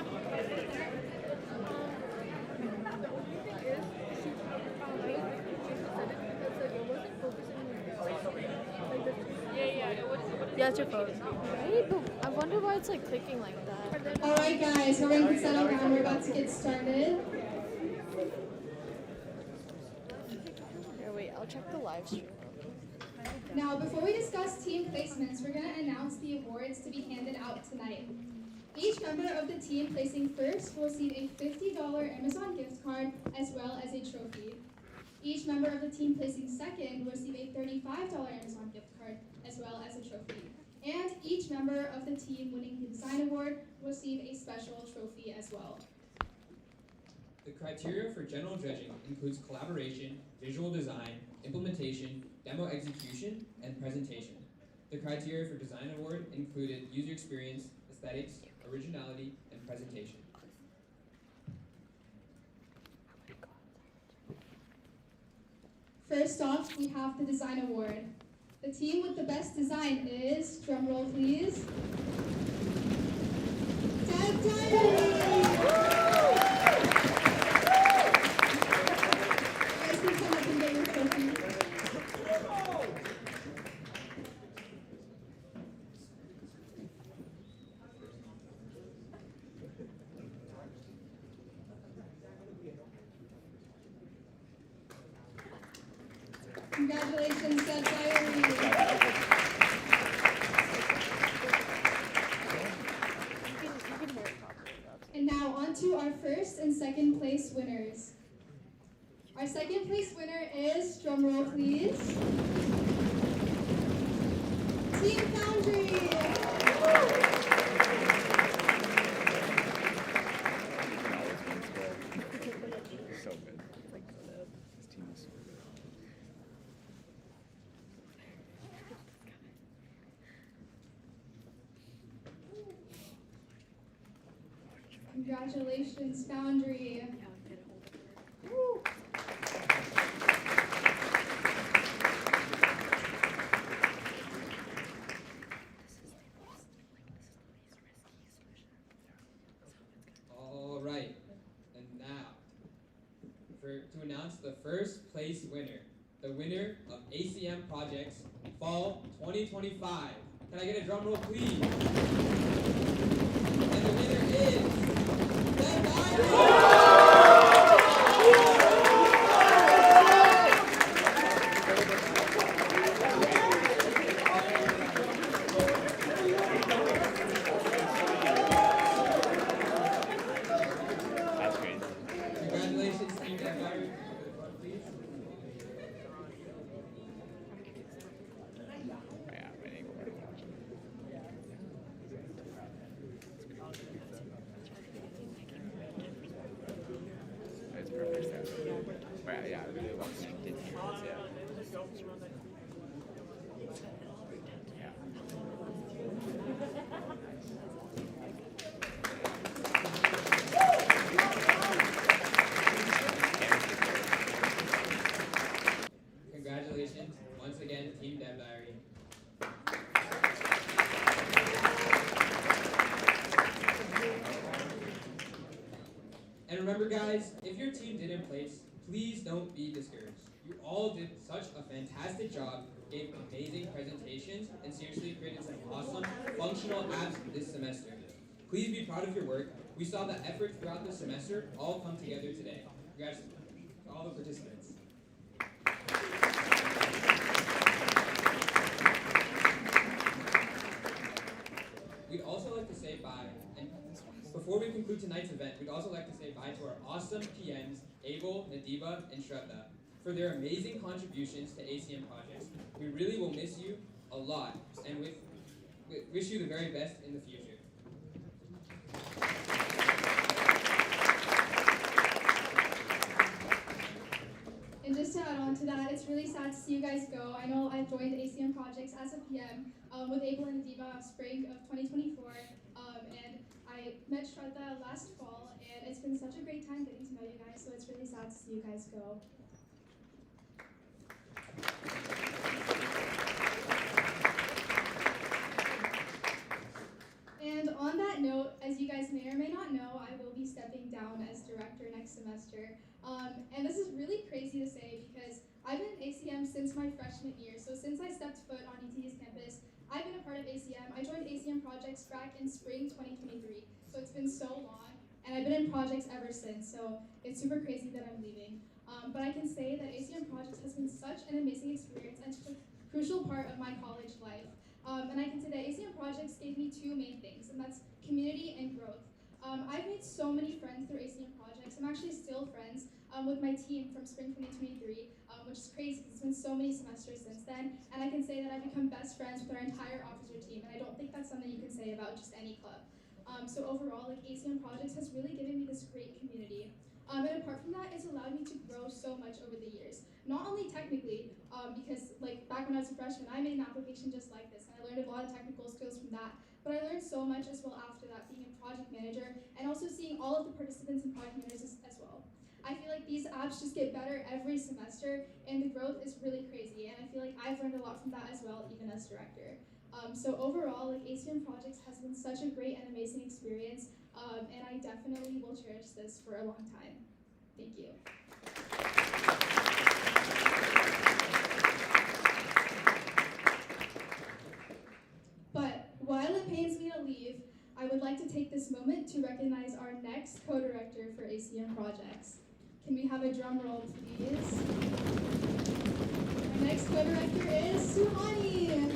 Yeah, it's your phone. Right? But I wonder why it's like clicking like that. Alright guys, we're going to settle down. We're about to get started. Here, wait, I'll check the live stream. Now, before we discuss team placements, we're going to announce the awards to be handed out tonight. Each member of the team placing first will receive a $50 Amazon gift card as well as a trophy. Each member of the team placing second will receive a $35 Amazon gift card as well as a trophy. And each member of the team winning the design award will receive a special trophy as well. The criteria for general judging includes collaboration, visual design, implementation, demo execution, and presentation. The criteria for design award included user experience, aesthetics, originality, and presentation. First off, we have the design award. The team with the best design is, drum roll please, Dead Diary! Guys, please come up and get your trophy. Congratulations, Dead Diary! And now on to our first and second place winners. Our second place winner is, drum roll please, Team Foundry! So good. This team is so good. Congratulations, Foundry. Woo. All right, and now, to announce the first place winner, the winner of ACM Projects Fall 2025. Can I get a drum roll, please? And the winner is Dead Diary! That's great. Congratulations, Team Dead Diary. Please. Yeah, my name is It's perfect. Right, yeah, I really want to continue this, yeah. Congratulations, once again, Team Dev Diary. And remember guys, if your team didn't place, please don't be discouraged. You all did such a fantastic job, gave amazing presentations, and seriously created some awesome functional apps this semester. Please be proud of your work. We saw that effort throughout the semester all come together today. Congratulations to all the participants. We'd also like to say bye, and before we conclude tonight's event, we'd also like to say bye to our awesome PMs, Abel, Nadiba, and Shraddha. for their amazing contributions to ACM Projects. We really will miss you a lot, and wish you the very best in the future. And just to add on to that, it's really sad to see you guys go. I know I joined ACM Projects as a PM with Abel and Adiba spring of 2024, and I met Shraddha last fall, and it's been such a great time getting to know you guys, so it's really sad to see you guys go. And on that note, as you guys may or may not know, I will be stepping down as director next semester. And this is really crazy to say because I've been in ACM since my freshman year. So since I stepped foot on UT's campus, I've been a part of ACM. I joined ACM Projects back in spring 2023. So it's been so long. And I've been in projects ever since. So it's super crazy that I'm leaving. But I can say that ACM Projects has been such an amazing experience and such a crucial part of my college life. And I can say that ACM Projects gave me two main things, and that's community and growth. I've made so many friends through ACM Projects. I'm actually still friends with my team from spring 2023, which is crazy because it's been so many semesters since then. And I can say that I've become best friends with our entire officer team, and I don't think that's something you can say about just any club. So overall, like ACM Projects has really given me this great community. And apart from that, it's allowed me to grow so much over the years. Not only technically, because like back when I was a freshman, I made an application just like this, and I learned a lot of technical skills from that. But I learned so much as well after that, being a project manager, and also seeing all of the participants and project managers as well. I feel like these apps just get better every semester, and the growth is really crazy. And I feel like I've learned a lot from that as well, even as director. So overall, like ACM Projects has been such a great and amazing experience, and I definitely will cherish this for a long time. Thank you. But while it pains me to leave, I would like to take this moment to recognize our next co-director for ACM Projects. Can we have a drum roll, please? Our next co-director is Suhani.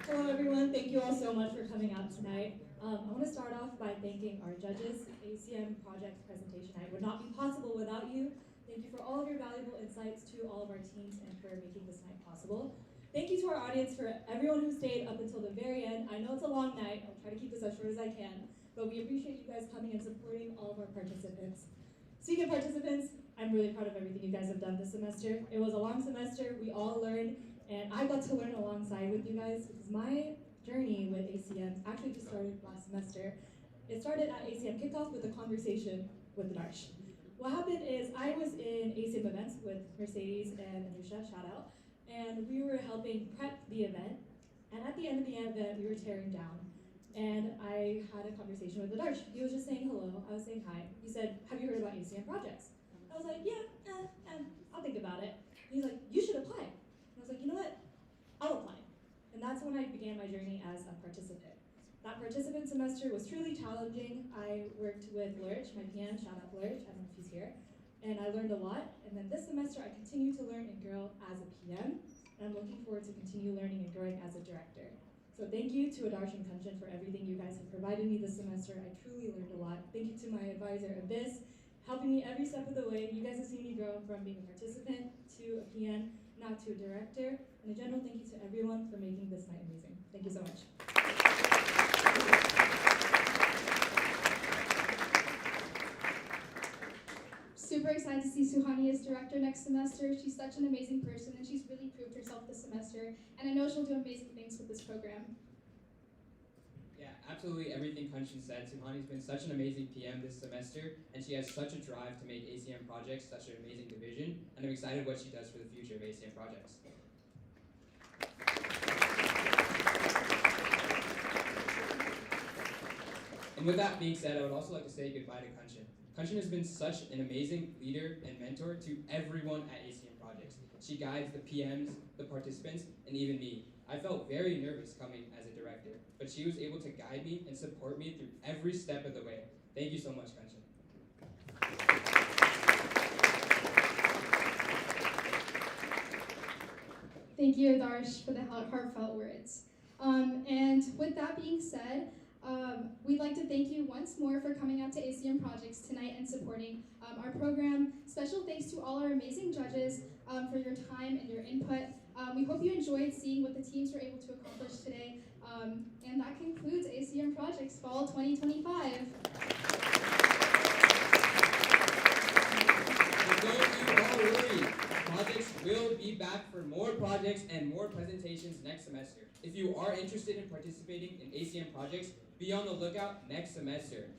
Hello everyone, thank you all so much for coming out tonight. I want to start off by thanking our judges. ACM Projects presentation night would not be possible without you. Thank you for all of your valuable insights to all of our teams and for making this night possible. Thank you to our audience for everyone who stayed up until the very end. I know it's a long night, I'll try to keep this as short as I can, but we appreciate you guys coming and supporting all of our participants. Speaking of participants, I'm really proud of everything you guys have done this semester. It was a long semester, we all learned, and I got to learn alongside with you guys because my journey with ACM actually just started last semester. It started at ACM Kickoff with a conversation with Darsh. What happened is I was in ACM events with Mercedes and Anusha, shout out, and we were helping prep the event. And at the end of the event, we were tearing down. And I had a conversation with Darsh. He was just saying hello, I was saying hi. He said, have you heard about ACM Projects? I was like, yeah, I'll think about it. And he's like, you should apply. And I was like, you know what? I'll apply. And that's when I began my journey as a participant. That participant semester was truly challenging. I worked with Lurch, my PM, shout out Lurch, I don't know if he's here. And I learned a lot. And then this semester I continue to learn and grow as a PM. And I'm looking forward to continue learning and growing as a director. So thank you to Adarsh and Kanchan for everything you guys have provided me this semester. I truly learned a lot. Thank you to my advisor, Abyss, helping me every step of the way. You guys have seen me grow from being a participant to a PM, now to a director. And a general thank you to everyone for making this night amazing. Thank you so much. Super excited to see Suhani as director next semester. She's such an amazing person and she's really proved herself this semester. And I know she'll do amazing things with this program. Yeah, absolutely everything Kanchan said. Suhani's been such an amazing PM this semester, and she has such a drive to make ACM Projects such an amazing division, and I'm excited what she does for the future of ACM Projects. And with that being said, I would also like to say goodbye to Kanchan. Kanchan has been such an amazing leader and mentor to everyone at ACM Projects. She guides the PMs, the participants, and even me. I felt very nervous coming as a director, but she was able to guide me and support me through every step of the way. Thank you so much, Kanchan. Thank you, Adarsh, for the heartfelt words. And with that being said, We'd like to thank you once more for coming out to ACM Projects tonight and supporting our program. Special thanks to all our amazing judges for your time and your input. We hope you enjoyed seeing what the teams were able to accomplish today. And that concludes ACM Projects Fall 2025. Don't you all worry. Projects will be back for more projects and more presentations next semester. If you are interested in participating in ACM Projects, be on the lookout next semester.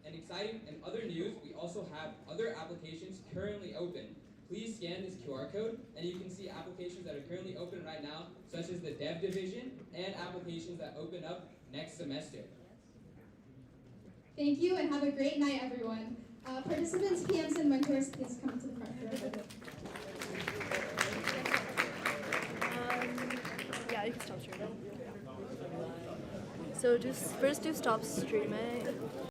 And exciting and other news, we also have other applications currently open. Please scan this QR code and you can see applications that are currently open right now, such as the Dev Division and applications that open up next semester. Thank you and have a great night, everyone. Participants, PMs, and mentors, please come to the front for a photo. Yeah, you can stop streaming. So first do stop streaming.